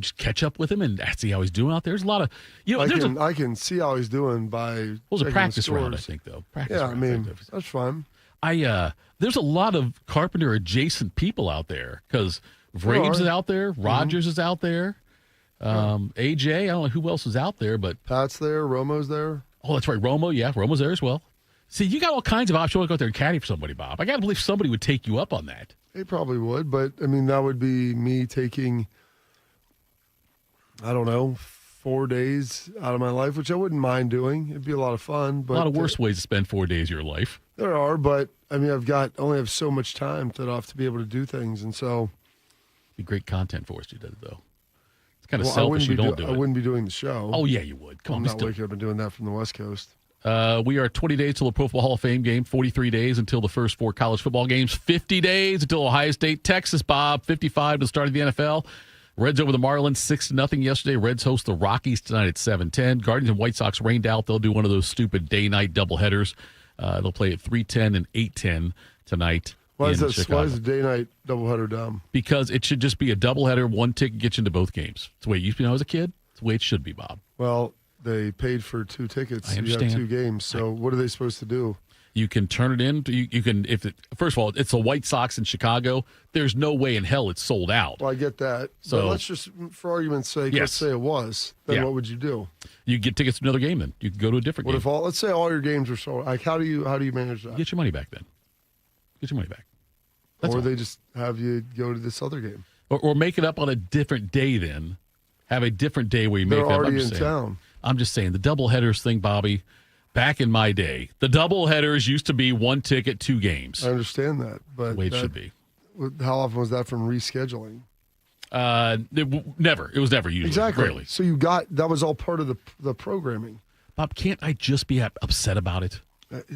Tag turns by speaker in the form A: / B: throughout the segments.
A: just catch up with him and see how he's doing out there. There's a lot of,
B: I can see how he's doing by.
A: It was a practice round, I think, though.
B: That's fine.
A: There's a lot of Carpenter adjacent people out there because Vraves is out there, Rogers is out there, AJ. I don't know who else is out there, but
B: Pat's there, Romo's there.
A: Oh, that's right, Romo. Yeah, Romo's there as well. See, you got all kinds of options. You want to go out there and caddy for somebody, Bob. I got to believe somebody would take you up on that.
B: They probably would, but I mean that would be me taking, I don't know, 4 days out of my life, which I wouldn't mind doing. It'd be a lot of fun. But
A: a lot of worse ways to spend 4 days of your life.
B: There are, but I mean, only have so much time to be able to do things, and so
A: it'd be great content for us to do that, though. It's kind of selfish you don't do it.
B: I wouldn't be doing the show.
A: Oh yeah, you would. Come on,
B: I'm not waking up and doing that from the West Coast.
A: We are 20 days till the Pro Football Hall of Fame game, 43 days until the first 4 college football games, 50 days until Ohio State, Texas, Bob, 55 to the start of the NFL. Reds over the Marlins 6-0 yesterday. Reds host the Rockies tonight at 7:10. Guardians and White Sox rained out. They'll do one of those stupid day-night doubleheaders. They'll play at 3:10 and 8:10 tonight.
B: Why is the day-night doubleheader dumb?
A: Because it should just be a doubleheader. One ticket gets you into both games. It's the way it used to be when I was a kid. It's the way it should be, Bob.
B: Well, they paid for 2 tickets.
A: I understand.
B: You have 2 games. So what are they supposed to do?
A: You can turn it in. You can first of all, it's the White Sox in Chicago. There's no way in hell it's sold out.
B: Well, I get that. So but let's just, for argument's sake, let's say it was. Then what would you do? You
A: get tickets to another game. Then you can go to a different game.
B: Let's say all your games are sold? Like, how do you manage that?
A: Get your money back then. Get your money back.
B: They just have you go to this other game,
A: or make it up on a different day. Then have a different day where you make it up.
B: They're already in town.
A: I'm just saying the doubleheaders thing, Bobby. Back in my day, the doubleheaders used to be 1 ticket, 2 games.
B: I understand that, but
A: the way it should be.
B: How often was that from rescheduling?
A: Never. It was never usually.
B: Exactly.
A: Rarely.
B: So that was all part of the programming.
A: Bob, can't I just be upset about it?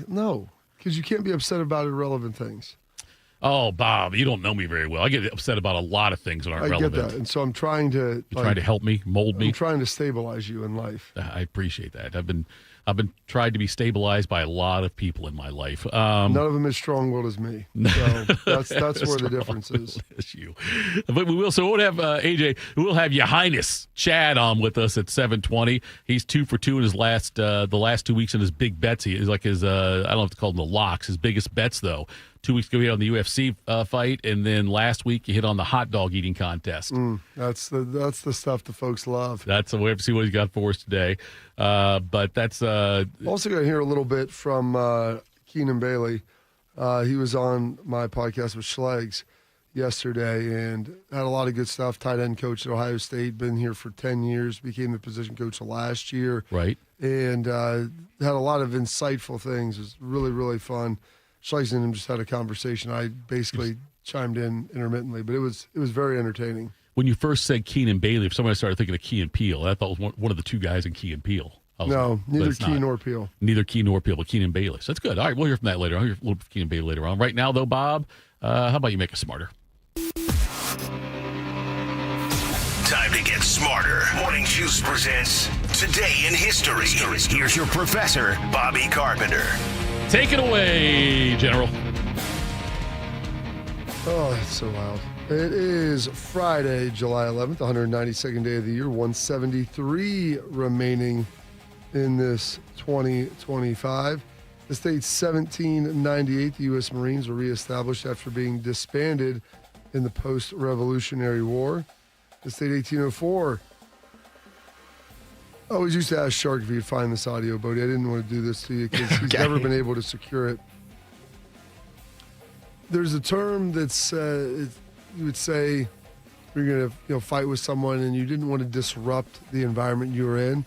B: No, because you can't be upset about irrelevant things.
A: Oh, Bob, you don't know me very well. I get upset about a lot of things that aren't relevant.
B: I get that, and so I'm trying to.
A: You're trying to help me, mold me.
B: I'm trying to stabilize you in life.
A: I appreciate that. I've been tried to be stabilized by a lot of people in my life.
B: None of them as strong-willed as me. So that's where the difference is.
A: You. But we will. So we'll have AJ. We'll have Ya Highness Chad on with us at 7:20. He's 2 for 2 in his the last 2 weeks in his big bets. He is like his I don't know if to call them the locks. His biggest bets though. 2 weeks ago, he hit on the UFC fight, and then last week he hit on the hot dog eating contest.
B: That's the stuff the folks love.
A: That's we have to see what he's got for us today. But that's
B: also going to hear a little bit from Keenan Bailey. He was on my podcast with Schlegs yesterday and had a lot of good stuff. Tight end coach at Ohio State, been here for 10 years, became the position coach last year.
A: Right.
B: And had a lot of insightful things. It was really, really fun. Schlegs and him just had a conversation. I basically chimed in intermittently, but it was very entertaining.
A: When you first said Keenan Bailey, if somebody started thinking of Key and Peele, I thought it was one of the 2 guys in Key and Peele.
B: No, neither Key nor Peele.
A: Neither Key nor Peele, but Keenan Bailey. So that's good. All right, we'll hear from that later. I'll hear a little bit from Keenan Bailey later on. Right now, though, Bob, how about you make us smarter?
C: Time to get smarter. Morning Juice presents Today in History. Here's your professor, Bobby Carpenter.
A: Take it away, General.
B: Oh, that's so loud. It is Friday, July 11th, 192nd day of the year, 173 remaining in this 2025. The state's 1798, the U.S. Marines were reestablished after being disbanded in the post-Revolutionary War. The state 1804. I always used to ask Shark if he'd find this audio, Bodie. I didn't want to do this to you because he's never been able to secure it. There's a term that's you would say you're going to fight with someone and you didn't want to disrupt the environment you were in.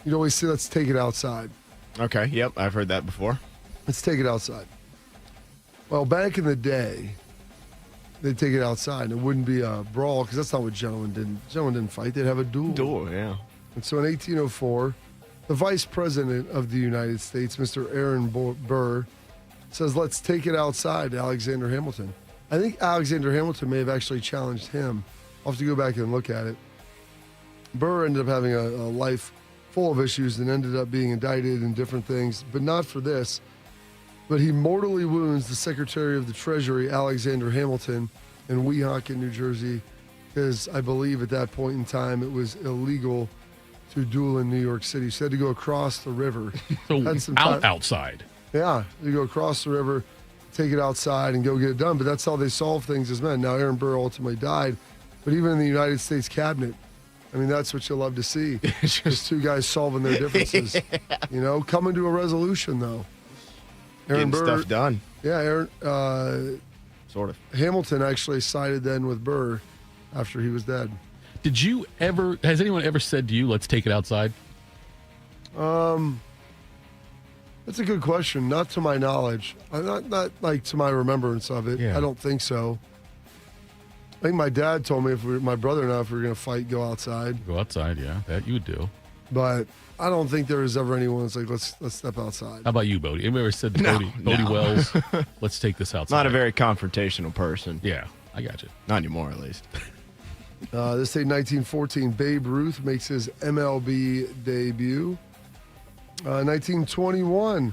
B: You'd always say, let's take it outside.
D: Okay, yep, I've heard that before.
B: Let's take it outside. Well, back in the day, they'd take it outside and it wouldn't be a brawl because that's not what gentlemen did. Gentlemen didn't fight. They'd have a duel.
D: Duel, yeah.
B: And so in 1804, the Vice President of the United States, Mr. Aaron Burr, says, let's take it outside to Alexander Hamilton. I think Alexander Hamilton may have actually challenged him. I'll have to go back and look at it. Burr ended up having a life full of issues and ended up being indicted and different things, but not for this. But he mortally wounds the Secretary of the Treasury, Alexander Hamilton, in Weehawken, New Jersey, because I believe at that point in time it was illegal to duel in New York City. So you had to go across the river.
A: So outside.
B: Yeah, you go across the river, take it outside, and go get it done. But that's how they solve things as men. Now, Aaron Burr ultimately died, but even in the United States cabinet, I mean, that's what you love to see. Just two guys solving their differences. You know, coming to a resolution, though.
D: Getting stuff done.
B: Yeah, Aaron.
D: Sort of.
B: Hamilton actually sided then with Burr after he was dead.
A: Has anyone ever said to you, let's take it outside?
B: That's a good question. Not to my knowledge. Not like to my remembrance of it.
A: Yeah.
B: I don't think so. I think my dad told me my brother and I, if we were going to fight, go outside.
A: Go outside, yeah. That you would do.
B: But I don't think there was ever anyone that's like, let's step outside.
A: How about you, Bodie? Anybody ever said to Bodie Wells, let's take this outside?
D: Not a very confrontational person.
A: Yeah, I got you.
D: Not anymore, at least.
B: This day, 1914, Babe Ruth makes his MLB debut. 1921,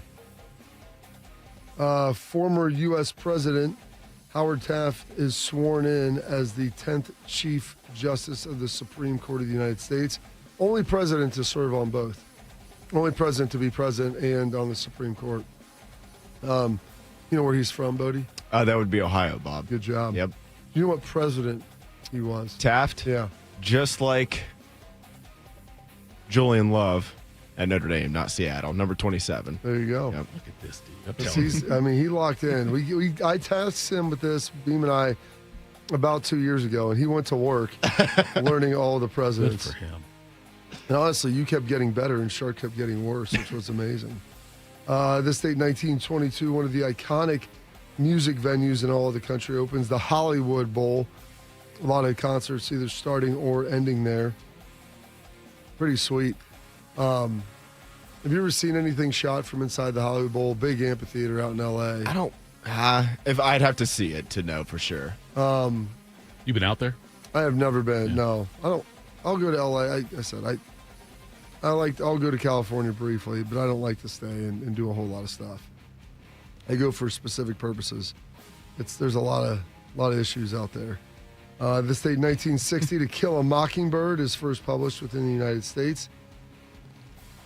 B: former U.S. President Howard Taft is sworn in as the 10th Chief Justice of the Supreme Court of the United States. Only president to serve on both. Only president to be president and on the Supreme Court. You know where he's from, Bodie?
D: That would be Ohio, Bob.
B: Good job.
D: Yep.
B: You know what president he was?
D: Taft?
B: Yeah.
D: Just like Julian Love at Notre Dame, not Seattle, number 27.
B: There you go.
D: Yep.
A: Look at this, dude.
B: He locked in. I tasked him with this, Beam and I, about 2 years ago, and he went to work learning all the
A: Good
B: presidents.
A: for him.
B: And honestly, you kept getting better and Shark kept getting worse, which was amazing. This date, 1922, one of the iconic music venues in all of the country opens, the Hollywood Bowl. A lot of concerts either starting or ending there. Pretty sweet. Have you ever seen anything shot from inside the Hollywood Bowl? Big amphitheater out in L.A.
D: I don't. If I'd have to see it to know for sure.
A: You been out there?
B: I have never been. Yeah. No, I don't. I'll go to L.A. I'll go to California briefly, but I don't like to stay and do a whole lot of stuff. I go for specific purposes. There's a lot of issues out there. This date, 1960, To Kill a Mockingbird is first published within the United States.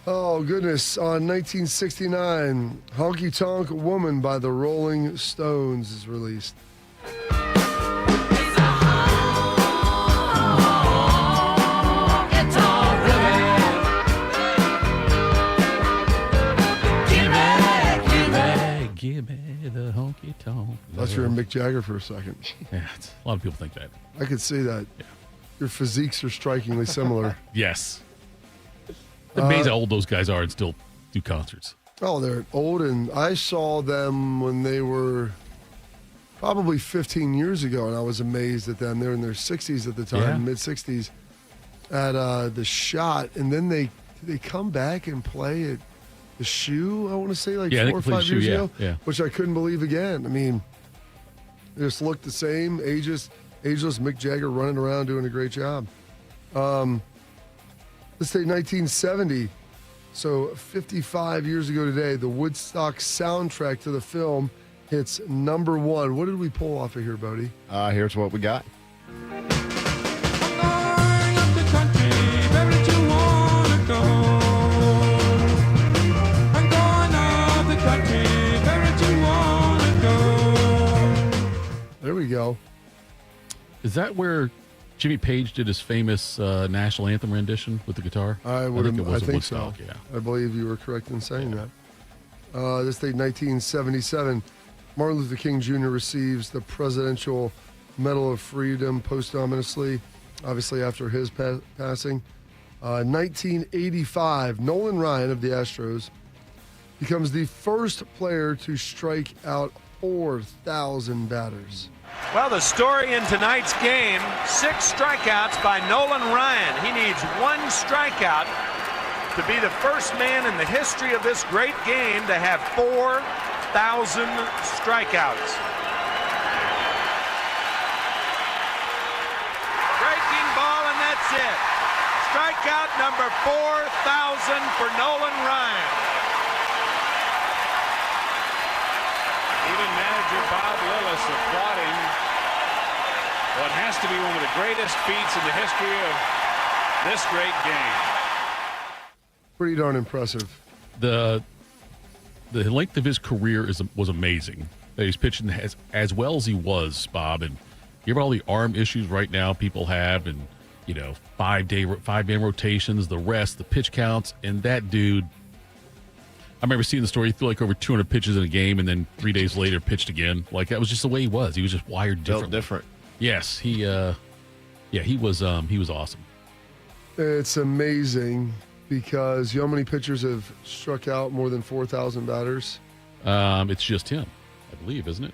B: Oh, goodness. On 1969, Honky Tonk Woman by the Rolling Stones is released.
A: Give me the honky tonk.
B: Thought you were Mick Jagger for a second.
A: Yeah, a lot of people think that.
B: I could see that.
A: Yeah.
B: Your physiques are strikingly similar.
A: Yes. It's amazing how old those guys are and still do concerts.
B: Oh, they're old, and I saw them when they were probably 15 years ago, and I was amazed at them. They're in their 60s at the time, mid-60s, at the Shot, and then they come back and play at the Shoe, I want to say, 4 or 5 years ago, which I couldn't believe again. I mean, they just looked the same, ageless Mick Jagger running around doing a great job. Let's say 1970, so 55 years ago today, the Woodstock soundtrack to the film hits number 1. What did we pull off of here, Bodie?
D: Here's what we got.
B: There we go.
A: Is that where Jimmy Page did his famous national anthem rendition with the guitar?
B: I think so.
A: Yeah.
B: I believe you were correct in saying that. This date, 1977, Martin Luther King Jr. receives the Presidential Medal of Freedom posthumously, obviously after his passing. 1985, Nolan Ryan of the Astros becomes the first player to strike out 4,000 batters.
E: Well, the story in tonight's game, 6 strikeouts by Nolan Ryan. He needs 1 strikeout to be the first man in the history of this great game to have 4,000 strikeouts. Breaking ball, and that's it. Strikeout number 4,000 for Nolan Ryan. Even manager Bob Lillis applauding
F: what has to be one of the greatest feats in the history of this great game.
B: Pretty darn impressive.
A: The length of his career was amazing. He's pitching as well as he was, Bob, and given all the arm issues right now people have, and 5-man rotations, the rest, the pitch counts, and that dude. I remember seeing the story. He threw like over 200 pitches in a game, and then 3 days later pitched again. Like that was just the way he was. He was just wired different.
D: Different.
A: Yes, he was awesome.
B: It's amazing because you know how many pitchers have struck out more than 4,000 batters?
A: It's just him, I believe, isn't it?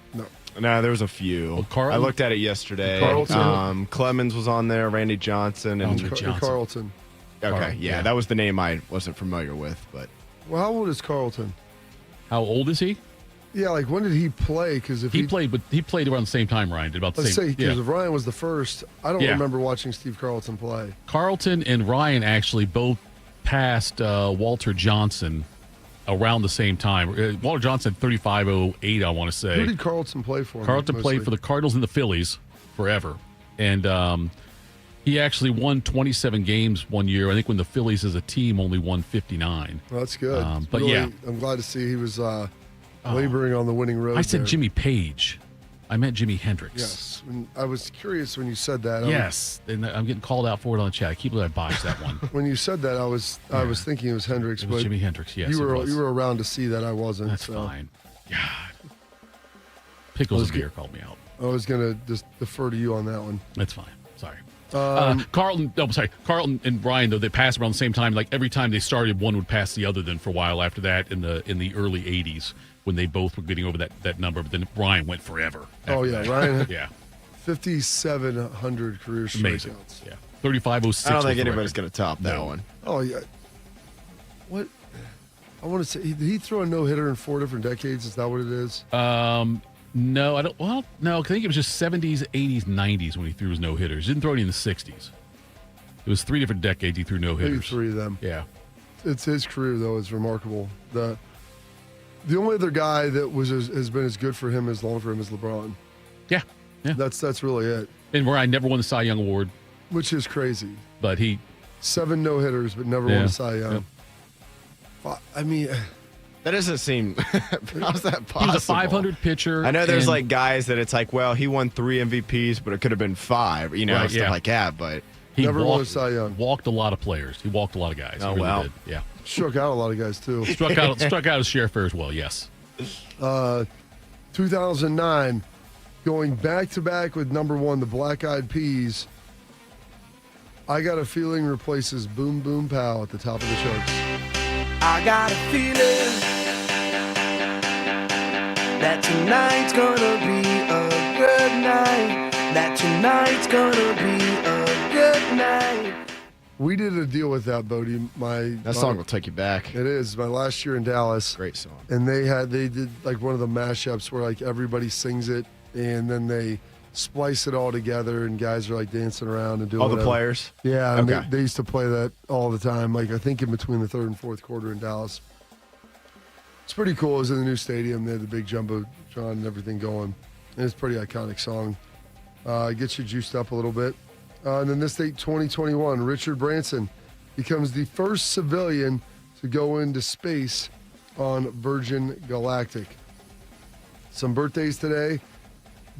D: No, there was a few.
A: Well, Carlton?
D: I looked at it yesterday.
B: Carlton.
D: Clemens was on there, Randy Johnson, and
B: Carlton.
D: Okay, yeah, that was the name I wasn't familiar with, but
B: Well, how old is Carlton?
A: How old is he?
B: Yeah, like when did he play? Because if
A: He played around the same time Ryan did, about the
B: let's
A: same.
B: say because if Ryan was the first, I don't remember watching Steve Carlton play.
A: Carlton and Ryan actually both passed Walter Johnson around the same time. Walter Johnson 35.08, I want to say.
B: Who did Carlton play for?
A: Carlton played for the Cardinals and the Phillies forever, and he actually won 27 games one year. I think when the Phillies as a team only won 59.
B: Well, that's good.
A: But
B: really,
A: yeah,
B: I'm glad to see he was laboring on the winning road.
A: I said
B: there.
A: Jimmy Page. I meant Jimi Hendrix.
B: Yes, I was curious when you said that.
A: Yes, and I'm getting called out for it on the chat. I keep letting I botch that one.
B: When you said that, I was thinking it was Hendrix.
A: It was
B: but
A: Jimi Hendrix. Yes,
B: you
A: it was.
B: were around to see that I wasn't.
A: That's
B: so.
A: fine. God. Pickles and beer called me out.
B: I was gonna just defer to you on that one.
A: That's fine. Sorry. Carlton and Ryan, though, they passed around the same time. Like every time they started, one would pass the other. Then for a while after that, in the early '80s, when they both were getting over that number, but then Ryan went forever.
B: Oh yeah,
A: that.
B: Ryan.
A: Yeah,
B: 5,700 career
A: amazing.
B: strikeouts.
A: Yeah, 35.06.
D: I don't think anybody's going to top that one.
B: Oh yeah. What? I want to say, did he throw a no hitter in 4 different decades? Is that what it is?
A: No, I don't. Well, no, I think it was just 70s, 80s, 90s when he threw his no hitters. He didn't throw any in the 60s. It was 3 different decades he threw no hitters.
B: Maybe 3 of them.
A: Yeah.
B: It's his career though is remarkable. The only other guy that has been as good for him as long for him is LeBron.
A: Yeah.
B: That's really it.
A: And Ryan never won the Cy Young Award,
B: Which is crazy.
A: but he
B: 7 no hitters, but never won a Cy Young. I mean,
D: That doesn't seem. How's that possible?
A: was a 500 pitcher.
D: I know there's
A: and-
D: like guys that it's like, well, he won 3 MVPs, but it could have been 5,
A: Right,
D: stuff
A: yeah.
D: like that. But
A: He
B: never won a Cy Young.
A: Walked a lot of players. He walked a lot of guys.
D: Oh,
A: He really
D: wow.
A: did. Yeah.
B: struck out a lot of guys too.
A: Struck out his share fair as well. Yes.
B: 2009, going back to back with number 1, the Black Eyed Peas. I Got a Feeling replaces Boom Boom Pow at the top of the charts.
G: I got a feeling that tonight's gonna be a good night. That tonight's gonna be a good night.
B: We did a deal with that, Bodie.
D: that song will take you back.
B: It is my last year in Dallas.
D: Great song.
B: And they did like one of the mashups where like everybody sings it and then they splice it all together and guys are like dancing around and doing
D: All the
B: whatever.
D: players?
B: Yeah, and
D: Okay.
B: they used to play that all the time. Like I think in between the 3rd and 4th quarter in Dallas. It's pretty cool. It was in the new stadium. They had the big jumbotron and everything going. And it's a pretty iconic song. Gets you juiced up a little bit. And then this date, 2021, Richard Branson becomes the first civilian to go into space on Virgin Galactic. Some birthdays today.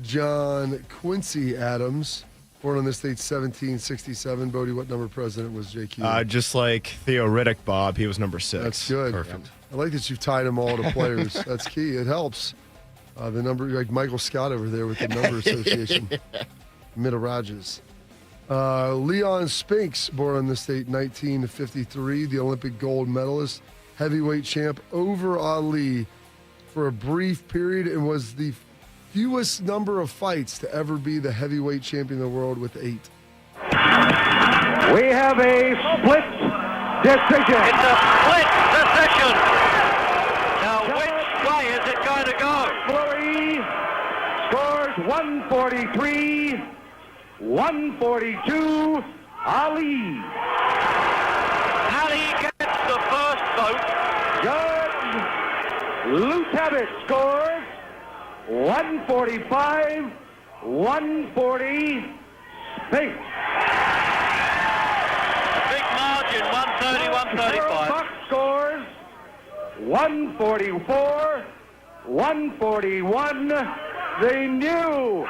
B: John Quincy Adams, born on this date, 1767. Bodie, what number president was JQ?
D: Just like Theo Riddick, Bob, he was number 6.
B: That's good.
A: Perfect.
B: I like that you've tied them all to players. That's key. It helps. The number, like Michael Scott over there with the number association. Midarajas. Leon Spinks, born on this date, 1953, the Olympic gold medalist, heavyweight champ over Ali for a brief period and was the fewest number of fights to ever be the heavyweight champion of the world with 8.
H: We have a split decision.
E: It's a split decision. Now, which way is it going to go?
H: Fleury scores 143, 142. Ali.
E: Ali gets the first vote.
H: Judge Lou Tabit scores 145, 140, Spinks.
I: Big margin, 130, 135.
H: Buck scores 144, 141. The new.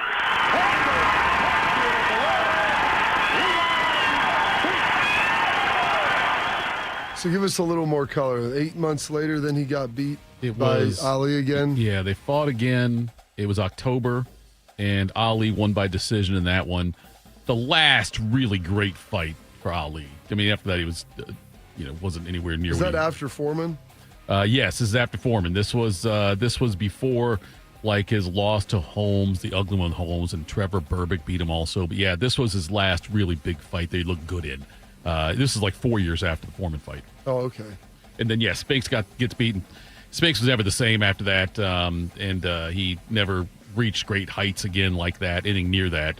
B: So give us a little more color. 8 months later, then he got beat by Ali again.
A: Yeah, they fought again. It was October, and Ali won by decision in that one. The last really great fight for Ali. I mean, after that, he was, wasn't anywhere near.
B: Was that after Foreman?
A: Yes, this is after Foreman. This was before like his loss to Holmes, the ugly one Holmes, and Trevor Berbick beat him also. But yeah, this was his last really big fight that he looked good in. This is like 4 years after the Foreman fight.
B: Oh, okay.
A: And then, yeah, Spinks gets beaten. Spinks was never the same after that, and he never reached great heights again like that, anything near that.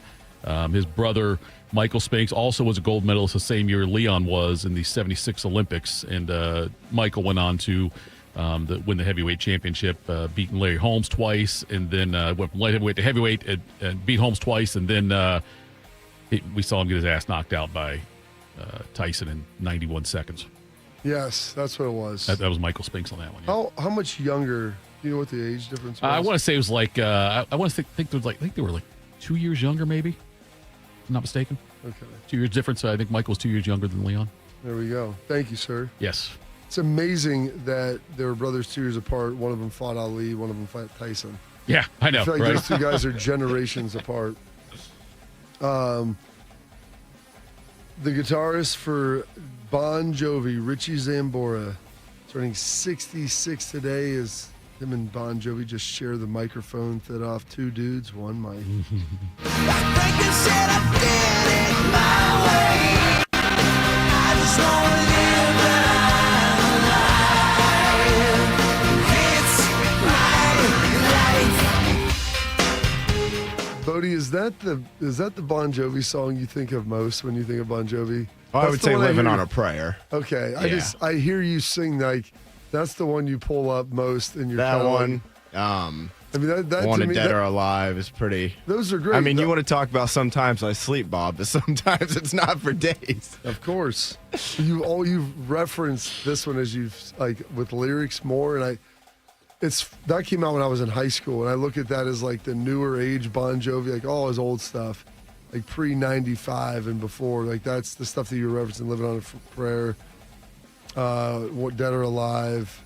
A: His brother, Michael Spinks, also was a gold medalist the same year Leon was in the 76 Olympics, and Michael went on to win the heavyweight championship, beating Larry Holmes twice, and then went from light heavyweight to heavyweight and beat Holmes twice, and then we saw him get his ass knocked out by Tyson in 91 seconds.
B: Yes, that's what it was.
A: That was Michael Spinks on that one. Yeah.
B: How much younger? Do you know what the age difference was?
A: I want to say it was like I want to think there was I think they were like 2 years younger, maybe. If I'm not mistaken.
B: Okay.
A: 2 years difference. I think Michael was 2 years younger than Leon.
B: There we go. Thank you, sir.
A: Yes.
B: It's amazing that they were brothers 2 years apart. One of them fought Ali. One of them fought Tyson.
A: Yeah, I know.
B: I feel like
A: right?
B: those two guys are generations apart. The guitarist for Bon Jovi, Richie Zambora, turning 66 today, as him and Bon Jovi just share the microphone. Thitoff, 2 dudes, 1 mic. Bodie, is that the Bon Jovi song you think of most when you think of Bon Jovi?
D: Oh, I would say Living on a Prayer.
B: Okay,
D: Yeah.
B: I hear you sing like that's the one you pull up most in your
D: That
B: one.
D: I
B: mean, that
D: Wanted
B: to me,
D: Dead or Alive is pretty.
B: Those are great.
D: I mean, you want to talk about sometimes I sleep, Bob, but sometimes it's not for days.
B: Of course, you've referenced this one as you've like with lyrics more, and that came out when I was in high school, and I look at that as like the newer age Bon Jovi, like all his old stuff, like pre-95 and before, like that's the stuff that you're referencing, Living on a Prayer, Dead or Alive,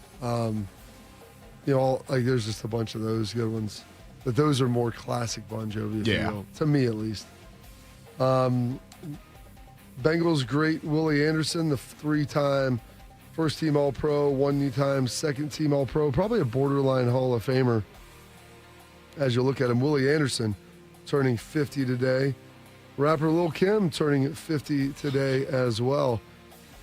B: like there's just a bunch of those good ones, but those are more classic Bon Jovi, if you will, to me at least. Bengals great Willie Anderson, the 3-time first-team All-Pro, 1 second-team All-Pro, probably a borderline Hall of Famer as you look at him. Willie Anderson turning 50 today. Rapper Lil' Kim turning 50 today as well.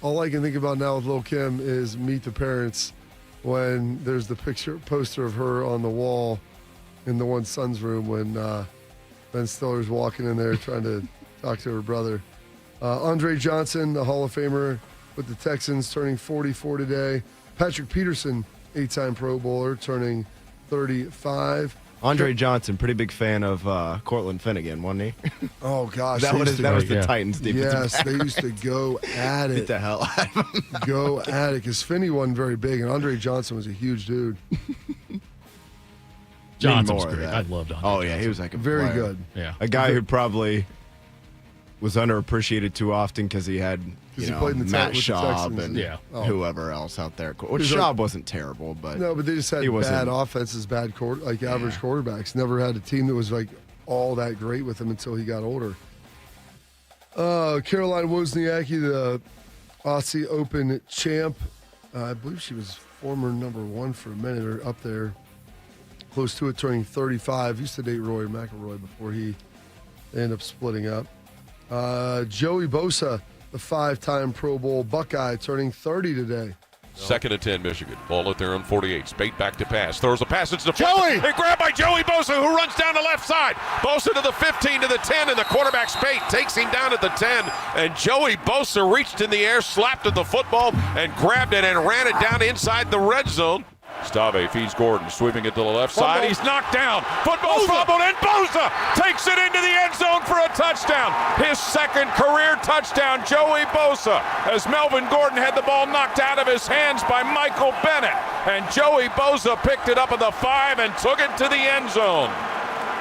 B: All I can think about now with Lil' Kim is Meet the Parents, when there's the poster of her on the wall in the one son's room when Ben Stiller's walking in there trying to talk to her brother. Andre Johnson, the Hall of Famer with the Texans, turning 44 today. Patrick Peterson, 8-time Pro Bowler, turning 35.
D: Andre Johnson, pretty big fan of Cortland Finnegan, wasn't he?
B: Oh, gosh.
D: that was the Titans defensive
B: Yes,
D: back.
B: they used to go at it.
D: Get the hell out of him.
B: Go at it, because Finney wasn't very big, and Andre Johnson was a huge dude.
A: Johnson's great. I loved Andre
D: Oh, yeah,
A: Johnson.
D: he was like a
B: Very
D: player.
B: good.
A: Yeah.
D: A guy who probably was underappreciated too often because he had
B: He played in the
D: Matt
B: with the
D: Schaub
B: Texans.
D: and
A: Yeah.
D: whoever else out there. Which
B: He's
D: Schaub wasn't terrible, but
B: No, but they just had
D: he wasn't-
B: bad offenses, bad average quarterbacks. Never had a team that was like all that great with him until he got older. Caroline Wozniacki, the Aussie Open champ. I believe she was former number 1 for a minute or up there. Close to it, turning 35. Used to date Rory McIlroy before they ended up splitting up. Joey Bosa, the 5-time Pro Bowl Buckeye, turning 30 today.
J: 2nd and 10, Michigan. Ball at their own 48. Spate back to pass. Throws a pass. It's deflected. Joey! And grabbed by Joey Bosa, who runs down the left side. Bosa to the 15, to the 10, and the quarterback Spate takes him down at the 10. And Joey Bosa reached in the air, slapped at the football, and grabbed it and ran it down inside the red zone. Stave feeds Gordon, sweeping it to the left side. He's knocked down. Football's fumbled, and Bosa takes it into the end zone for a touchdown. His second career touchdown, Joey Bosa, as Melvin Gordon had the ball knocked out of his hands by Michael Bennett. And Joey Bosa picked it up at the 5 and took it to the end zone.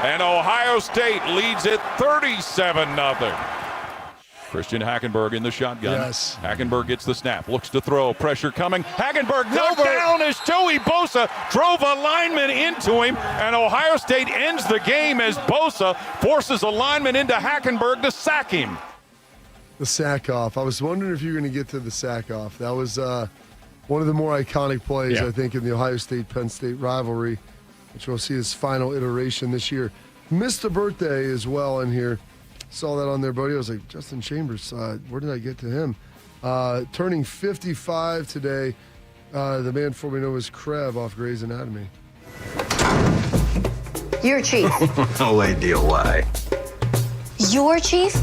J: And Ohio State leads it 37-0. Christian Hackenberg in the shotgun.
B: Yes.
J: Hackenberg gets the snap, looks to throw, pressure coming. Hackenberg knocked down as Joey Bosa drove a lineman into him, and Ohio State ends the game as Bosa forces a lineman into Hackenberg to sack him.
B: The sack off. I was wondering if you were going to get to the sack off. That was one of the more iconic plays, I think, in the Ohio State-Penn State rivalry, which we'll see his final iteration this year. Missed a birthday as well in here. Saw that on there, buddy. I was like, Justin Chambers, where did I get to him? Turning 55 today, the man formerly known as Krev off Grey's Anatomy.
K: You're chief.
L: No idea why.
K: You're chief?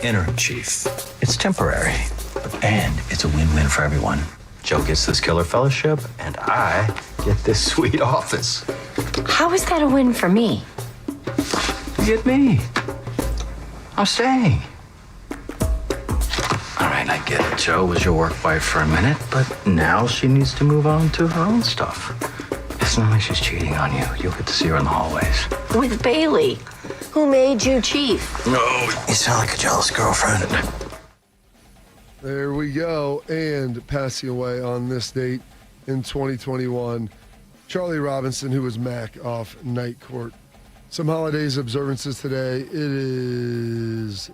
L: Interim chief. It's temporary, and it's a win-win for everyone. Joe gets this killer fellowship, and I get this sweet office.
K: How is that a win for me?
L: You get me. I'm staying. All right, I get it. Joe was your work wife for a minute, but now she needs to move on to her own stuff. It's not like she's cheating on you. You'll get to see her in the hallways.
K: With Bailey, who made you chief.
L: No, you sound like a jealous girlfriend.
B: There we go. And passing away on this date in 2021, Charlie Robinson, who was Mac off Night Court. Some holidays observances today. It is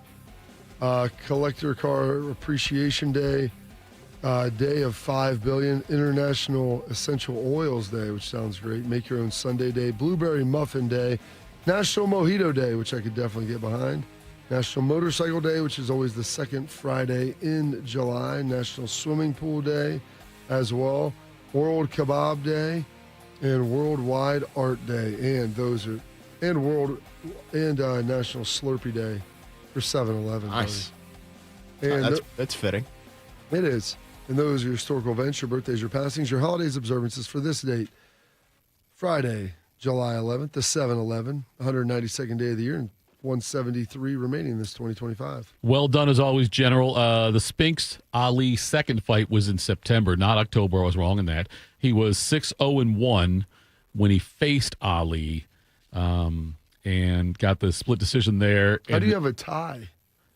B: Collector Car Appreciation Day, Day of 5 billion, International Essential Oils Day, which sounds great, Make Your Own Sunday Day, Blueberry Muffin Day, National Mojito Day, which I could definitely get behind, National Motorcycle Day, which is always the second Friday in July, National Swimming Pool Day as well, World Kebab Day, and Worldwide Art Day, and those are National Slurpee Day for 7-Eleven.
D: Nice.
B: And
D: that's fitting.
B: It is. And those are your historical events, your birthdays, your passings, your holidays, observances for this date. Friday, July 11th, the 7-Eleven, 192nd day of the year, and 173 remaining this 2025.
A: Well done as always, General. The Spinks Ali second fight was in September, not October. I was wrong in that. He was 6-0-1 when he faced Ali. And got the split decision there.
B: How do you have a tie?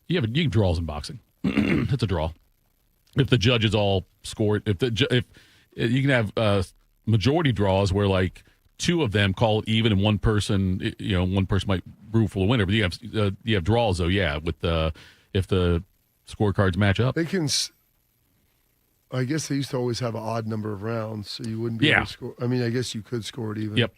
A: You can draws in boxing. It's a draw. If the judges all score, if you can have majority draws where like two of them call it even, and one person might rule for the winner. But you have draws though, with if the scorecards match up.
B: They can. I guess they used to always have an odd number of rounds, so you wouldn't be able to score. I mean, I guess you could score it even.
A: Yep.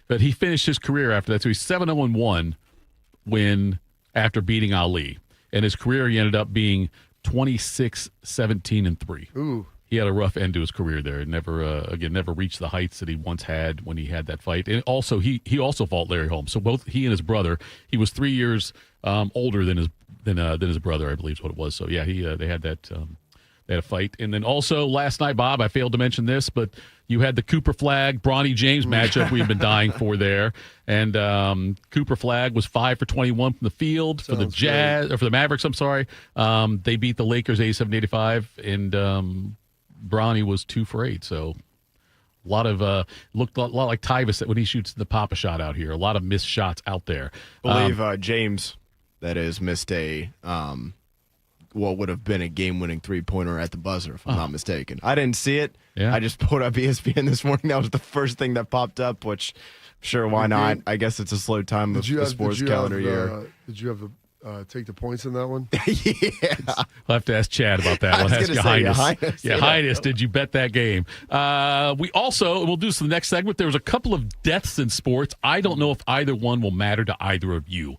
A: But he finished his career after that. So he's 7-0-1 after beating Ali. And his career, he ended up being 26-17-3.
B: Ooh.
A: He had a rough end to his career there. Never reached the heights that he once had when he had that fight. And also, he also fought Larry Holmes. So both he and his brother, he was 3 years older than his brother, I believe is what it was. So, they had that they had a fight. And then also last night, Bob, I failed to mention this, but you had the Cooper Flag, Bronny James matchup we've been dying for there. And Cooper Flag was 5 for 21 from the field for the Jazz, or for the Mavericks, I'm sorry. They beat the Lakers 87-85, and Bronny was 2 for 8. So a lot of looked a lot like Tyvus when he shoots the Papa shot out here. A lot of missed shots out there.
D: I believe James, that is, missed a what would have been a game-winning three-pointer at the buzzer, if I'm not mistaken. I didn't see it.
A: Yeah.
D: I just pulled up ESPN this morning. That was the first thing that popped up, which, sure, why not? I guess it's a slow time of the sports calendar year.
B: Did you have to take the points in that one?
D: Yeah.
A: I'll have to ask Chad about that. We'll ask Ya Highness. Ya Highness, did you bet that game? We'll do this in the next segment. There was a couple of deaths in sports. I don't know if either one will matter to either of you,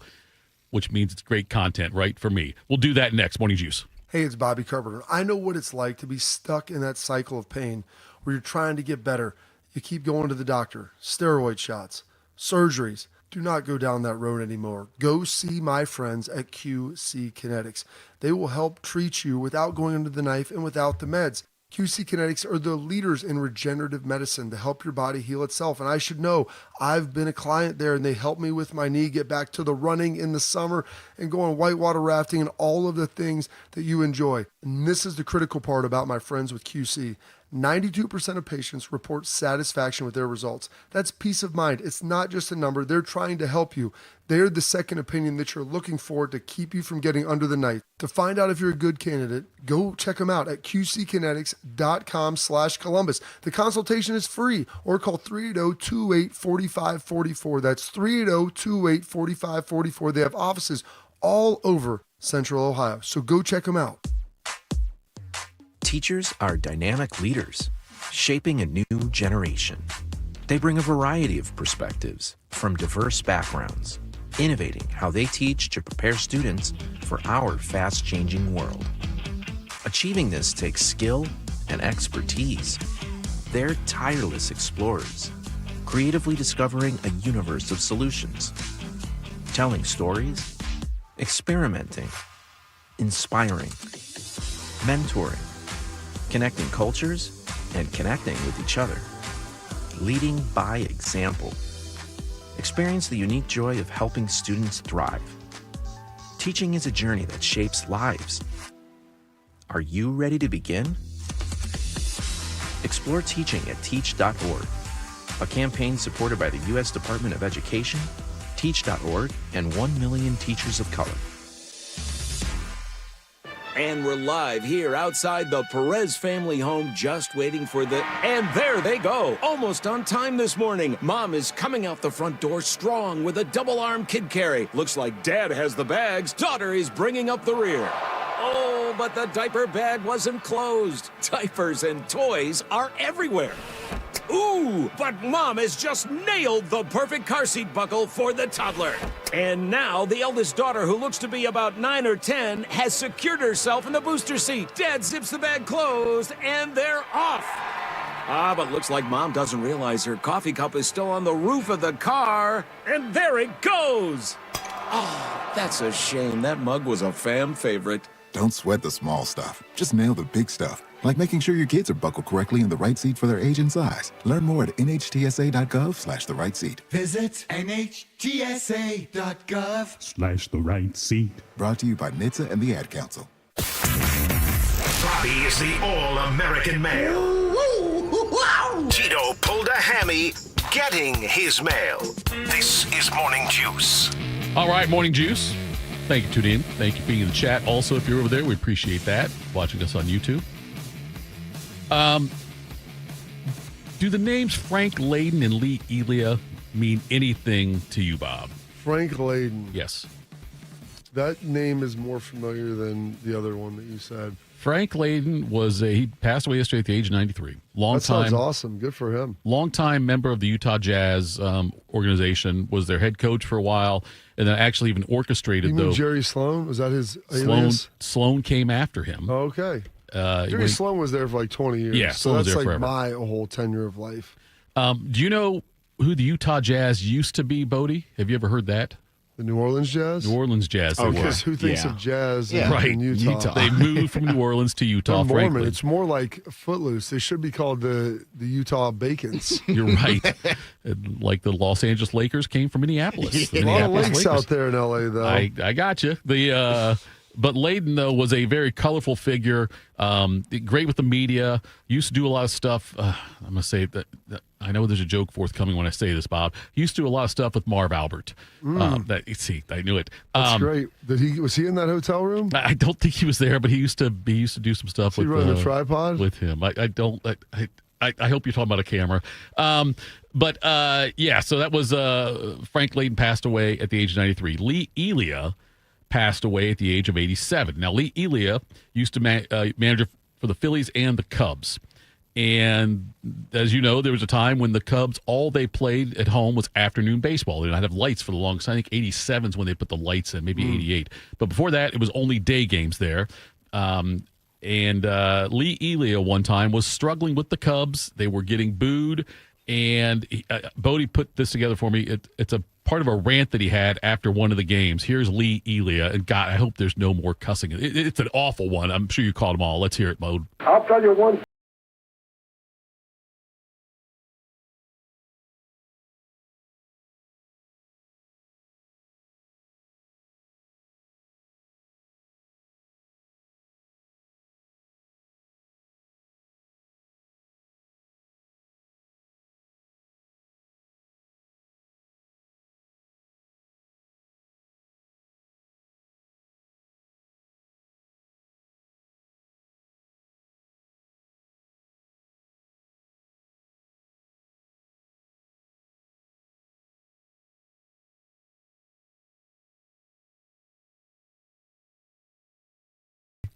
A: which means it's great content, right, for me. We'll do that next. Morning Juice.
B: Hey, it's Bobby Carpenter. I know what it's like to be stuck in that cycle of pain where you're trying to get better. You keep going to the doctor, steroid shots, surgeries. Do not go down that road anymore. Go see my friends at QC Kinetics. They will help treat you without going under the knife and without the meds. QC Kinetics are the leaders in regenerative medicine to help your body heal itself. And I should know, I've been a client there, and they helped me with my knee get back to the running in the summer and going whitewater rafting and all of the things that you enjoy. And this is the critical part about my friends with QC. 92% of patients report satisfaction with their results. That's peace of mind. It's not just a number. They're trying to help you. They're the second opinion that you're looking for to keep you from getting under the knife. To find out if you're a good candidate, go check them out at qckinetics.com/Columbus. The consultation is free, or call 380-284544. That's 380-284544. They have offices all over Central Ohio. So go check them out.
M: Teachers are dynamic leaders, shaping a new generation. They bring a variety of perspectives from diverse backgrounds, innovating how they teach to prepare students for our fast-changing world. Achieving this takes skill and expertise. They're tireless explorers, creatively discovering a universe of solutions, telling stories, experimenting, inspiring, mentoring, connecting cultures, and connecting with each other. Leading by example. Experience the unique joy of helping students thrive. Teaching is a journey that shapes lives. Are you ready to begin? Explore teaching at teach.org, a campaign supported by the U.S. Department of Education, teach.org, and 1 million teachers of color.
N: And we're live here outside the Perez family home, just waiting for the... And there they go, almost on time this morning. Mom is coming out the front door strong with a double-arm kid carry. Looks like Dad has the bags. Daughter is bringing up the rear. Oh, but the diaper bag wasn't closed. Diapers and toys are everywhere. Ooh, but Mom has just nailed the perfect car seat buckle for the toddler. And now the eldest daughter, who looks to be about 9 or 10, has secured herself in the booster seat. Dad zips the bag closed, and they're off. But looks like Mom doesn't realize her coffee cup is still on the roof of the car. And there it goes. Oh, that's a shame. That mug was a fam favorite.
O: Don't sweat the small stuff. Just nail the big stuff. Like making sure your kids are buckled correctly in the right seat for their age and size. Learn more at nhtsa.gov/the right seat.
P: Visit nhtsa.gov/the right seat.
O: Brought to you by NHTSA and the Ad Council.
C: Bobby is the all-American male. Tito pulled a hammy getting his mail. This is Morning Juice.
A: All right, Morning Juice. Thank you for tuning in. Thank you for being in the chat. Also, if you're over there, we appreciate that. Watching us on YouTube. Do the names Frank Layden and Lee Elia mean anything to you, Bob?
B: Frank Layden.
A: Yes.
B: That name is more familiar than the other one that you said.
A: Frank Layden he passed away yesterday at the age of 93.
B: That sounds awesome. Good for him.
A: Longtime member of the Utah Jazz organization, was their head coach for a while, and then actually even orchestrated.
B: You mean Jerry Sloan? Was that his alias?
A: Sloan came after him.
B: Oh, okay. Jerry Sloan was there for like 20 years.
A: Yeah,
B: so that's like my whole tenure of life.
A: Do you know who the Utah Jazz used to be, Bodie? Have you ever heard that?
B: The New Orleans Jazz?
A: New Orleans Jazz.
B: Oh, because who thinks of jazz in Utah?
A: They moved from New Orleans to Utah,
B: Mormon.
A: frankly.
B: It's more like Footloose. They should be called the Utah Bacons.
A: You're right. Like the Los Angeles Lakers came from Minneapolis.
B: A lot of lakes out there in L.A., though.
A: I got you. But Layden, though, was a very colorful figure, great with the media, used to do a lot of stuff. I'm going to say that I know there's a joke forthcoming when I say this, Bob. He used to do a lot of stuff with Marv Albert. I knew it.
B: That's great. Was he in that hotel room?
A: I don't think he was there, but he used to do some stuff with
B: running the tripod
A: with him. I hope you're talking about a camera. So that was Frank Layden passed away at the age of 93. Lee Elia passed away at the age of 87. Now, Lee Elia used to manager for the Phillies and the Cubs. And as you know, there was a time when the Cubs, all they played at home was afternoon baseball. They did not have lights for the longest. I think 87 is when they put the lights in, maybe 88. But before that, it was only day games there. And Lee Elia one time was struggling with the Cubs. They were getting booed. And Bodie put this together for me. It's a part of a rant that he had after one of the games. Here's Lee Elia. And God, I hope there's no more cussing. It's an awful one. I'm sure you caught them all. Let's hear it, Bode.
H: I'll tell you one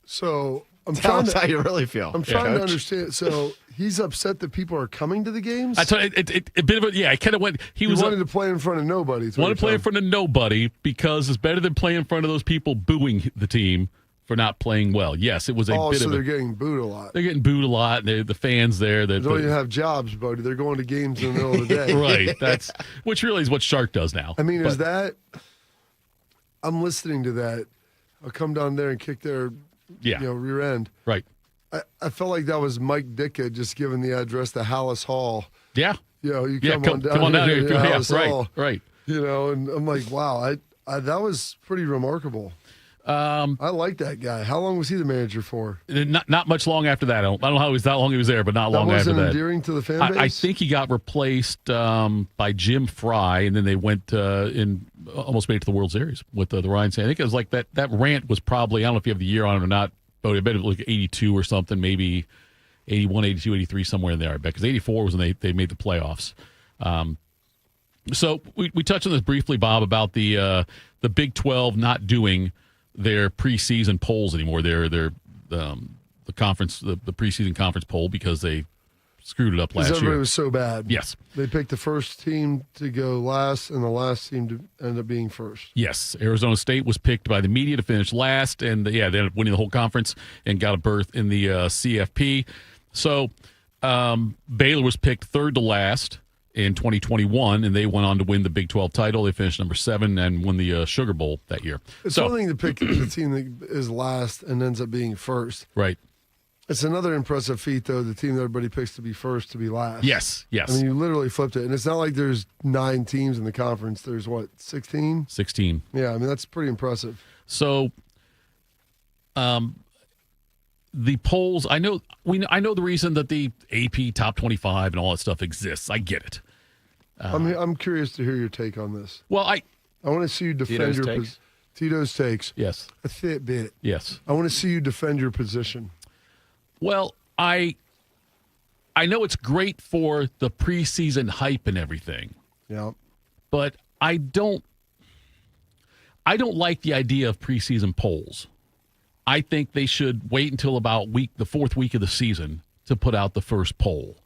B: So I'm
D: Tell
B: trying
D: us
B: to,
D: how you really feel.
B: I'm trying to
D: Coach.
B: understand. So he's upset that people are coming to the games.
A: I told you, a bit of a I kind of went.
B: He wanted to play in front of nobody.
A: Wanted to play in front of nobody because it's better than playing in front of those people booing the team for not playing well. Yes, it was a bit
B: so
A: of.
B: they're getting booed a lot.
A: They're getting booed a lot. The fans there that
B: They don't even have jobs, buddy. They're going to games in the middle of the day.
A: Right. That's which really is what Shark does now.
B: I mean, is that? I'm listening to that. I'll come down there and kick their, rear end.
A: Right.
B: I felt like that was Mike Ditka just giving the address to Hallis Hall.
A: Yeah.
B: You
A: come on down here.
B: to Hallis Hall.
A: Right.
B: And I'm like, wow, I that was pretty remarkable. I like that guy. How long was he the manager for?
A: Not much long after that. I don't know how long he was there, but not long after that.
B: That wasn't endearing to the fan base?
A: I think he got replaced by Jim Fry, and then they went almost made it to the World Series with the Ryan Saint. I think it was like that rant was probably, I don't know if you have the year on it or not, but I bet it was like 82 or something, maybe 81, 82, 83, somewhere in there, I bet, because 84 was when they made the playoffs. So we touched on this briefly, Bob, about the Big 12 not doing their preseason polls anymore. The conference, the preseason conference poll, because they screwed it up last year.
B: Everybody was so bad.
A: Yes.
B: They picked the first team to go last and the last team to end up being first.
A: Yes. Arizona State was picked by the media to finish last, and they ended up winning the whole conference and got a berth in the CFP. So Baylor was picked third to last in 2021, and they went on to win the Big 12 title. They finished number 7 and won the Sugar Bowl that year.
B: It's one thing to pick the team that is last and ends up being first.
A: Right.
B: It's another impressive feat, though, the team that everybody picks to be first to be last.
A: Yes.
B: I mean, you literally flipped it. And it's not like there's 9 teams in the conference. There's, 16?
A: 16.
B: Yeah, I mean, that's pretty impressive.
A: So the polls, I know the reason that the AP Top 25 and all that stuff exists. I get it.
B: I'm curious to hear your take on this.
A: Well, I
B: want to see you defend Tito's takes.
A: Yes.
B: A thick bit.
A: Yes.
B: I want to see you defend your position.
A: Well, I know it's great for the preseason hype and everything.
B: Yeah.
A: But I don't like the idea of preseason polls. I think they should wait until about the fourth week of the season to put out the first poll.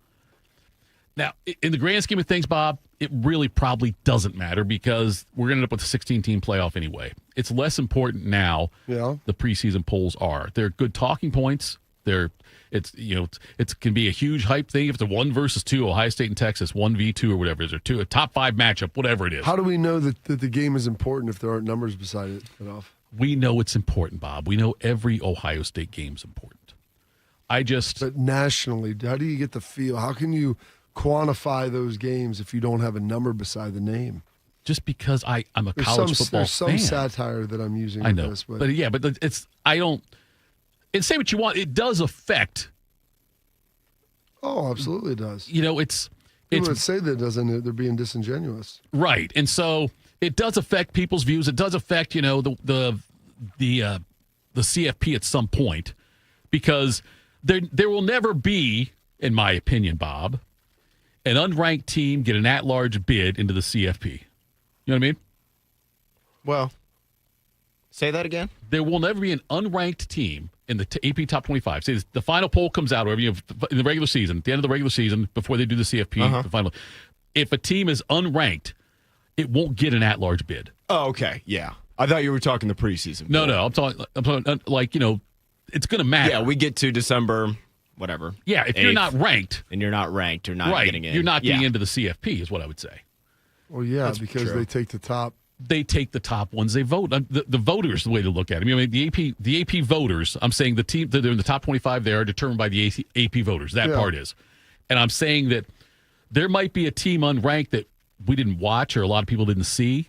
A: Now, in the grand scheme of things, Bob, it really probably doesn't matter because we're going to end up with a 16-team playoff anyway. It's less important now.
B: Yeah.
A: The preseason polls are. They're good talking points. It can be a huge hype thing if it's a 1 versus 2, Ohio State and Texas, 1v2 or whatever it is, or a top 5 matchup, whatever it is.
B: How do we know that the game is important if there aren't numbers beside it enough?
A: We know it's important, Bob. We know every Ohio State game is important. But
B: nationally, how do you get the feel? How can you quantify those games if you don't have a number beside the name?
A: Just because I'm a college football
B: there's some
A: fan.
B: satire that I'm using.
A: I know,
B: this,
A: but I don't. And say what you want, it does affect.
B: Oh, absolutely, it does.
A: People
B: would say that it doesn't. They're being disingenuous,
A: right? And so it does affect people's views. It does affect the CFP at some point, because there will never be, in my opinion, Bob, an unranked team get an at-large bid into the CFP. You know what I mean?
D: Well, say that again.
A: There will never be an unranked team in the AP Top 25. Say the final poll comes out, or in the regular season, at the end of the regular season, before they do the CFP, the final. If a team is unranked, it won't get an at-large bid.
D: Oh, okay, yeah. I thought you were talking the preseason.
A: No, I'm talking like it's going to matter.
D: Yeah, we get to December, whatever.
A: Yeah, if you're not ranked,
D: and you're not ranked, you're not getting in.
A: You're not getting into the CFP, is what I would say.
B: Well, yeah, that's because true. They take the top.
A: They take the top ones. They vote. The voters, the way to look at it. I mean, the AP voters. I'm saying the team that they're in the top 25. They are determined by the AP voters. That part is, and I'm saying that there might be a team unranked that we didn't watch or a lot of people didn't see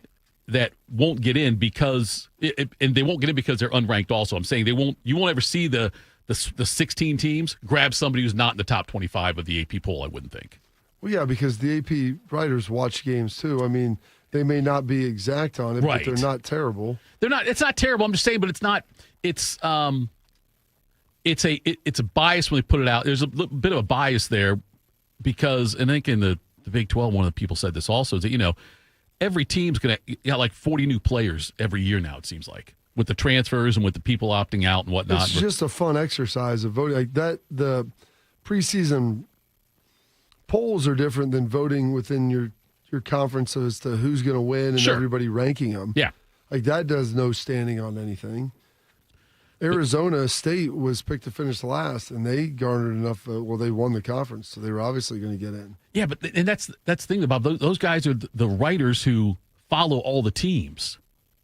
A: that won't get in because and they won't get in because they're unranked. Also, I'm saying you won't ever see the 16 teams grab somebody who's not in the top 25 of the AP poll. I wouldn't think.
B: Well, yeah, because the AP writers watch games too. I mean, they may not be exact on it, but they're not terrible.
A: They're not. It's not terrible. I'm just saying, but it's not. It's a bias when they put it out. There's a bit of a bias there because, and I think in the Big 12, one of the people said this also, is that every team's going to like 40 new players every year now, it seems like. with the transfers and with the people opting out and whatnot.
B: It's just a fun exercise of voting. Like that, the preseason polls are different than voting within your conference as to who's going to win and everybody ranking them.
A: Yeah.
B: Like that does no standing on anything. Arizona State was picked to finish last, and they garnered enough. Well, they won the conference, so they were obviously going to get in.
A: Yeah, but and that's the thing about those guys are the writers who follow all the teams,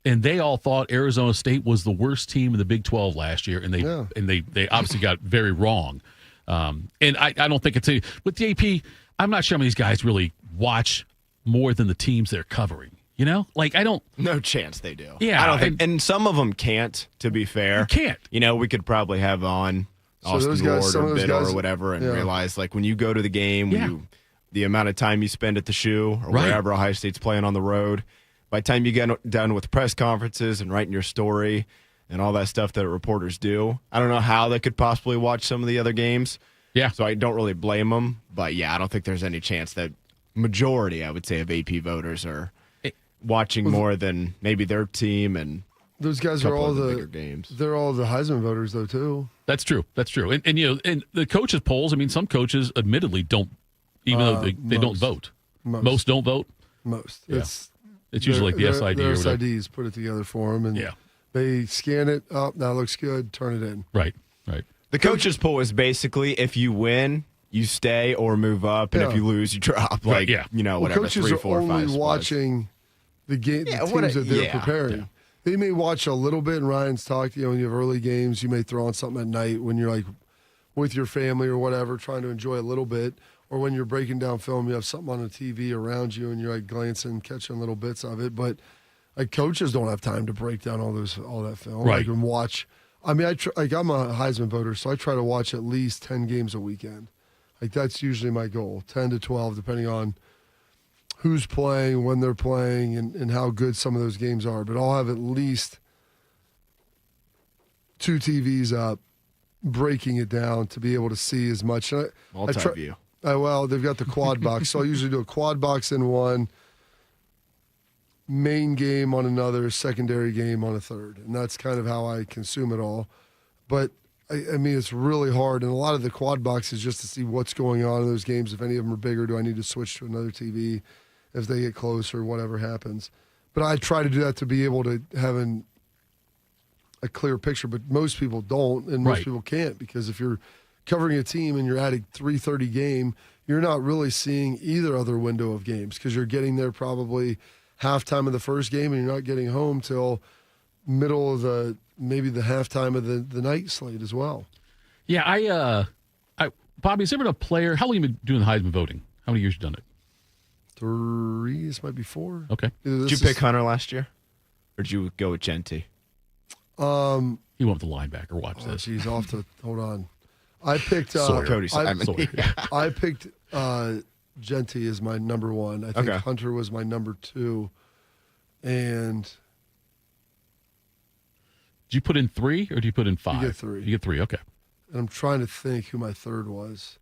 A: and they all thought Arizona State was the worst team in the Big 12 last year, and they obviously got very wrong. And I don't think it's with the AP. I'm not sure how many of these guys really watch more than the teams they're covering. You know, like I don't.
D: No chance they do.
A: Yeah,
D: I don't think, and some of them can't. To be fair,
A: you can't.
D: You know, we could probably have on Austin Ward or Biddle or whatever, and realize like when you go to the game, the amount of time you spend at the shoe or wherever Ohio State's playing on the road. By the time you get done with press conferences and writing your story and all that stuff that reporters do, I don't know how they could possibly watch some of the other games.
A: Yeah.
D: So I don't really blame them. But, yeah, I don't think there's any chance that majority, I would say, of AP voters are watching more than maybe their team and
B: those guys are all the
D: bigger games.
B: They're all the Heisman voters, though, too.
A: That's true. That's true. And you know, and the coaches' polls, I mean, some coaches admittedly don't, even though they don't vote. Most don't vote?
B: Most.
A: Yeah. It's usually like the SID
B: their
A: or whatever.
B: SIDs put it together for them, and they scan it up. That looks good. Turn it in.
A: Right.
D: The coaches' poll is basically if you win, you stay or move up, and if you lose, you drop. Like, you know, whatever,
B: coaches
D: 3, 4,
B: are
D: 5
B: only
D: spots.
B: watching the game, the teams that they're preparing. Yeah. They may watch a little bit, and Ryan's talked, you know, when you have early games, you may throw on something at night when you're like with your family or whatever, trying to enjoy a little bit. Or when you're breaking down film, you have something on the TV around you, and you're like glancing, catching little bits of it. But like coaches don't have time to break down all that film,
A: right?
B: Like and watch. I mean, I'm a Heisman voter, so I try to watch at least 10 games a weekend. Like that's usually my goal, 10 to 12, depending on who's playing, when they're playing, and how good some of those games are. But I'll have at least 2 TVs up, breaking it down to be able to see as much.
D: Multi-view.
B: Well, they've got the quad box, so I usually do a quad box in one, main game on another, secondary game on a third, and that's kind of how I consume it all. But I mean, it's really hard, and a lot of the quad box is just to see what's going on in those games. If any of them are bigger, do I need to switch to another TV? If they get closer, whatever happens. But I try to do that to be able to have a clear picture. But most people don't, and most people can't, because if you're covering a team and you're at a 3:30 game, you're not really seeing either other window of games because you're getting there probably halftime of the first game and you're not getting home till middle of maybe the halftime of the night slate as well.
A: Yeah, Bobby, has there been a player? How long have you been doing the Heisman voting? How many years have you done it?
B: 3. This might be 4.
A: Okay.
D: Did you pick Hunter last year, or did you go with Genty?
A: He went with the linebacker. Watch this.
B: He's off to hold on. I picked
D: Cody Simon.
B: I picked Genty as my number 1. I think Hunter was my number 2. And
A: did you put in 3 or did you put in 5?
B: You get 3.
A: You get 3. Okay.
B: And I'm trying to think who my third was.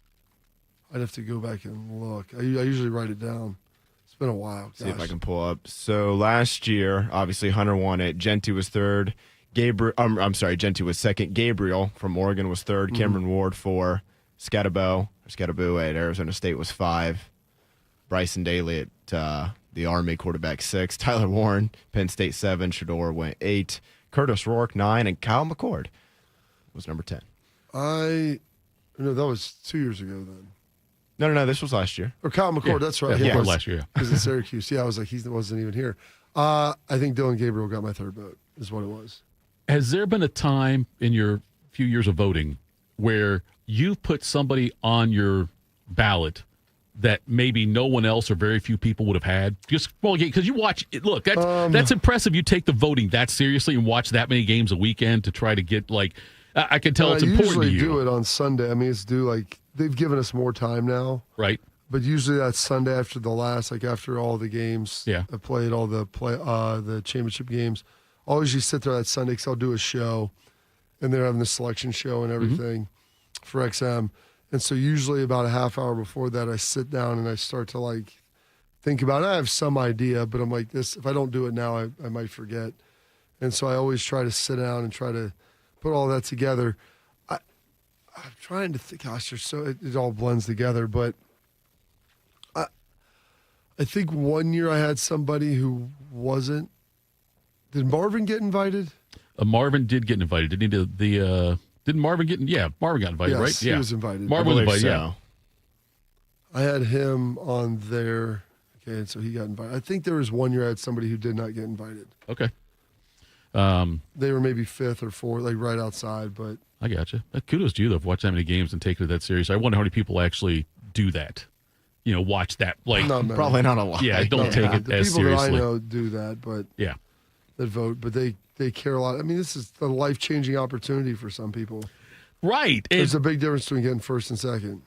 B: I'd have to go back and look. I usually write it down. It's been a while.
D: See if I can pull up. So last year, obviously Hunter won it. Genty was 3rd. Genty was 2nd. Gabriel from Oregon was 3rd. Cameron Ward 4. Scatabo at Arizona State was 5. Bryson Daly at the Army quarterback 6. Tyler Warren, Penn State 7. Shador went 8. Curtis Rourke 9, and Kyle McCord was number 10.
B: No, that was 2 years ago then.
D: No, this was last year.
B: Or Kyle McCord, that's right.
A: Yeah, last year.
B: Because in Syracuse. Yeah, I was like, he wasn't even here. I think Dylan Gabriel got my third vote, is what it was.
A: Has there been a time in your few years of voting where you've put somebody on your ballot that maybe no one else or very few people would have had? Just because you watch it. Look, that's impressive. You take the voting that seriously and watch that many games a weekend to try to get I can tell it's important to you.
B: I usually do it on Sunday. I mean, it's they've given us more time now.
A: Right.
B: But usually that's Sunday after the last, after all the games.
A: Yeah.
B: I played all the championship games. I'll usually sit there that Sunday because I'll do a show, and they're having the selection show and everything for XM. And so usually about a half hour before that, I sit down and I start to think about it. I have some idea, but I'm like this. If I don't do it now, I might forget. And so I always try to sit down and try to put all that together. I'm trying to think, gosh, it all blends together. But I think one year I had somebody who wasn't. Did Marvin get invited?
A: Marvin did get invited. Didn't he? Didn't Marvin get? Yeah, Marvin got invited,
B: Yes,
A: right?
B: he was invited.
A: Marvin was invited.
D: so.
A: Yeah.
B: I had him on there. Okay, and so he got invited. I think there was one year I had somebody who did not get invited.
A: Okay.
B: They were maybe fifth or fourth, like right outside. But
A: I gotcha. Kudos to you though for watching that many games and taking it that serious. I wonder how many people actually do that. Watch that. Like
D: probably not a lot.
A: Yeah, don't take it
B: the
A: as
B: people
A: seriously.
B: that I know do that, but
A: yeah,
B: that vote, but they care a lot. I mean, this is a life-changing opportunity for some people.
A: Right.
B: There's a big difference between getting first and second.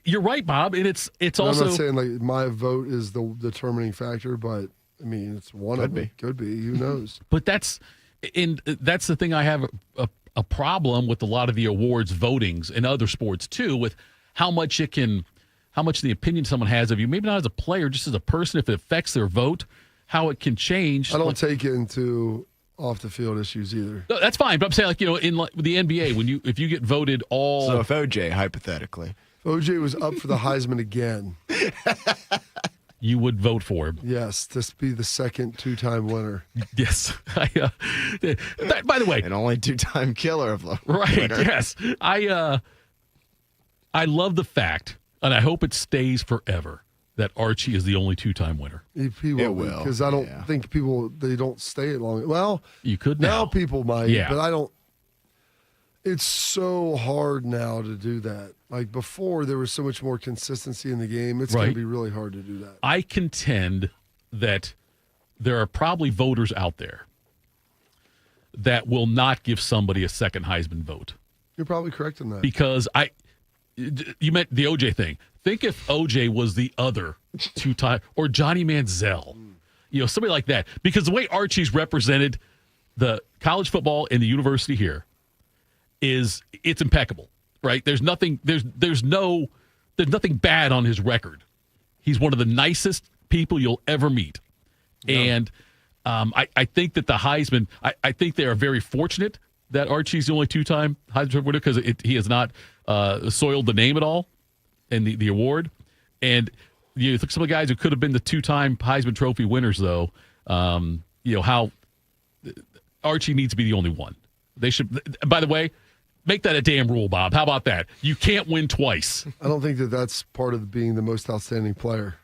A: You're right, Bob, and it's also.
B: I'm not saying like my vote is the determining factor, but I mean it's one of them. Could be. Who knows?
A: But that's the thing. I have a problem with a lot of the awards votings in other sports too, with how much the opinion someone has of you, maybe not as a player, just as a person, if it affects their vote, how it can change.
B: I don't take it into off the field issues either.
A: No, that's fine, but I'm saying in the NBA, if you get voted all.
D: So if OJ, hypothetically.
B: If OJ was up for the Heisman again.
A: You would vote for him.
B: Yes, to be the second two-time winner.
A: Yes. By the way.
D: And only two-time killer of the
A: Right,
D: winner.
A: yes. I love the fact, and I hope it stays forever, that Archie is the only two-time winner.
B: He will, because I don't think they don't stay long. Well,
A: you could
B: now people might,
A: yeah.
B: but I don't. It's so hard now to do that. Like before, there was so much more consistency in the game. It's going to be really hard to do that.
A: I contend that there are probably voters out there that will not give somebody a second Heisman vote.
B: You're probably correct in that.
A: Because you meant the OJ thing. Think if OJ was the other two-time, or Johnny Manziel, somebody like that. Because the way Archie's represented the college football and the university here it's impeccable, right? There's nothing bad on his record. He's one of the nicest people you'll ever meet. No. And I think that the Heisman, I think they are very fortunate that Archie's the only two-time Heisman winner because he has not soiled the name at all and the award. And you look at some of the guys who could have been the two-time Heisman Trophy winners, though, how Archie needs to be the only one. They should, by the way, make that a damn rule, Bob. How about that? You can't win twice.
B: I don't think that's part of being the most outstanding player.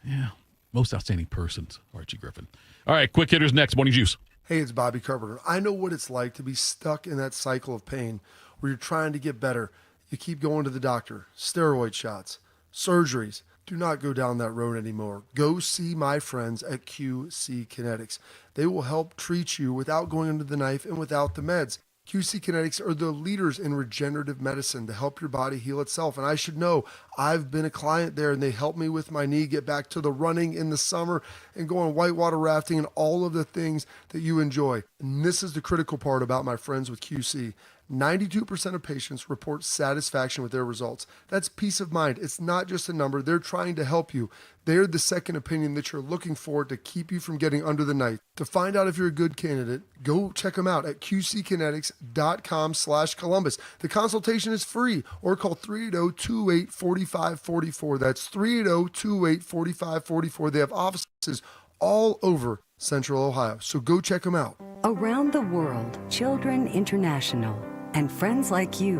A: Yeah, most outstanding persons, Archie Griffin. All right, quick hitters next. Morning Juice.
B: Hey, it's Bobby Carpenter. I know what it's like to be stuck in that cycle of pain where you're trying to get better. You keep going to the doctor, steroid shots, surgeries. Do not go down that road anymore. Go see my friends at QC Kinetics. They will help treat you without going under the knife and without the meds. QC Kinetics are the leaders in regenerative medicine to help your body heal itself. And I should know, I've been a client there and they helped me with my knee get back to the running in the summer and going whitewater rafting and all of the things that you enjoy. And this is the critical part about my friends with QC. 92% of patients report satisfaction with their results. That's peace of mind. It's not just a number. They're trying to help you. They're the second opinion that you're looking for to keep you from getting under the knife. To find out if you're a good candidate, go check them out at qckinetics.com/Columbus. The consultation is free, or call 380-284544. That's 380-284544. They have offices all over Central Ohio. So go check them out.
Q: Around the world, Children International and friends like you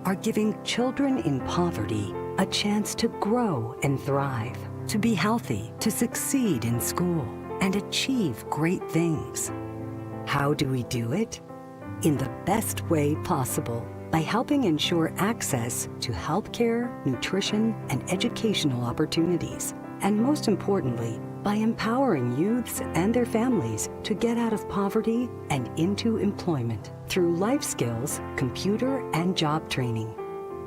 Q: are giving children in poverty a chance to grow and thrive, to be healthy, to succeed in school, and achieve great things. How do we do it? In the best way possible, by helping ensure access to healthcare, nutrition, and educational opportunities. And most importantly, by empowering youths and their families to get out of poverty and into employment through life skills, computer, and job training.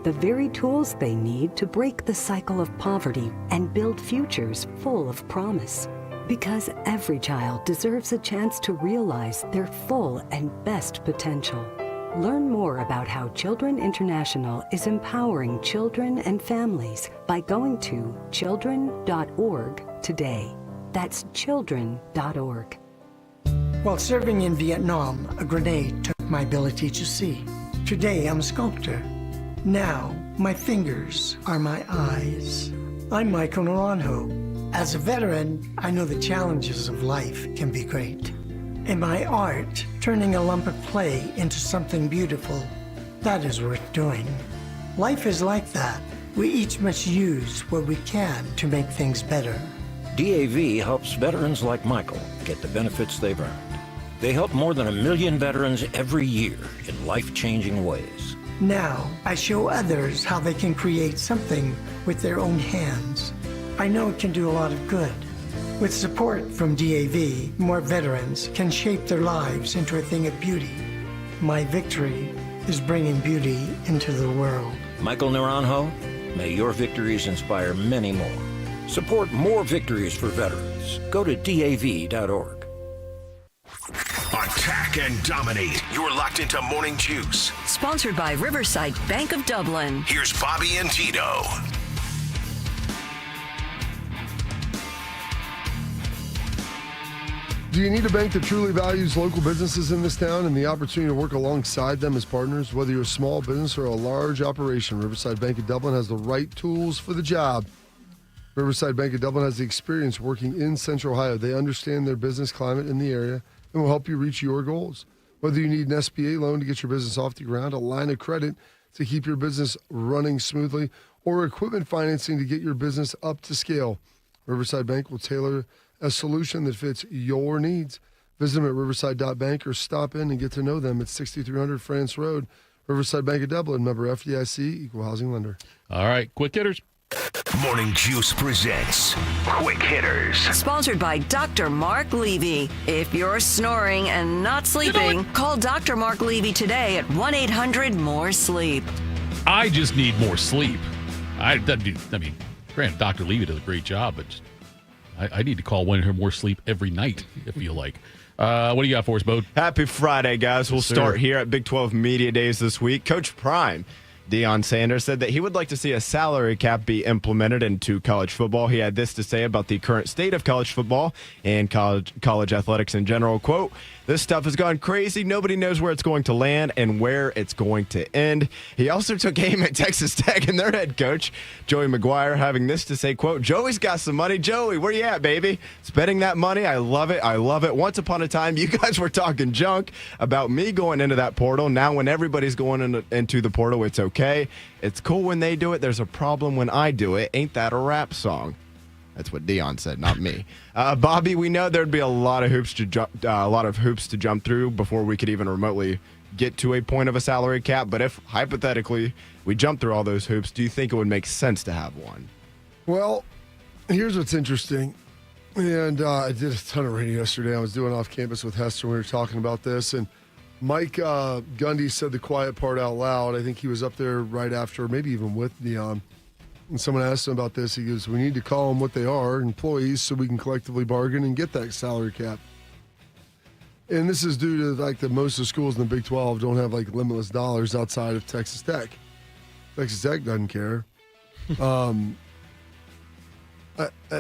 Q: The very tools they need to break the cycle of poverty and build futures full of promise. Because every child deserves a chance to realize their full and best potential. Learn more about how Children International is empowering children and families by going to children.org today. That's children.org.
R: While serving in Vietnam, a grenade took my ability to see. Today, I'm a sculptor. Now, my fingers are my eyes. I'm Michael Naranjo. As a veteran, I know the challenges of life can be great. In my art, turning a lump of clay into something beautiful, that is worth doing. Life is like that. We each must use what we can to make things better.
S: DAV helps veterans like Michael get the benefits they've earned. They help more than 1 million veterans every year in life-changing ways.
R: Now, I show others how they can create something with their own hands. I know it can do a lot of good. With support from DAV, more veterans can shape their lives into a thing of beauty. My victory is bringing beauty into the world.
S: Michael Naranjo, may your victories inspire many more. Support more victories for veterans. Go to DAV.org.
C: Attack and dominate. You're locked into Morning Juice.
T: Sponsored by Riverside Bank of Dublin.
C: Here's Bobby and Tito.
B: Do you need a bank that truly values local businesses in this town and the opportunity to work alongside them as partners? Whether you're a small business or a large operation, Riverside Bank of Dublin has the right tools for the job. Riverside Bank of Dublin has the experience working in Central Ohio. They understand their business climate in the area and will help you reach your goals. Whether you need an SBA loan to get your business off the ground, a line of credit to keep your business running smoothly, or equipment financing to get your business up to scale, Riverside Bank will tailor a solution that fits your needs. Visit them at riverside.bank or stop in and get to know them at 6300 France Road. Riverside Bank of Dublin, member FDIC, equal housing lender.
A: All right, quick hitters.
C: Morning Juice presents Quick Hitters.
T: Sponsored by Dr. Mark Levy. If you're snoring and not sleeping, call Dr. Mark Levy today at 1-800-MORE-SLEEP.
A: I just need more sleep. I mean, granted, Dr. Levy does a great job, but I need to call 1-800-MORE-SLEEP every night, if you like. What do you got for us, Bode?
D: Happy Friday, guys. We'll start here at Big 12 Media Days this week. Coach Prime, Deion Sanders, said that he would like to see a salary cap be implemented into college football. He had this to say about the current state of college football and college athletics in general. Quote, "This stuff has gone crazy. Nobody knows where it's going to land and where it's going to end." He also took aim at Texas Tech and their head coach, Joey McGuire, having this to say, quote, "Joey's got some money. Joey, where you at, baby? Spending that money. I love it. I love it. Once upon a time, you guys were talking junk about me going into that portal. Now when everybody's going into the portal, it's okay. It's cool when they do it. There's a problem when I do it. Ain't that a rap song?" That's what Deion said, not me. Bobby, we know there'd be a lot of hoops to jump through before we could even remotely get to a point of a salary cap. But if hypothetically we jump through all those hoops, do you think it would make sense to have one?
B: Well, here's what's interesting. And I did a ton of radio yesterday. I was doing off campus with Hester. We were talking about this. And Mike Gundy said the quiet part out loud. I think he was up there right after, maybe even with Deion. And someone asked him about this. He goes, "We need to call them what they are, employees, so we can collectively bargain and get that salary cap." And this is due to like most of the schools in the Big 12 don't have like limitless dollars outside of Texas Tech. Texas Tech doesn't care.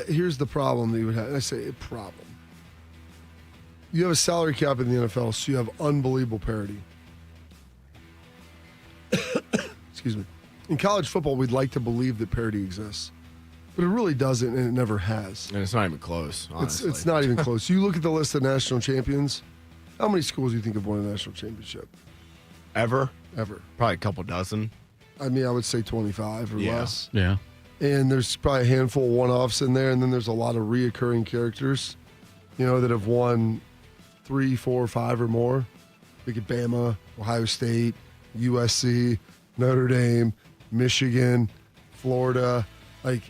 B: Here's the problem that you would have. I say a problem. You have a salary cap in the NFL, so you have unbelievable parity. Excuse me. In college football, we'd like to believe that parity exists, but it really doesn't, and it never has.
D: And it's not even close, honestly.
B: It's not even close. You look at the list of national champions, how many schools do you think have won a national championship?
D: Ever?
B: Ever.
D: Probably a couple dozen.
B: I mean, I would say 25 or less.
A: Yeah.
B: And there's probably a handful of one-offs in there, and then there's a lot of reoccurring characters, that have won 3, 4, 5 or more. Look at Bama, Ohio State, USC, Notre Dame, Michigan, Florida. Like,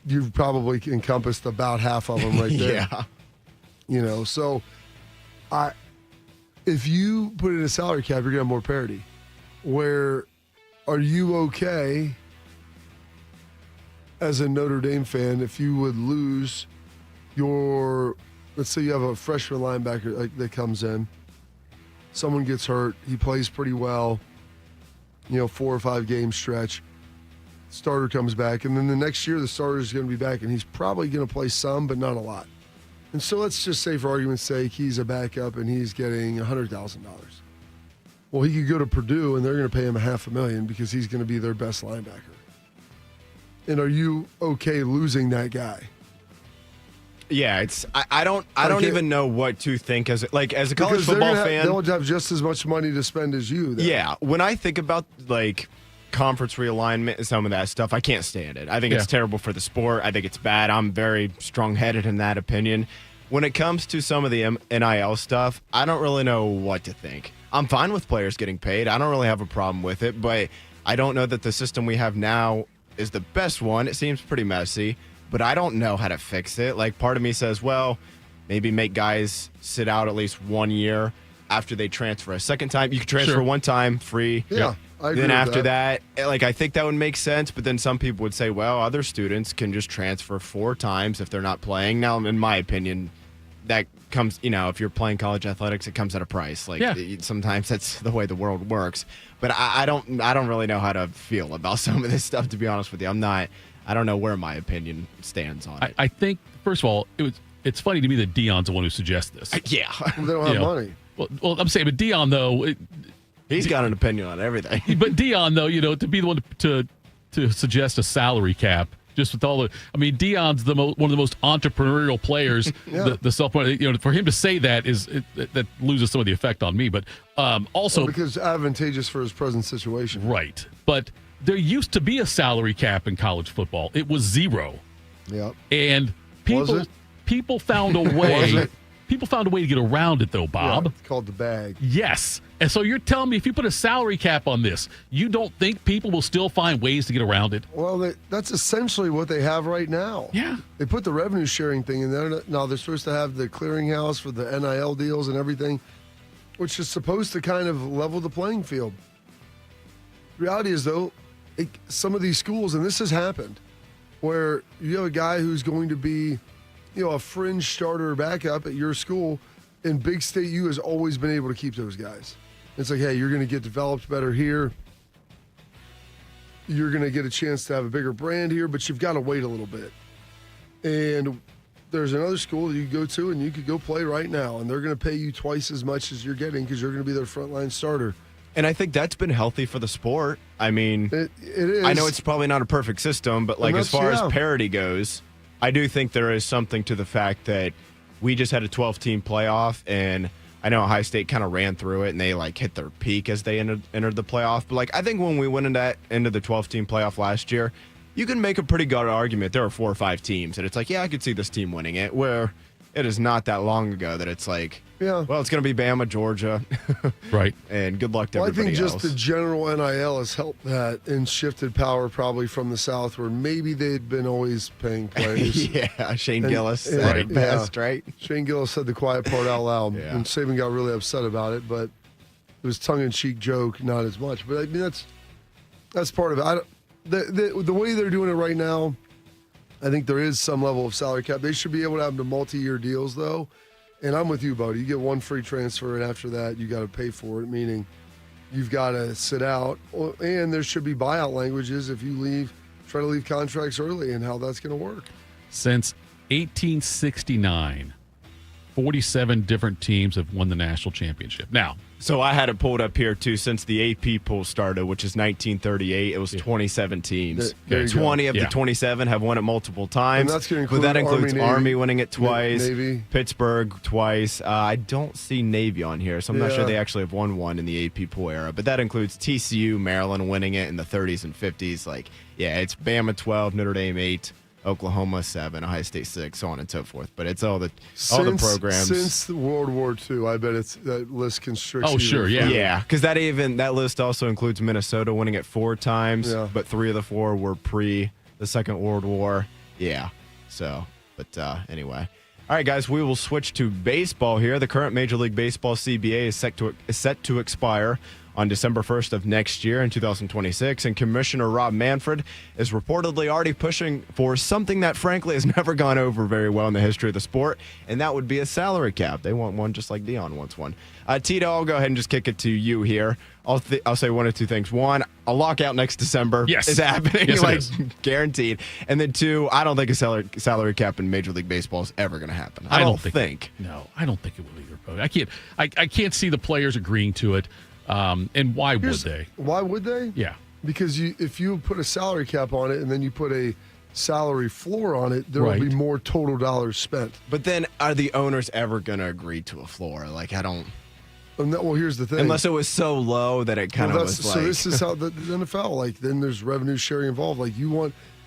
B: you've probably encompassed about half of them right there.
D: Yeah.
B: So if you put in a salary cap, you're going to have more parity. Where are you okay as a Notre Dame fan if you would lose let's say you have a freshman linebacker that comes in, someone gets hurt, he plays pretty well, 4 or 5 game stretch, starter comes back, and then the next year the starter is going to be back, and he's probably going to play some, but not a lot. And so let's just say, for argument's sake, he's a backup and he's getting $100,000. Well, he could go to Purdue and they're going to pay him $500,000 because he's going to be their best linebacker. And are you okay losing that guy?
D: Yeah, it's I don't even know what to think as a college football fan.
B: They'll have just as much money to spend as you. Then.
D: Yeah, when I think about conference realignment and some of that stuff, I can't stand it. I think it's terrible for the sport. I think it's bad. I'm very strong-headed in that opinion. When it comes to some of the NIL stuff, I don't really know what to think. I'm fine with players getting paid. I don't really have a problem with it, but I don't know that the system we have now is the best one. It seems pretty messy, but I don't know how to fix it. Part of me says, well, maybe make guys sit out at least 1 year after they transfer a second time. You can transfer one time, free.
B: Yeah, I agree
D: then
B: with
D: after that, I think that would make sense, but then some people would say, well, other students can just transfer 4 times if they're not playing. Now, in my opinion, that comes, if you're playing college athletics, it comes at a price. Sometimes that's the way the world works. But I don't really know how to feel about some of this stuff, to be honest with you. I don't know where my opinion stands on it.
A: I think, first of all, it's funny to me that Dion's the one who suggests this.
D: Yeah.
B: They don't have money.
A: Well, I'm saying, but Dion, though...
D: He's got an opinion on everything.
A: But Dion, though, to be the one to suggest a salary cap, just with all the... Dion's one of the most entrepreneurial players. The self, for him to say that that loses some of the effect on me. But also
B: because advantageous for his present situation,
A: right? But there used to be a salary cap in college football. It was 0.
B: Yeah,
A: and people found a way. People found a way to get around it, though, Bob.
B: Yeah, it's called the bag.
A: Yes. And so you're telling me if you put a salary cap on this, you don't think people will still find ways to get around it?
B: Well, that's essentially what they have right now.
A: Yeah.
B: They put the revenue sharing thing in there. Now they're supposed to have the clearinghouse for the NIL deals and everything, which is supposed to kind of level the playing field. The reality is, though, some of these schools, and this has happened, where you have a guy who's going to be a fringe starter or backup at your school, and Big State U has always been able to keep those guys. It's like, hey, you're going to get developed better here. You're going to get a chance to have a bigger brand here, but you've got to wait a little bit. And there's another school that you go to, and you could go play right now, and they're going to pay you twice as much as you're getting because you're going to be their frontline starter.
D: And I think that's been healthy for the sport.
B: It is.
D: I know it's probably not a perfect system, but as far as parity goes, I do think there is something to the fact that we just had a 12-team playoff, and I know Ohio State kind of ran through it, and they hit their peak as they entered the playoff. But I think when we went into the 12-team playoff last year, you can make a pretty good argument. There are 4 or 5 teams, and it's I could see this team winning it. Where it is not that long ago that it's well, it's going to be Bama, Georgia,
A: right?
D: And good luck to everybody else.
B: I think just the general NIL has helped that and shifted power probably from the South, where maybe they'd been always paying players.
D: Yeah, Shane Gillis said it best, right?
B: Shane Gillis said the quiet part out loud, and Saban got really upset about it, but it was tongue-in-cheek joke, not as much. But that's part of it. The way they're doing it right now, I think there is some level of salary cap. They should be able to have the multi-year deals, though. And I'm with you, Bodie. You get one free transfer, and after that, you got to pay for it, meaning you've got to sit out. And there should be buyout languages if you try to leave contracts early, and how that's going to work.
A: Since 1869, 47 different teams have won the national championship. Now,
D: so I had it pulled up here, too, since the AP poll started, which is 1938. It was 27 teams. 20 of the 27 have won it multiple times.
B: And that's going to include
D: that includes
B: Army
D: winning it twice,
B: Navy.
D: Pittsburgh twice. I don't see Navy on here, so I'm not sure they actually have won one in the AP poll era. But that includes TCU, Maryland winning it in the 30s and 50s. It's Bama 12, Notre Dame 8. Oklahoma 7, Ohio State 6, so on and so forth. But it's all the programs
B: since World War II. I bet that list constricts.
A: Oh, sure,
D: yeah, because that list also includes Minnesota winning it 4 times, but 3 of the 4 were pre the Second World War. Yeah, so anyway. All right, guys, we will switch to baseball here. The current Major League Baseball CBA is set to expire on December 1st of next year in 2026. And Commissioner Rob Manfred is reportedly already pushing for something that, frankly, has never gone over very well in the history of the sport, and that would be a salary cap. They want one just like Dion wants one. Tito, I'll go ahead and just kick it to you here. I'll say one of two things. One, a lockout next December is happening,
A: yes,
D: guaranteed. And then two, I don't think a salary cap in Major League Baseball is ever going to happen. I don't think.
A: No, I don't think it will either. I can't see the players agreeing to it. And why would they?
B: Why would they?
A: Yeah.
B: Because if you put a salary cap on it and then you put a salary floor on it, there will be more total dollars spent.
D: But then are the owners ever going to agree to a floor? Like, I don't.
B: Well, here's the thing.
D: Unless it was so low that it kind of was like.
B: So this is how the NFL, like, then there's revenue sharing involved. Like,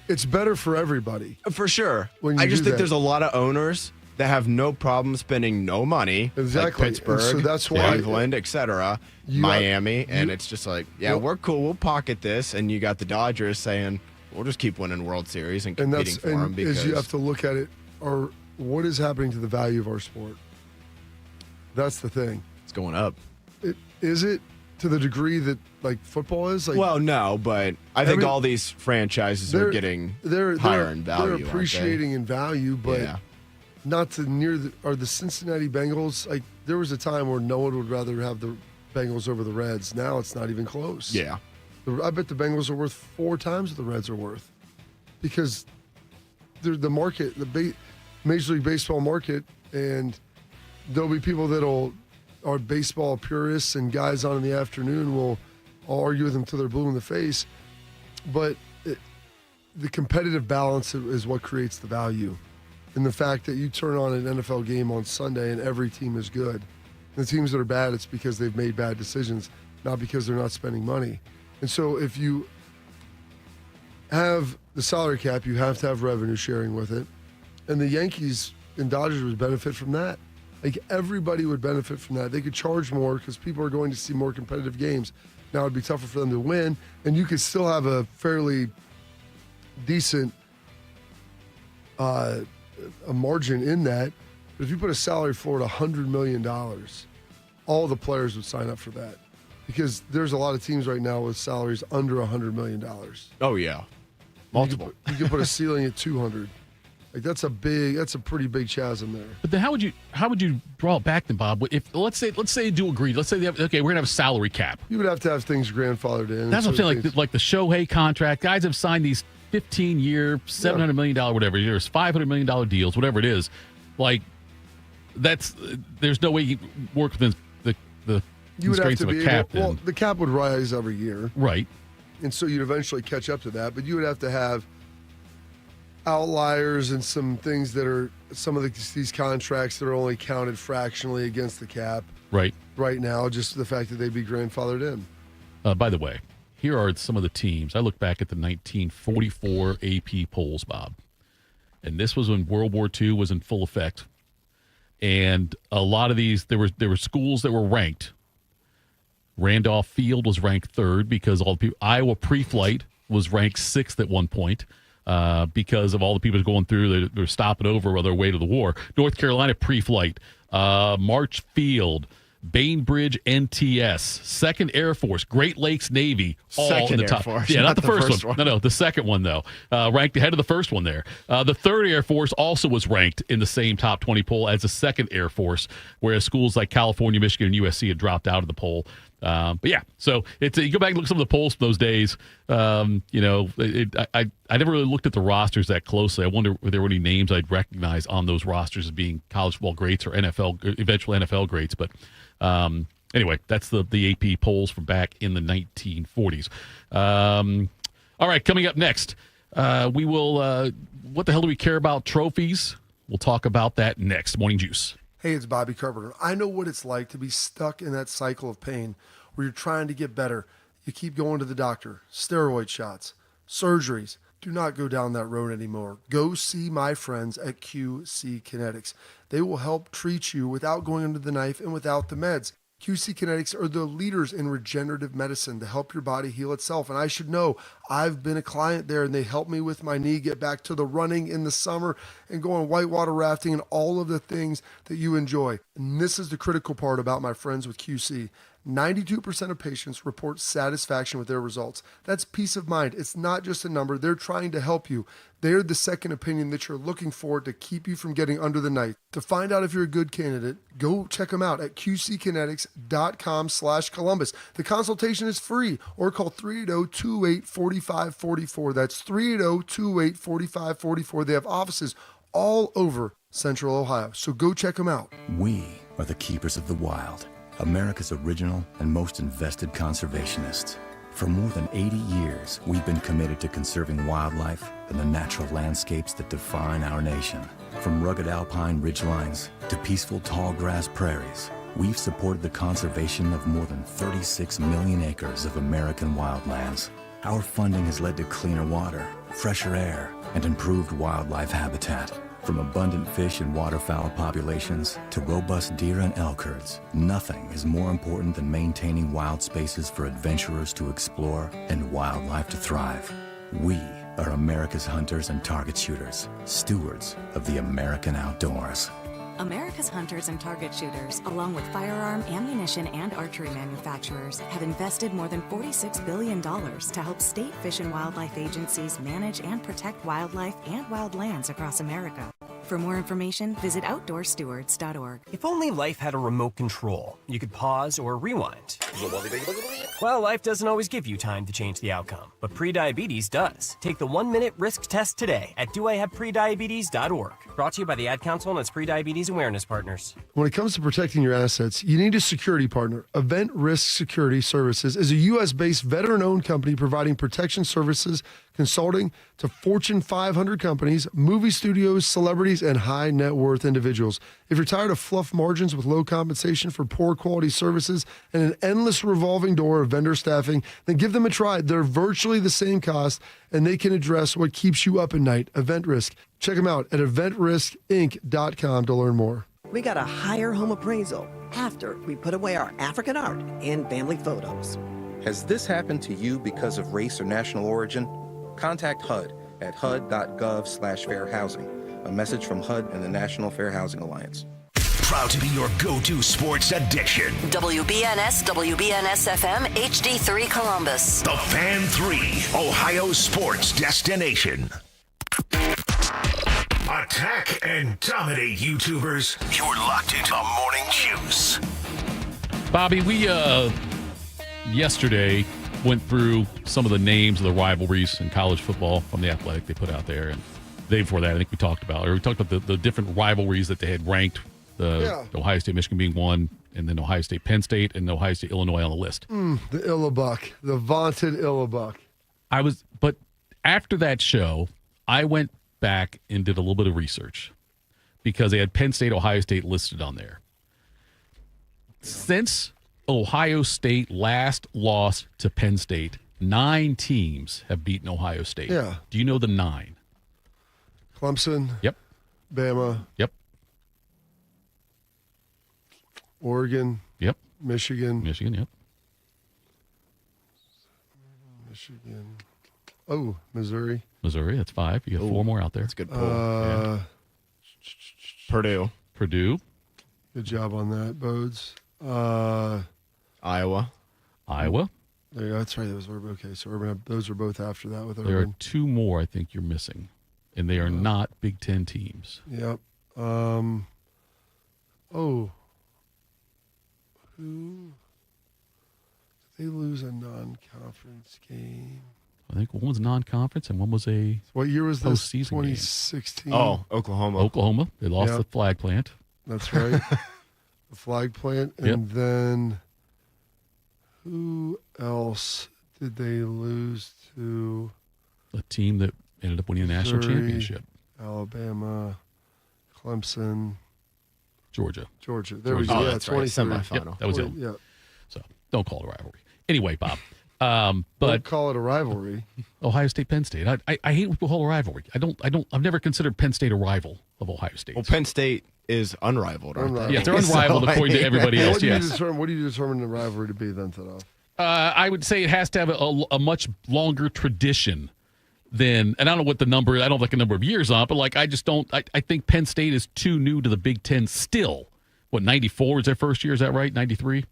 B: it's better for everybody.
D: For sure.
B: When
D: I just think there's a lot of owners that have no problem spending no money.
B: Exactly.
D: Like Pittsburgh,
B: so that's why,
D: Cleveland, etc., Miami, and it's just like, we're cool. We'll pocket this. And you got the Dodgers saying, we'll just keep winning World Series and competing for them. Because
B: you have to look at it, or what is happening to the value of our sport? That's the thing.
D: It's going up.
B: Is it to the degree that like football is? Like,
D: well, no, but I think all these franchises are getting higher in value.
B: They're appreciating in value, but not to near the Cincinnati Bengals. Like, there was a time where no one would rather have the Bengals over the Reds. Now it's not even close.
D: Yeah.
B: I bet the Bengals are worth 4 times what the Reds are worth, because they're the market, Major League Baseball market, and there'll be people that'll are baseball purists and guys on in the afternoon will argue with them till they're blue in the face. But the competitive balance is what creates the value. And the fact that you turn on an NFL game on Sunday and every team is good. And the teams that are bad, it's because they've made bad decisions, not because they're not spending money. And so if you have the salary cap, you have to have revenue sharing with it. And the Yankees and Dodgers would benefit from that. Like, everybody would benefit from that. They could charge more because people are going to see more competitive games. Now it'd be tougher for them to win, and you could still have a fairly decent a margin in that. But if you put a salary floor at $100 million, all the players would sign up for that, because there's a lot of teams right now with salaries under $100 million.
D: Oh, yeah. Multiple.
B: You can put a ceiling at 200. Like, that's a pretty big chasm there.
A: But then how would you draw it back then, Bob? If let's say you do agree. Let's say we're gonna have a salary cap.
B: You would have to have things grandfathered in.
A: That's what I'm saying. Like the Shohei contract, guys have signed these 15-year, $700 million, whatever. There's $500 million deals, whatever it is. Like, there's no way you can work within the constraints of a cap.
B: Well, the cap would rise every year,
A: right?
B: And so you'd eventually catch up to that. But you would have to have outliers and some things that are some of these contracts that are only counted fractionally against the cap
A: right
B: now, just the fact that they'd be grandfathered in.
A: By the way, here are some of the teams. I look back at the 1944 AP polls, Bob, and this was when World War II was in full effect, and a lot of these there were schools that were ranked. Randolph Field was ranked 3rd because all the people. Iowa Pre-Flight was ranked 6th at one point. Because of all the people going through, they're stopping over on their way to the war. North Carolina Pre-Flight, March Field, Bainbridge NTS, 2nd Air Force, Great Lakes Navy, all in the top.
D: Force,
A: yeah, not the first one. No, the second one, though. Ranked ahead of the first one there. The 3rd Air Force also was ranked in the same top 20 poll as the 2nd Air Force, whereas schools like California, Michigan, and USC had dropped out of the poll. But yeah, so you go back and look at some of the polls from those days. I never really looked at the rosters that closely. I wonder if there were any names I'd recognize on those rosters as being college football greats or eventual NFL greats. But anyway, that's the AP polls from back in the 1940s. All right, coming up next, we will. What the hell do we care about trophies? We'll talk about that next. Morning Juice.
B: Hey, it's Bobby Carpenter. I know what it's like to be stuck in that cycle of pain where you're trying to get better. You keep going to the doctor, steroid shots, surgeries. Do not go down that road anymore. Go see my friends at QC Kinetics. They will help treat you without going under the knife and without the meds. QC Kinetics are the leaders in regenerative medicine to help your body heal itself. And I should know, I've been a client there, and they helped me with my knee get back to the running in the summer and going whitewater rafting and all of the things that you enjoy. And this is the critical part about my friends with QC. 92% of patients report satisfaction with their results. That's peace of mind. It's not just a number. They're trying to help you. They're the second opinion that you're looking for to keep you from getting under the knife. To find out if you're a good candidate, go check them out at qckinetics.com/Columbus. The consultation is free, or call 380-284544. That's 380-284544. They have offices all over Central Ohio, so go check them out.
U: We are the keepers of the wild, America's original and most invested conservationists. For more than 80 years, we've been committed to conserving wildlife and the natural landscapes that define our nation. From rugged alpine ridgelines to peaceful tall grass prairies, we've supported the conservation of more than 36 million acres of American wildlands. Our funding has led to cleaner water, fresher air, and improved wildlife habitat. From abundant fish and waterfowl populations to robust deer and elk herds, nothing is more important than maintaining wild spaces for adventurers to explore and wildlife to thrive. We are America's hunters and target shooters, stewards of the American outdoors.
V: America's hunters and target shooters, along with firearm, ammunition, and archery manufacturers, have invested more than $46 billion to help state fish and wildlife agencies manage and protect wildlife and wildlands across America. For more information, visit outdoorstewards.org.
W: If only life had a remote control, you could pause or rewind. Well, life doesn't always give you time to change the outcome, but prediabetes does. Take the 1-minute risk test today at doihaveprediabetes.org. Brought to you by the Ad Council and its Prediabetes Awareness Partners.
B: When it comes to protecting your assets, you need a security partner. Event Risk Security Services is a U.S.-based veteran-owned company providing protection services, consulting to Fortune 500 companies, movie studios, celebrities, and high net worth individuals. If you're tired of fluff margins with low compensation for poor quality services and an endless revolving door of vendor staffing, then give them a try. They're virtually the same cost, and they can address what keeps you up at night. Event Risk. Check them out at eventriskinc.com to learn more.
X: We got a higher home appraisal after we put away our African art and family photos.
Y: Has this happened to you because of race or national origin? Contact HUD at hud.gov/fair housing. A message from HUD and the National Fair Housing Alliance.
C: Proud to be your go-to sports addiction.
T: WBNS, WBNS FM, HD3 Columbus.
C: The Fan 3, Ohio sports destination. Attack and dominate, YouTubers. You're locked into Morning Juice.
A: Bobby, we yesterday went through some of the names of the rivalries in college football from the Athletic they put out there. And the day before that, I think we talked about the different rivalries that they had ranked, Ohio State, Michigan being one, and then Ohio State, Penn State, and Ohio State, Illinois on the list.
B: The Illabuck, the vaunted Illabuck.
A: But after that show, I went back and did a little bit of research because they had Penn State, Ohio State listed on there. Since Ohio State last lost to Penn State, 9 teams have beaten Ohio State.
B: Yeah.
A: Do you know the 9?
B: Clemson.
A: Yep.
B: Bama.
A: Yep.
B: Oregon.
A: Yep.
B: Michigan.
A: Yep.
B: Michigan. Oh, Missouri.
A: Missouri, that's 5. You got 4 more out there.
D: That's a good pull. Purdue.
B: Good job on that, Bodes.
D: Iowa.
B: There you go. That's right. Those were okay. So Urban, those are both after that with Urban.
A: There are 2 more I think you're missing, and they are not Big Ten teams.
B: Yep. Who? Did they lose a non-conference game?
A: I think one was non-conference and one was a
B: what year was this?
A: Postseason
B: 2016.
A: Game.
D: Oh, Oklahoma.
A: They lost the flag plant.
B: That's right. The flag plant. And then who else did they lose to?
A: A team that ended up winning the national championship.
B: Alabama, Clemson.
A: Georgia.
B: There we go. Yeah,
D: that's right. Semifinal.
A: Yep, that was it.
B: Yeah.
A: So don't call it a rivalry. Anyway, Bob. But
B: don't call it a rivalry.
A: Ohio State, Penn State. I hate when people call it a rivalry. I've never considered Penn State a rival of Ohio State.
D: Well, Penn State is unrivaled, aren't they?
A: Yeah, they're unrivaled according to everybody else.
B: What do you determine the rivalry to be then, Thitoff?
A: I would say it has to have a much longer tradition than, and I don't know what the number. I don't like a number of years on, but I just don't. I think Penn State is too new to the Big Ten still. What, 94 was their first year? Is that right? 93.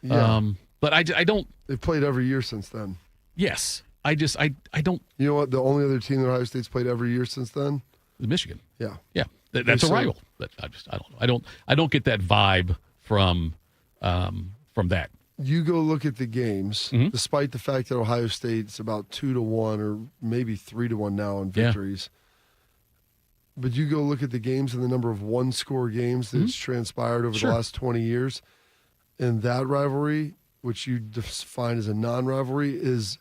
B: Yeah.
A: But I don't.
B: They've played every year since then.
A: Yes. I don't.
B: You know what? The only other team that Ohio State's played every year since then?
A: Michigan.
B: Yeah.
A: Yeah. That's a rival. But I don't know. I don't get that vibe from that.
B: You go look at the games, despite the fact that Ohio State's about 2-1 or maybe 3-1 now in victories. But you go look at the games and the number of one-score games that's transpired over the last 20 years, and that rivalry, which you define as a non-rivalry, is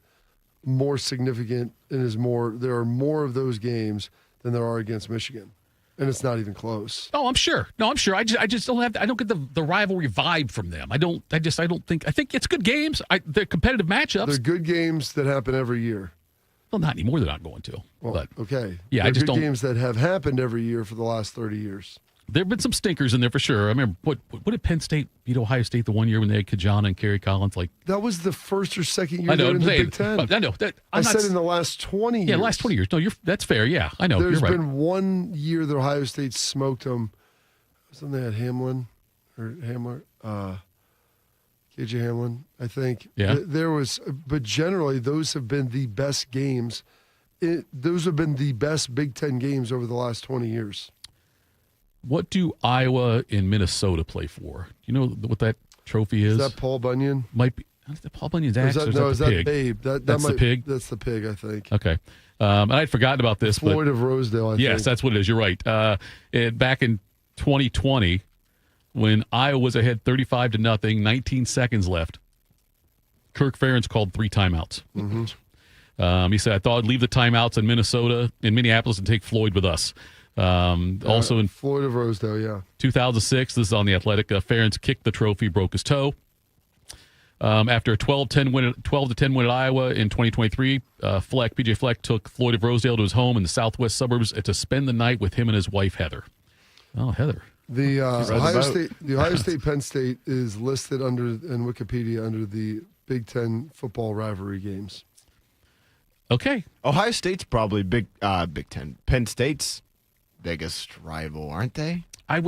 B: more significant and is more. There are more of those games than there are against Michigan. And it's not even close.
A: Oh, I'm sure. No, I'm sure. I just don't have. I don't get the rivalry vibe from them. I don't think. I think it's good games. They're competitive matchups.
B: They're good games that happen every year.
A: Well, not anymore. They're not going to.
B: Well,
A: but,
B: okay.
A: Yeah,
B: they're
A: I just
B: good
A: don't.
B: Games that have happened every year for the last 30 years.
A: There have been some stinkers in there for sure. I remember what did Penn State beat Ohio State the one year when they had Kajana and Kerry Collins? Like
B: that was the first or second year in the Big Ten.
A: I know.
B: I said in the last 20 years.
A: Yeah, last 20 years. No, that's fair. Yeah, I know.
B: There's
A: you're right.
B: been one year that Ohio State smoked them. Wasn't they at Hamlin or Hamler? KJ Hamlin, I think.
A: Yeah.
B: There was, but generally those have been the best games. Those have been the best Big Ten games over the last 20 years.
A: What do Iowa and Minnesota play for? Do you know what that trophy is?
B: Is that Paul Bunyan?
A: Might be. Is that Paul Bunyan's axe?
B: Is
A: Or is that the pig?
B: Babe?
A: That's the pig?
B: That's the pig, I think.
A: Okay. And I'd forgotten about this.
B: Floyd of Rosedale, I think.
A: Yes, that's what it is. You're right. Back in 2020, when Iowa was ahead 35-0, 19 seconds left, Kirk Ferentz called 3 timeouts. He said, I thought I'd leave the timeouts in Minneapolis and take Floyd with us. Also in
B: Floyd of Rosedale, yeah.
A: 2006, this is on The Athletic, Ferentz kicked the trophy, broke his toe. After a 12-10 win at Iowa in 2023, PJ Fleck took Floyd of Rosedale to his home in the southwest suburbs to spend the night with him and his wife, Heather. Oh, Heather.
B: The Ohio State Penn State is listed in Wikipedia under the Big Ten football rivalry games.
A: Okay.
D: Ohio State's probably Big Ten. Penn State's biggest rival, aren't they?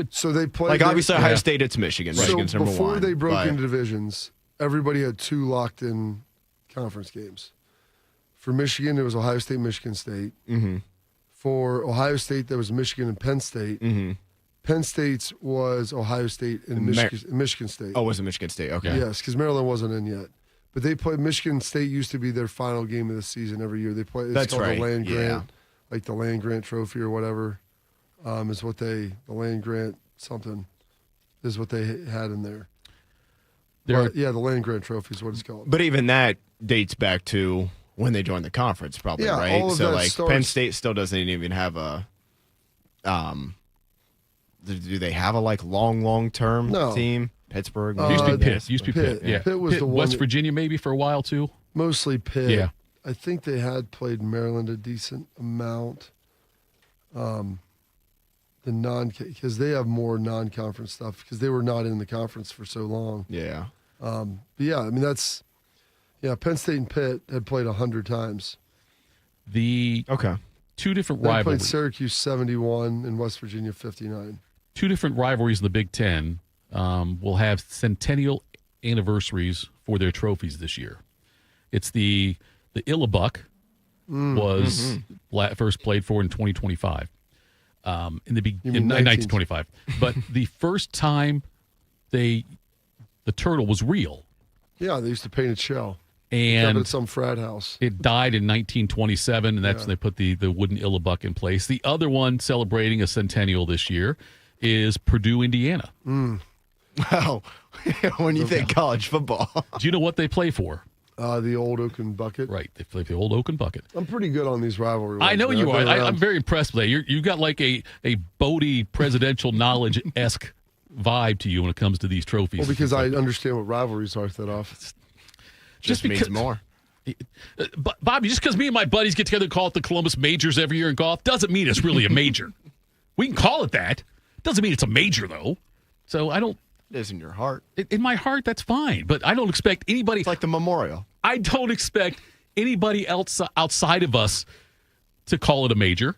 B: So they play
D: obviously Ohio State. It's Michigan. Michigan's number one.
B: Before they broke into divisions, everybody had 2 locked-in conference games. For Michigan, it was Ohio State, Michigan State.
D: Mm-hmm.
B: For Ohio State, there was Michigan and Penn State.
D: Mm-hmm.
B: Penn State's was Ohio State and Michigan State.
D: Oh, was it Michigan State? Okay.
B: Yes, because Maryland wasn't in yet. But they played. Michigan State used to be their final game of the season every year. They play. It's called the land grant, like the land grant trophy or whatever. Is what the land grant something is what they had in there. The land grant trophy is what it's called.
D: But even that dates back to when they joined the conference, probably, right?
B: All of
D: so
B: that starts,
D: Penn State still doesn't even have a. Do they have a long term team? Pittsburgh.
A: Used to be Pitt. Used to be Pitt. Yeah.
B: Pitt was the one.
A: West Virginia maybe for a while too.
B: Mostly Pitt.
A: Yeah.
B: I think they had played Maryland a decent amount. Because they have more non-conference stuff because they were not in the conference for so long.
D: Yeah.
B: But yeah, I mean Penn State and Pitt had played 100 times.
A: Two different
B: they
A: rivalries.
B: Played Syracuse 71 and West Virginia 59. 2
A: different rivalries in the Big Ten will have centennial anniversaries for their trophies this year. It's the Illabuck was first played for in 2025. In 1925. But the first time the turtle was real.
B: Yeah, they used to paint its shell.
A: And
B: at some frat house.
A: It died in 1927, and that's when they put the wooden Illabuck in place. The other one celebrating a centennial this year is Purdue, Indiana.
D: Wow. When you think college football.
A: Do you know what they play for?
B: The old Oaken Bucket.
A: Right, they play the old Oaken Bucket.
B: I'm pretty good on these rivalry ones.
A: I know you are. I'm very impressed with that. You've got like a Bodie presidential knowledge-esque vibe to you when it comes to these trophies.
B: Well, because I understand what rivalries are, Thitoff.
D: Just means more.
A: Bobby, just because me and my buddies get together and call it the Columbus Majors every year in golf doesn't mean it's really a major. We can call it that. Doesn't mean it's a major, though. So I don't.
D: It is in your heart.
A: In my heart, that's fine. But I don't expect anybody.
D: It's like the memorial.
A: I don't expect anybody else outside of us to call it a major.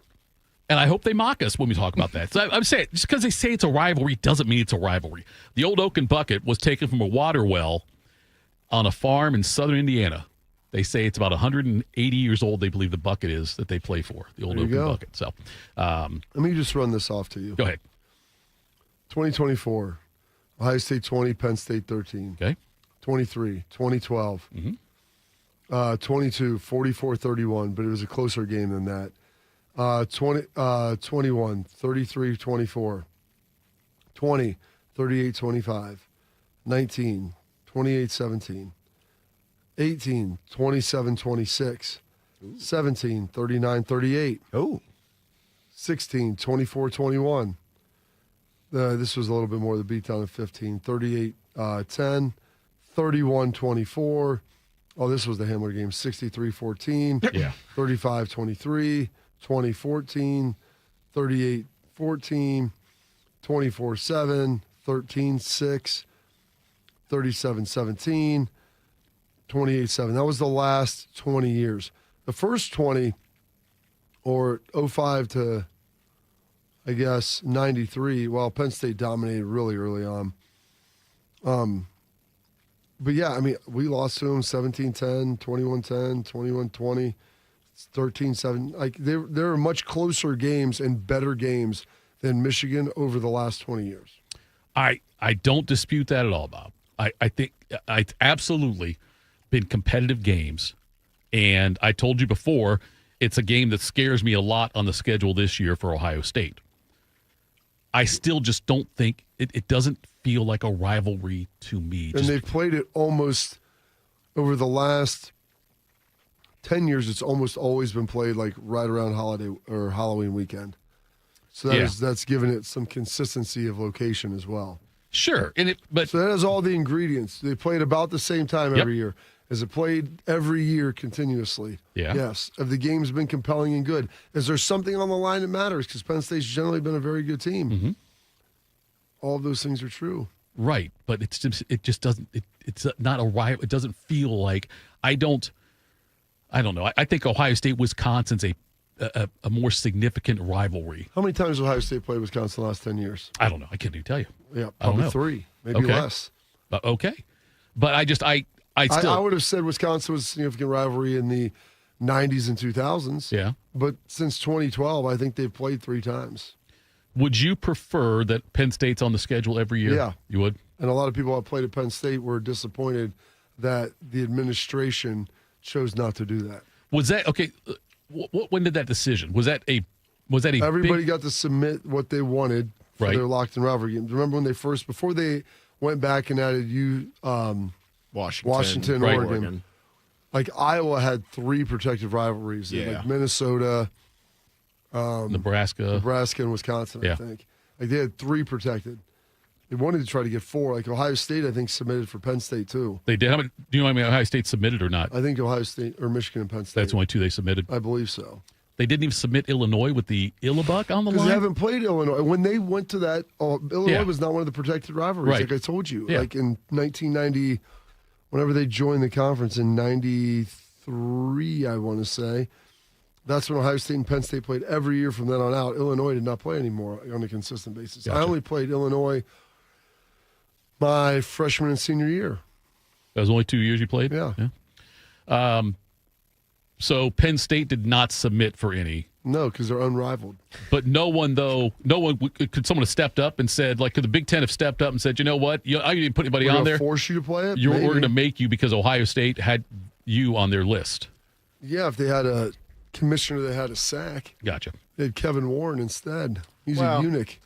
A: And I hope they mock us when we talk about that. So I'm saying, just because they say it's a rivalry doesn't mean it's a rivalry. The old Oaken Bucket was taken from a water well on a farm in southern Indiana. They say it's about 180 years old, they believe the bucket is that they play for, the old open bucket. So,
B: let me just run this off to you.
A: Go ahead.
B: 2024, Ohio State 20, Penn State 13.
A: Okay. 23,
B: 2012. 22, 44-31, but it was a closer game than that. 21, 33-24. 20, 38-25. 19, 28-17. 18, 27-26. 17, 39-38.
D: Oh.
B: 16, 24-21. This was a little bit more of the beatdown of 15. 38-10. 31-24. Oh, this was the Hamler game. 63-14.
A: Yeah.
B: 35-23. 20-14. 38-14. 24-7. 13-6. 37-17. 28-7. That was the last 20 years. The first 20, or 05 to, I guess, 93, well, Penn State dominated really early on. But, yeah, I mean, we lost to them 17-10, 21-10, 21-20, 13-7. Like, there are much closer games and better games than Michigan over the last 20 years.
A: I don't dispute that at all, Bob. I think it's absolutely been competitive games. And I told you before, it's a game that scares me a lot on the schedule this year for Ohio State. I still just don't think it doesn't feel like a rivalry to me.
B: And they've played it almost over the last 10 years. It's almost always been played like right around holiday or Halloween weekend. So that's given it some consistency of location as well.
A: Sure,
B: so that has all the ingredients. They play it about the same time every year. Is it played every year continuously?
A: Yeah.
B: Yes. Have the games been compelling and good? Is there something on the line that matters? Because Penn State's generally been a very good team.
A: Mm-hmm.
B: All of those things are true.
A: Right, but it just doesn't. It's not a rival. It doesn't feel like I don't know. I think Ohio State Wisconsin's a more significant rivalry.
B: How many times has Ohio State played Wisconsin the last 10 years?
A: I don't know. I can't even tell you.
B: Yeah, probably 3, maybe less.
A: Okay, but I
B: would have said Wisconsin was a significant rivalry in the 90s and 2000s.
A: Yeah.
B: But since 2012, I think they've played 3 times.
A: Would you prefer that Penn State's on the schedule every year?
B: Yeah.
A: You would?
B: And a lot of people that played at Penn State were disappointed that the administration chose not to do that.
A: Was that, okay, when did that decision? Was that a
B: Everybody got to submit what they wanted for their locked-in rivalry games. Remember when before they went back and added Washington, Oregon. Like Iowa had 3 protected rivalries.
A: Yeah.
B: Like Minnesota,
A: Nebraska
B: and Wisconsin, I think. Like they had 3 protected. They wanted to try to get 4. Like Ohio State, I think, submitted for Penn State too.
A: They did. Do you know how many Ohio State submitted or not?
B: I think Ohio State or Michigan and Penn State.
A: That's only 2 they submitted.
B: I believe so.
A: They didn't even submit Illinois with the Illabuck on the line?
B: Because they haven't played Illinois. When they went to that, Illinois was not one of the protected rivalries,
A: Right.
B: like I told you.
A: Yeah.
B: Like in 1990, whenever they joined the conference in 93, I want to say, that's when Ohio State and Penn State played every year from then on out. Illinois did not play anymore on a consistent basis.
A: Gotcha.
B: I only played Illinois my freshman and senior year.
A: That was only 2 years you played?
B: Yeah.
A: So Penn State did not submit for any.
B: No, because they're unrivaled.
A: But could someone have stepped up and said, like, could the Big Ten have stepped up and said, you know what? I didn't put anybody on there.
B: Force you to play it?
A: We're going to make you because Ohio State had you on their list.
B: Yeah, if they had a commissioner that had a sack.
A: Gotcha.
B: They had Kevin Warren instead. He's
D: Well,
B: a eunuch.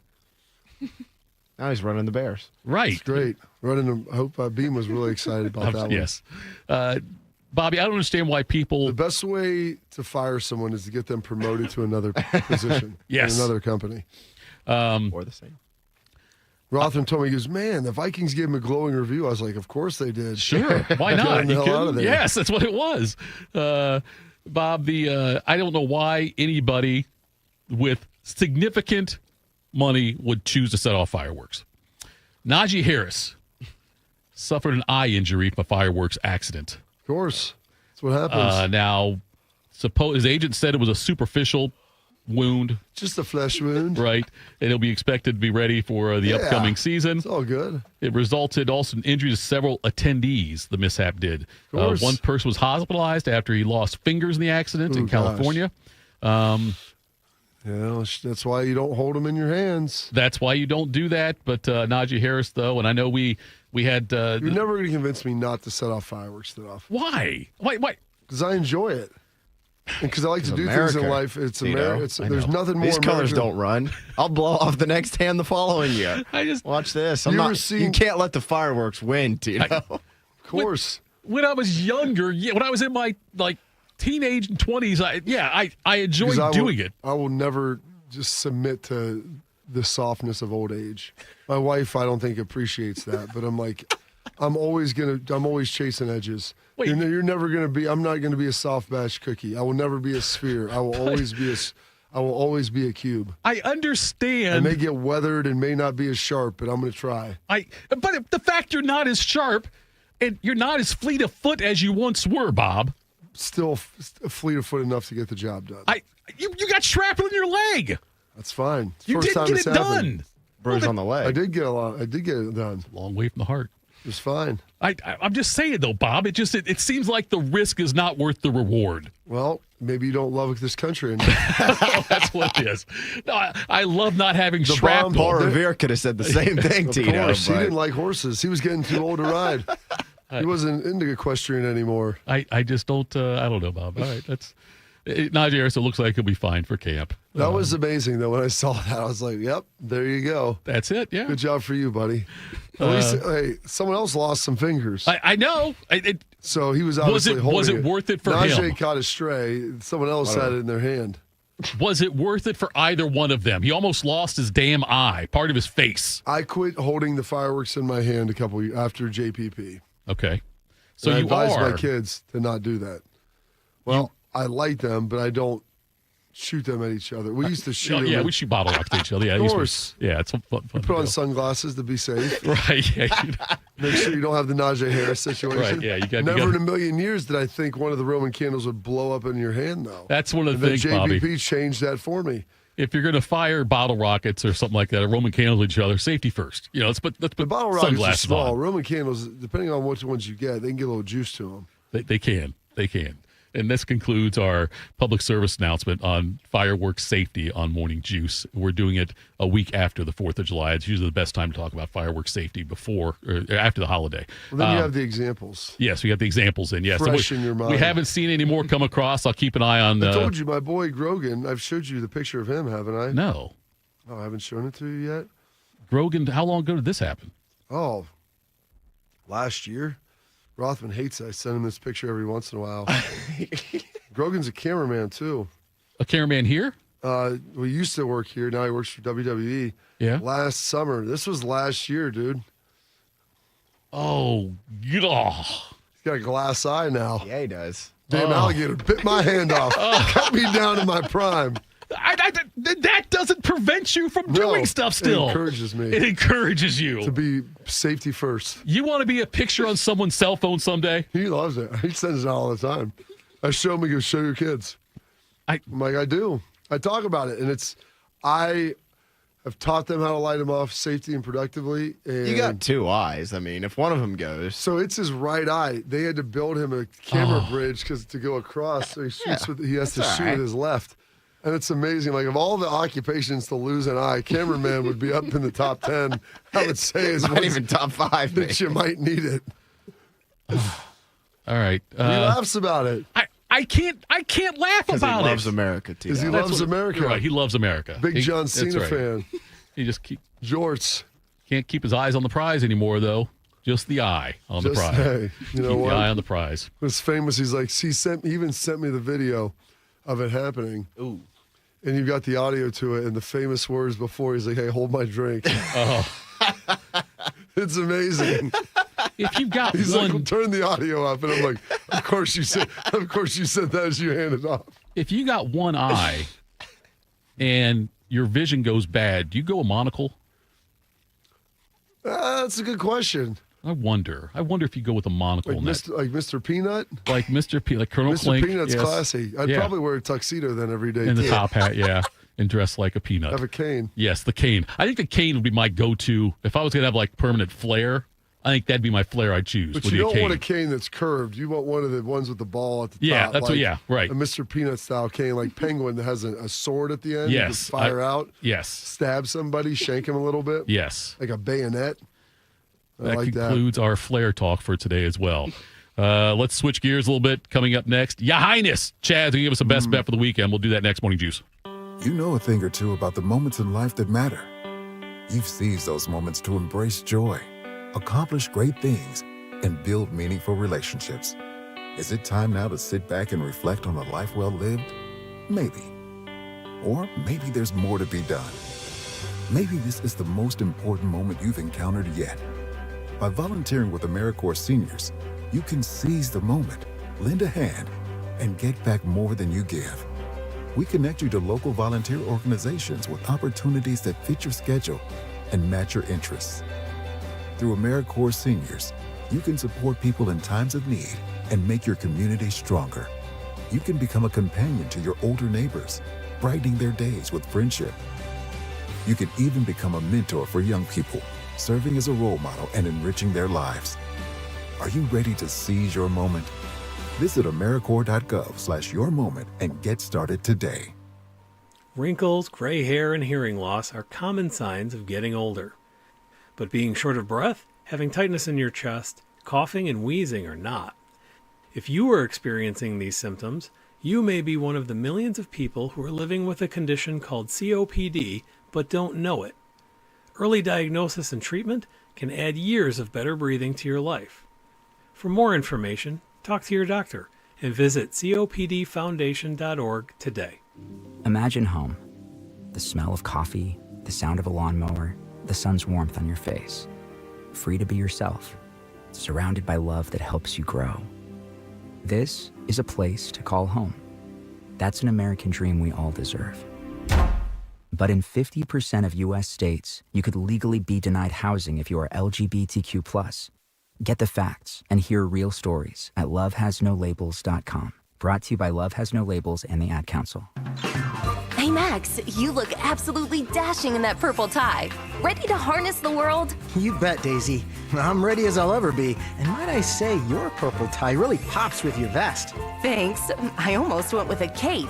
D: Now he's running the Bears.
A: Right.
B: It's great. I hope Beam was really excited about that one.
A: Yes. Bobby, I don't understand why people...
B: The best way to fire someone is to get them promoted to another position
A: Yes.
B: in another company.
D: Or the same.
B: Rothman told me, he goes, man, the Vikings gave him a glowing review. I was like, of course they did.
A: Sure. Why
B: Get
A: not?
B: him the hell out of there.
A: Yes, that's what it was. Bob, I don't know why anybody with significant money would choose to set off fireworks. Najee Harris suffered an eye injury from a fireworks accident.
B: Of course. That's what happens.
A: Now, his agent said it was a superficial wound.
B: Just a flesh wound.
A: Right. And he'll be expected to be ready for the upcoming season.
B: It's all good.
A: It resulted also in injury to several attendees, the mishap did. One person was hospitalized after he lost fingers in the accident in California.
B: That's why you don't hold them in your hands.
A: That's why you don't do that. But Najee Harris, though, and I know we had...
B: You're never going to convince me not to set off fireworks today.
A: Why? Why?
B: Because I enjoy it. And because I like to do things in life. It's America. There's nothing more
D: These colors
B: American.
D: don't run. I'll blow off the next hand the following year. Watch this. You can't let the fireworks win, Tito.
B: Of course.
A: When I was younger, when I was in my teenage and 20s, I enjoyed doing it.
B: I will never just submit to the softness of old age. My wife, I don't think appreciates that, but I'm always chasing edges. You're never gonna be. I'm not gonna be a soft batch cookie. I will never be a sphere. I will always be a cube.
A: I understand.
B: I may get weathered and may not be as sharp, but I'm gonna try.
A: But the fact you're not as sharp and you're not as fleet of foot as you once were, Bob.
B: Still fleet of foot enough to get the job done.
A: You got shrapnel in your leg.
B: That's fine.
A: You did get it done.
D: Bruise on the leg.
B: I did get it done.
A: Long way from the heart.
B: It was fine.
A: I'm just saying though, Bob. It seems like the risk is not worth the reward.
B: Well, maybe you don't love this country enough.
A: That's what it is. No, I love not having
D: the
A: shrapnel.
D: Paul Revere could have said the same thing, Tito.
B: Of course, he didn't like horses. He was getting too old to ride. He wasn't into equestrian anymore.
A: I just don't. I don't know, Bob. All right, that's Najee Harris. It looks like he'll be fine for camp.
B: That was amazing, though. When I saw that, I was like, "Yep, there you go.
A: That's it. Yeah,
B: good job for you, buddy." At least, hey, someone else lost some fingers.
A: I know.
B: So he was obviously holding it.
A: Was it worth it for him?
B: Najee caught a stray. Someone else had it in their hand.
A: Was it worth it for either one of them? He almost lost his damn eye, part of his face.
B: I quit holding the fireworks in my hand a couple years after JPP.
A: Okay. So
B: I advise my kids to not do that. Well, I light them, but I don't shoot them at each other. We used to shoot them.
A: Yeah, we shoot bottle rockets at each other. Yeah,
B: of course.
A: It's fun.
B: Put on sunglasses to be safe.
A: Right. Yeah.
B: Make sure you don't have the Najee Harris situation.
A: Right. Yeah.
B: Never in a million years did I think one of the Roman candles would blow up in your hand, though.
A: That's one of the things,
B: JPP
A: Bobby.
B: changed that for me.
A: If you're going to fire bottle rockets or something like that, or Roman candles at each other, safety first. Let's put
B: the bottle rockets
A: sunglasses
B: are small.
A: on.
B: Roman candles, depending on which ones you get, they can get a little juice to them.
A: They can. And this concludes our public service announcement on fireworks safety on Morning Juice. We're doing it a week after the 4th of July. It's usually the best time to talk about fireworks safety before or after the holiday.
B: Well, then you have the examples.
A: Yes, we got the examples in. Yes,
B: fresh in your mind.
A: We haven't seen any more come across. I'll keep an eye on.
B: I told you, my boy Grogan. I've showed you the picture of him, haven't I?
A: No.
B: Oh, I haven't shown it to you yet.
A: Grogan, how long ago did this happen?
B: Oh, last year. Rothman hates it. I send him this picture every once in a while. Grogan's a cameraman, too.
A: A cameraman here?
B: We used to work here. Now he works for WWE.
A: Yeah.
B: Last summer. This was last year, dude.
A: Oh.
B: He's got a glass eye now.
D: Yeah, he does.
B: Damn alligator bit my hand off. Cut me down to my prime.
A: That doesn't prevent you from doing stuff still.
B: It encourages me.
A: It encourages you.
B: To be safety first.
A: You want to be a picture on someone's cell phone someday?
B: He loves it. He sends it all the time. I show him, he goes, show your kids. I'm like, I do. I talk about it. And I have taught them how to light them off safely and productively. And
D: you got two eyes. I mean, if one of them goes.
B: So it's his right eye. They had to build him a camera bridge to go across. So he shoots he has to shoot with his left. And it's amazing. Like, of all the occupations to lose an eye, cameraman would be up in the top 10. I would say is
D: not even top 5.
B: That you might need it.
A: All right.
B: He laughs about it.
A: I can't laugh about it.
D: He loves America, too.
B: Because he loves America.
A: Right. He loves America.
B: Big John Cena fan.
A: He just
B: Jorts.
A: Can't keep his eyes on the prize anymore, though. Just the eye on the prize.
B: Hey, you know
A: keep
B: what?
A: the eye on the prize.
B: It was famous. He's like, he even sent me the video of it happening.
D: Ooh.
B: And you got the audio to it, and the famous words before. He's like, "Hey, hold my drink." It's amazing.
A: If you've got
B: he's
A: one,
B: like, well, turn the audio up, and I'm like, "Of course you said that as you handed off."
A: If you got one eye, and your vision goes bad, do you go a monocle?
B: That's a good question.
A: I wonder if you go with a monocle.
B: Like Mr. Peanut?
A: Like Mr. P, like Colonel
B: Mr.
A: Clink.
B: Peanut's
A: yes.
B: classy. I'd probably wear a tuxedo then every day.
A: And the top hat, yeah. And dress like a peanut.
B: Have a cane.
A: Yes, the cane. I think the cane would be my go-to. If I was going to have like permanent flair, I think that'd be my flair I'd choose.
B: But you don't want a cane that's curved. You want one of the ones with the ball at the top.
A: Yeah, that's right.
B: A Mr. Peanut style cane, like Penguin that has a sword at the end.
A: Yes.
B: You can fire out.
A: Yes.
B: Stab somebody, shank him a little bit.
A: Yes.
B: Like a bayonet.
A: That concludes our flair talk for today as well. Let's switch gears a little bit. Coming up next, Ya Highness Chad's going to give us a best bet for the weekend. We'll do that next. Morning Juice.
O: You know a thing or two about the moments in life that matter. You've seized those moments to embrace joy, accomplish great things, and build meaningful relationships. Is it time now to sit back and reflect on a life well lived? Maybe. Or maybe there's more to be done. Maybe this is the most important moment you've encountered yet. By volunteering with AmeriCorps Seniors, you can seize the moment, lend a hand, and get back more than you give. We connect you to local volunteer organizations with opportunities that fit your schedule and match your interests. Through AmeriCorps Seniors, you can support people in times of need and make your community stronger. You can become a companion to your older neighbors, brightening their days with friendship. You can even become a mentor for young people, serving as a role model and enriching their lives. Are you ready to seize your moment? Visit AmeriCorps.gov/yourmoment and get started today.
E: Wrinkles, gray hair, and hearing loss are common signs of getting older. But being short of breath, having tightness in your chest, coughing, and wheezing are not. If you are experiencing these symptoms, you may be one of the millions of people who are living with a condition called COPD but don't know it. Early diagnosis and treatment can add years of better breathing to your life. For more information, talk to your doctor and visit copdfoundation.org today.
F: Imagine home. The smell of coffee, the sound of a lawnmower, the sun's warmth on your face. Free to be yourself, surrounded by love that helps you grow. This is a place to call home. That's an American dream we all deserve. But in 50% of U.S. states, you could legally be denied housing if you are LGBTQ+. Get the facts and hear real stories at lovehasnolabels.com. Brought to you by Love Has No Labels and the Ad Council.
K: Hey, Max, you look absolutely dashing in that purple tie. Ready to harness the world?
G: You bet, Daisy. I'm ready as I'll ever be. And might I say, your purple tie really pops with your vest.
K: Thanks. I almost went with a cape,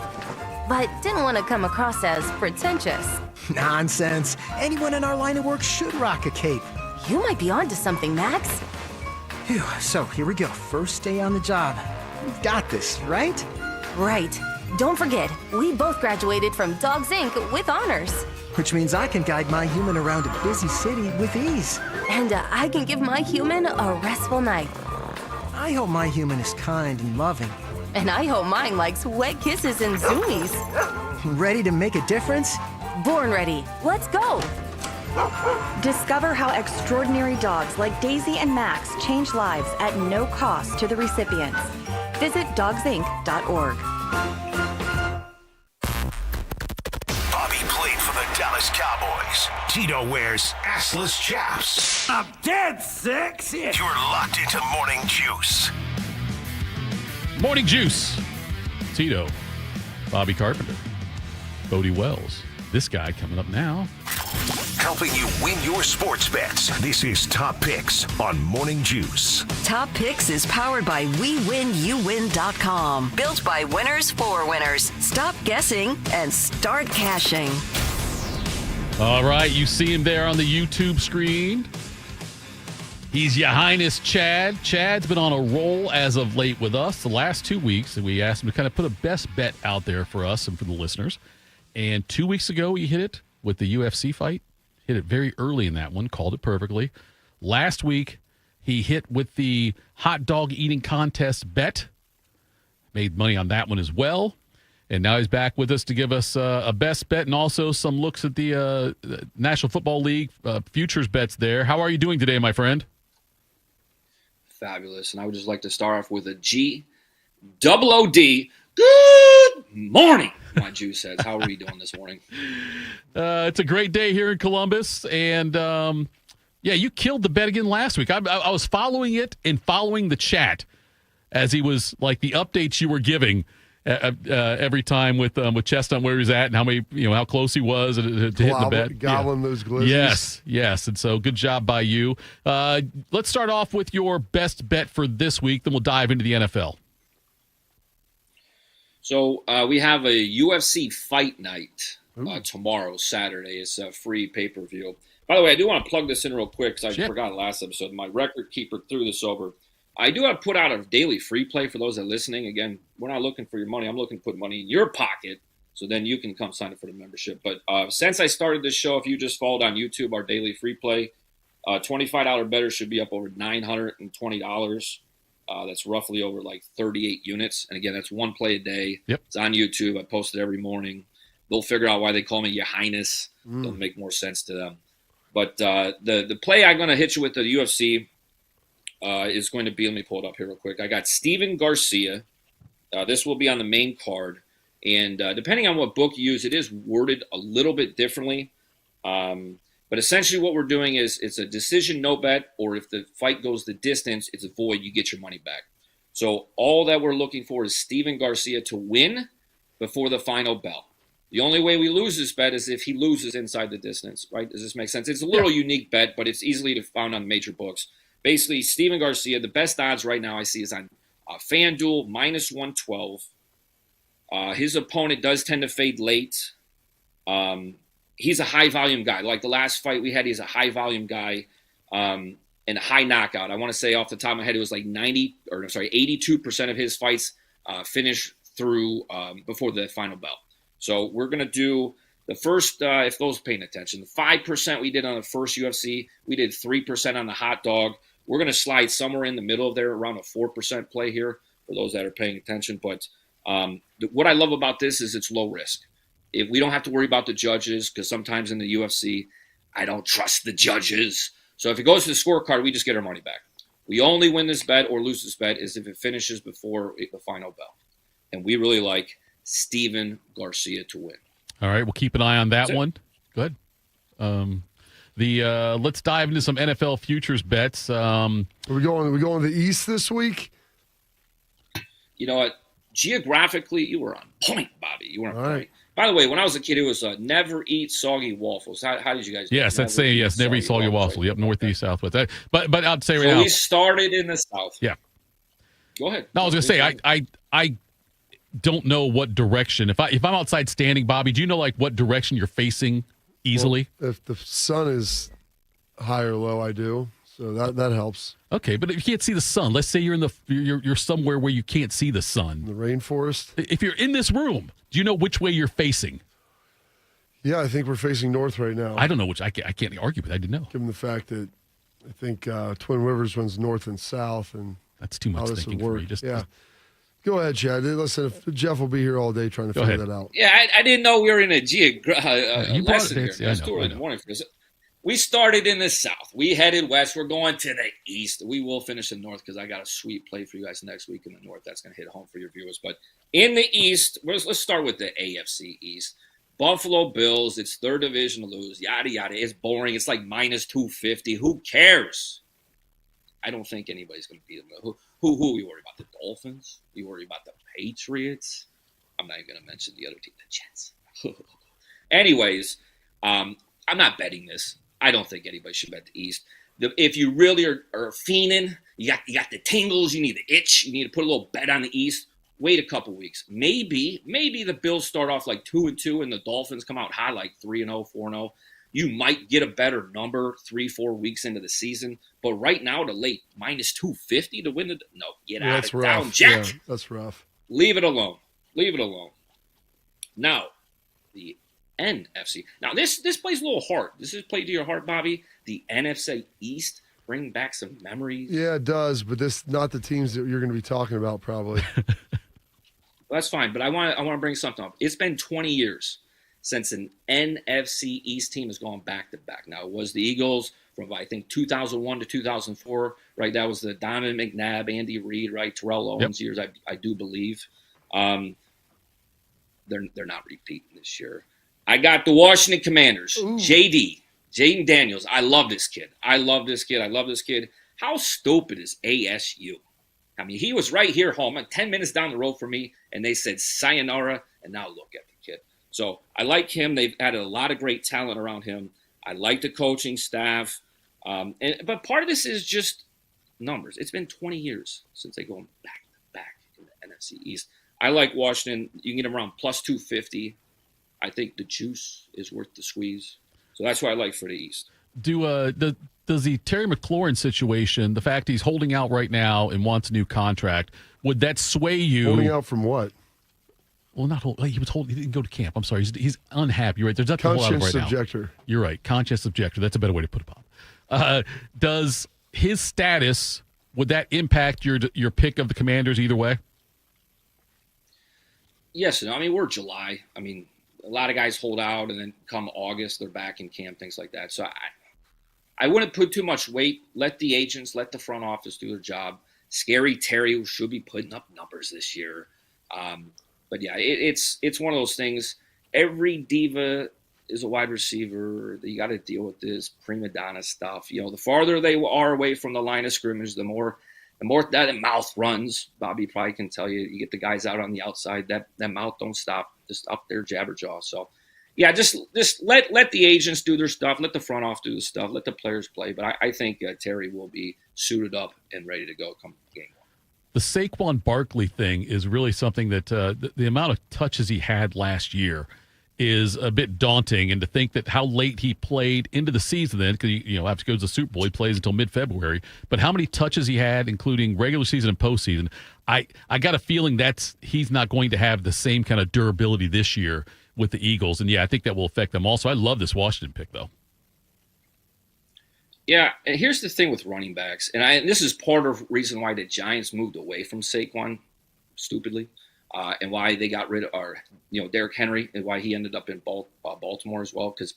K: but didn't want to come across as pretentious.
G: Nonsense. Anyone in our line of work should rock a cape.
K: You might be onto something, Max.
G: Phew, so here we go. First day on the job. We've got this, right?
K: Right. Don't forget, we both graduated from Dogs Inc. with honors.
G: Which means I can guide my human around a busy city with ease.
K: And I can give my human a restful night.
G: I hope my human is kind and loving.
K: And I hope mine likes wet kisses and zoomies.
G: Ready to make a difference?
K: Born ready. Let's go.
I: Discover how extraordinary dogs like Daisy and Max change lives at no cost to the recipients. Visit dogsinc.org.
C: Bobby played for the Dallas Cowboys. Tito wears assless chaps.
N: I'm dead sexy.
C: You're locked into Morning Juice.
A: Morning Juice. Tito, Bobby Carpenter, Bodie Wells. This guy coming up now.
C: Helping you win your sports bets. This is Top Picks on Morning Juice.
T: Top Picks is powered by WeWinYouWin.com. Built by winners for winners. Stop guessing and start cashing.
A: All right, you see him there on the YouTube screen. He's Ya Highness Chad. Chad's been on a roll as of late with us the last 2 weeks, and we asked him to kind of put a best bet out there for us and for the listeners. And 2 weeks ago, he hit it with the UFC fight. Hit it very early in that one, called it perfectly. Last week, he hit with the hot dog eating contest bet. Made money on that one as well. And now he's back with us to give us a best bet and also some looks at the National Football League futures bets there. How are you doing today, my friend?
J: Fabulous. And I would just like to start off with a G-O-O-D. Good morning, my Juice says. How are we doing this morning?
A: It's a great day here in Columbus, and Yeah, you killed the bet again last week. I was following it and following the chat as he was like the updates you were giving every time with Chestnut where he was at and how many how close he was to hitting the bet.
B: Gobbling those glizzies.
A: Yes, and so good job by you. Let's start off with your best bet for this week. Then we'll dive into the NFL.
J: So we have a UFC fight night tomorrow, Saturday. It's a free pay-per-view. By the way, I do want to plug this in real quick because I forgot last episode. My record keeper threw this over. I do have to put out a daily free play for those that are listening. Again, we're not looking for your money. I'm looking to put money in your pocket so then you can come sign up for the membership. But since I started this show, if you just followed on YouTube, our daily free play, $25 better should be up over $920. That's roughly over like 38 units. And again, that's one play a day.
A: Yep.
J: It's on YouTube. I post it every morning. They'll figure out why they call me Ya Highness. It'll make more sense to them. But the play I'm going to hit you with the UFC is going to be, let me pull it up here real quick. I got Steven Garcia. This will be on the main card. And depending on what book you use, it is worded a little bit differently. But essentially what we're doing is it's a decision no bet, or if the fight goes the distance, it's a void, you get your money back. So all that we're looking for is Steven Garcia to win before the final bell. The only way we lose this bet is if he loses inside the distance, right? Does this make sense? It's a little unique bet, but it's easily found on major books. Basically, Steven Garcia, the best odds right now I see is on FanDuel, minus 112. His opponent does tend to fade late. He's a high-volume guy. Like the last fight we had, he's a high-volume guy and a high knockout. I want to say off the top of my head, it was like 82% of his fights finish through before the final bell. So we're going to do the first, if those paying attention, the 5% we did on the first UFC, we did 3% on the hot dog. We're going to slide somewhere in the middle of there, around a 4% play here for those that are paying attention. But what I love about this is it's low risk. If we don't have to worry about the judges, because sometimes in the UFC, I don't trust the judges. So if it goes to the scorecard, we just get our money back. We only win this bet or lose this bet is if it finishes before the final bell. And we really like Steven Garcia to win.
A: All right, we'll keep an eye on that one. Good. Let's dive into some NFL futures bets.
B: Are we going to the East this week?
J: You know what? Geographically, you were on point, Bobby. You were on point. By the way, when I was a kid, it was never eat soggy waffles. How did you guys do?
A: Yes, that's saying yes. Never eat soggy waffles. Yep, northeast, southwest. But I'd say right
J: so
A: now.
J: we started in the South.
A: Yeah.
J: Go ahead.
A: No, I was going to say I don't know what direction. If I'm outside standing, Bobby, do you know like what direction you're facing easily?
B: Well, if the sun is high or low, I do. So that helps.
A: Okay, but if you can't see the sun, let's say you're somewhere where you can't see the sun.
B: The rainforest.
A: If you're in this room, do you know which way you're facing?
B: Yeah, I think we're facing north right now.
A: I don't know which. I can't argue with. I didn't know.
B: Given the fact that I think Twin Rivers runs north and south, and
A: that's too much thinking for me.
B: Yeah. Go ahead, Chad. Listen, if Jeff will be here all day trying to figure that out.
J: Yeah, I didn't know we were in a lesson here.
A: Yeah, I know.
J: We started in the South. We headed west. We're going to the East. We will finish in North because I got a sweet play for you guys next week in the North. That's going to hit home for your viewers. But in the East, let's start with the AFC East. Buffalo Bills, it's third division to lose. Yada, yada. It's boring. It's like minus 250. Who cares? I don't think anybody's going to beat them. Who you worry about? The Dolphins? You worry about the Patriots? I'm not even going to mention the other team, the Jets. Anyways, I'm not betting this. I don't think anybody should bet the East. If you really are fiending, you got the tingles, you need the itch, you need to put a little bet on the East, wait a couple weeks. Maybe the Bills start off like 2-2 and the Dolphins come out high like 3-0, 4-0. You might get a better number 3-4 weeks into the season. But right now, to late minus 250 to win get out of town, Jack.
B: Yeah, that's rough.
J: Leave it alone. Now, the NFC. Now, this plays a little hard. This is played to your heart, Bobby. The NFC East, bring back some memories.
B: Yeah, it does, but this not the teams that you're going to be talking about probably.
J: Well, that's fine, but I want to bring something up. It's been 20 years since an NFC East team has gone back-to-back. Now, it was the Eagles from, I think, 2001 to 2004, right? That was the Donovan McNabb, Andy Reid, right? Terrell Owens years, I do believe. They're not repeating this year. I got the Washington Commanders. Ooh. JD, Jaden Daniels, I love this kid. I love this kid. How stupid is ASU? I mean, he was right here home, 10 minutes down the road from me, and they said sayonara, and now look at the kid. So I like him. They've added a lot of great talent around him. I like the coaching staff. But part of this is just numbers. It's been 20 years since they go back to back in the NFC East. I like Washington. You can get them around plus 250. I think the juice is worth the squeeze. So that's what I like for the East.
A: Does the Terry McLaurin situation, the fact he's holding out right now and wants a new contract, would that sway you?
B: Holding out from what?
A: Well, not hold. He didn't go to camp. I'm sorry. He's unhappy. You're right. There's nothing to hold out of right now.
B: Conscious objector.
A: You're right. Conscious objector. That's a better way to put it, Bob. Does his status, would that impact your pick of the Commanders either way?
J: Yes. I mean, we're July. I mean, a lot of guys hold out, and then come August, they're back in camp, things like that. So I wouldn't put too much weight. Let the agents, let the front office do their job. Scary Terry should be putting up numbers this year. But yeah, it's one of those things. Every diva is a wide receiver. You got to deal with this prima donna stuff. You know, the farther they are away from the line of scrimmage, the more that mouth runs. Bobby probably can tell you. You get the guys out on the outside, that mouth don't stop. Just up there, jabberjaw. So, yeah, just let the agents do their stuff. Let the front office do the stuff. Let the players play. But I think Terry will be suited up and ready to go come game one.
A: The Saquon Barkley thing is really something that the amount of touches he had last year is a bit daunting. And to think that how late he played into the season then, because after he goes to the Super Bowl, he plays until mid-February. But how many touches he had, including regular season and postseason, I got a feeling he's not going to have the same kind of durability this year with the Eagles. And, yeah, I think that will affect them also. I love this Washington pick, though.
J: Yeah, and here's the thing with running backs, and this is part of the reason why the Giants moved away from Saquon, stupidly, and why they got rid of Derrick Henry, and why he ended up in Baltimore as well. Because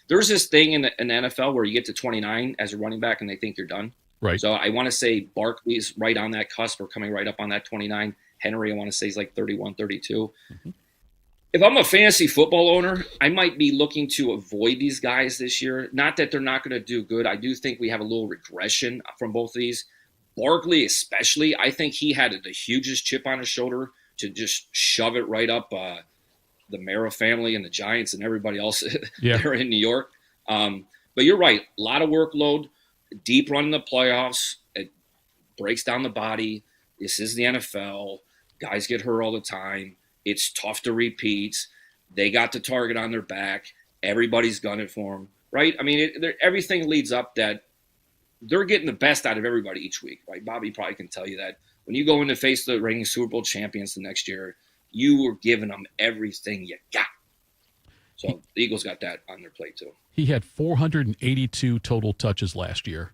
J: there's this thing in the NFL where you get to 29 as a running back and they think you're done.
A: Right.
J: So I want to say Barkley's right on that cusp or coming right up on that 29. Henry, I want to say, is like 31, 32. Mm-hmm. If I'm a fantasy football owner, I might be looking to avoid these guys this year. Not that they're not going to do good. I do think we have a little regression from both of these. Barkley especially, I think he had the hugest chip on his shoulder to just shove it right up the Mara family and the Giants and everybody else there in New York. But you're right. A lot of workload, deep run in the playoffs. It breaks down the body. This is the NFL. Guys get hurt all the time. It's tough to repeat. They got the target on their back. Everybody's gunning for them, right? I mean, everything leads up that they're getting the best out of everybody each week, right? Bobby probably can tell you that. When you go in to face the reigning Super Bowl champions the next year, you were giving them everything you got. So the Eagles got that on their plate too.
A: He had 482 total touches last year.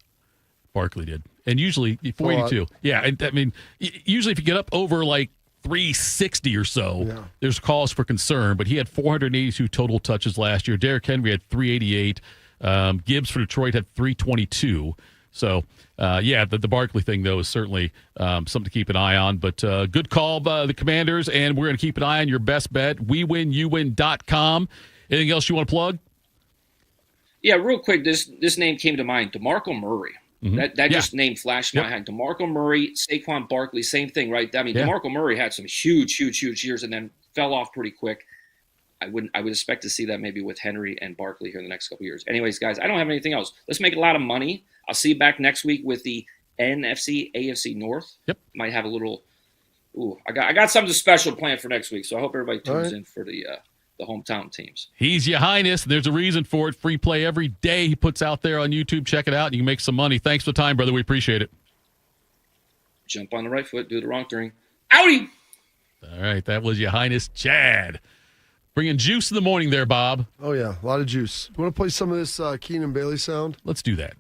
A: Barkley did. And usually 482. Yeah, and I mean, usually if you get up over like 360 or so, there's cause for concern, but he had 482 total touches last year. Derrick Henry had 388. Gibbs for Detroit had 322. So, the Barkley thing, though, is certainly something to keep an eye on. But good call by the Commanders, and we're going to keep an eye on your best bet, WeWinYouWin.com. Anything else you want to plug?
J: Yeah, real quick, this name came to mind, DeMarco Murray. Mm-hmm. That just name flashed in my head. DeMarco Murray, Saquon Barkley, same thing, right? I mean, DeMarco Murray had some huge years and then fell off pretty quick. I would expect to see that maybe with Henry and Barkley here in the next couple of years. Anyways, guys, I don't have anything else. Let's make a lot of money. I'll see you back next week with the NFC, AFC North.
A: Yep.
J: Might have a little. I got something special planned for next week, so I hope everybody tunes in for the hometown teams.
A: He's Ya Highness. There's a reason for it. Free play every day he puts out there on YouTube. Check it out. You can make some money. Thanks for the time, brother. We appreciate it.
J: Jump on the right foot, do the wrong thing. Outie!
A: All right, that was Ya Highness Chad. Bringing juice in the morning there, Bob.
B: Oh, yeah, a lot of juice. You want to play some of this Keenan Bailey sound?
A: Let's do that.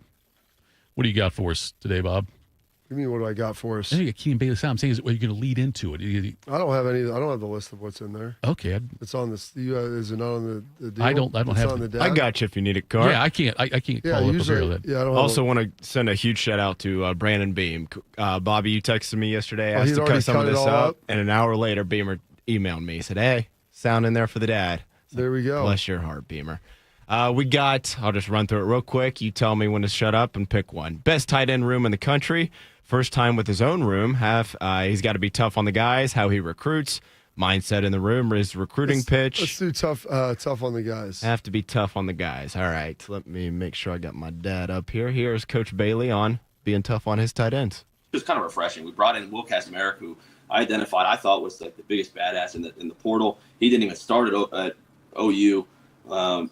A: What do you got for us today, Bob?
B: What do you mean, what do I got for us?
A: I know you got Keenan Bailey sound. I'm saying, are you going to lead into it?
B: I don't have any. I don't have the list of what's in there.
A: Okay.
B: It's on this. Is it not on the deal?
A: I don't have
B: on the
D: I got you if you need it, Carl.
A: Yeah, I can't call
B: usually,
A: up that.
B: Yeah, I don't
D: also want to send a huge shout out to Brandon Beam. Bobby, you texted me yesterday, asked
B: he'd
D: to cut some of
B: cut it
D: this
B: all
D: up,
B: up?
D: and an hour later, Beamer emailed me. He said, "Hey, sound in there for the dad."
B: There we go.
D: Bless your heart, Beamer. I'll just run through it real quick. You tell me when to shut up and pick one. Best tight end room in the country. First time with his own room. He's got to be tough on the guys, how he recruits. Mindset in the room, his recruiting pitch.
B: Let's do tough on the guys.
D: Have to be tough on the guys. All right, let me make sure I got my dad up here. Here's Coach Bailey on being tough on his tight ends.
H: It was kind of refreshing. We brought in Will Casameric, who I thought was like the biggest badass in the portal. He didn't even start at OU.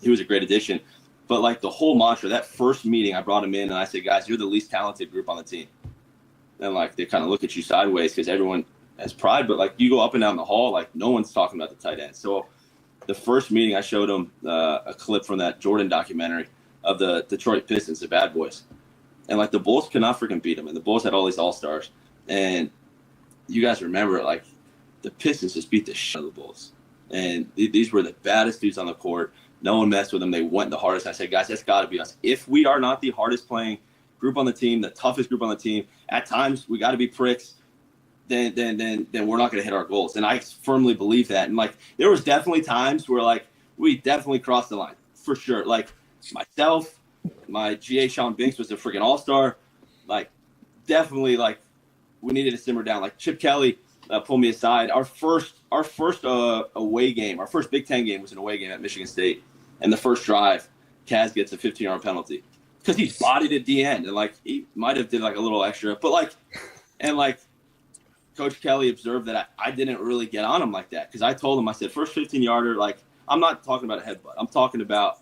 H: He was a great addition. But like the whole mantra, that first meeting, I brought him in and I said, guys, you're the least talented group on the team. And like they kind of look at you sideways because everyone has pride, but like you go up and down the hall, like no one's talking about the tight end. So the first meeting I showed him a clip from that Jordan documentary of the Detroit Pistons, the Bad Boys. And like the Bulls could not freaking beat them. And the Bulls had all these all-stars. And you guys remember, like the Pistons just beat the shit out of the Bulls. And these were the baddest dudes on the court. No one messed with them. They went the hardest. I said, guys, that's got to be us. If we are not the hardest playing group on the team, the toughest group on the team, at times we got to be pricks. Then we're not going to hit our goals. And I firmly believe that. And like, there was definitely times where like, we definitely crossed the line for sure. Like myself, my GA Sean Binks was a freaking all-star. Like definitely like we needed to simmer down. Like Chip Kelly pulled me aside. Our first away game, our first Big Ten game was an away game at Michigan State. And the first drive, Kaz gets a 15-yard penalty because he's bodied at the end. And like, he might've did like a little extra, but like, and like, Coach Kelly observed that I didn't really get on him like that because I told him, I said, first 15-yarder, like, I'm not talking about a headbutt. I'm talking about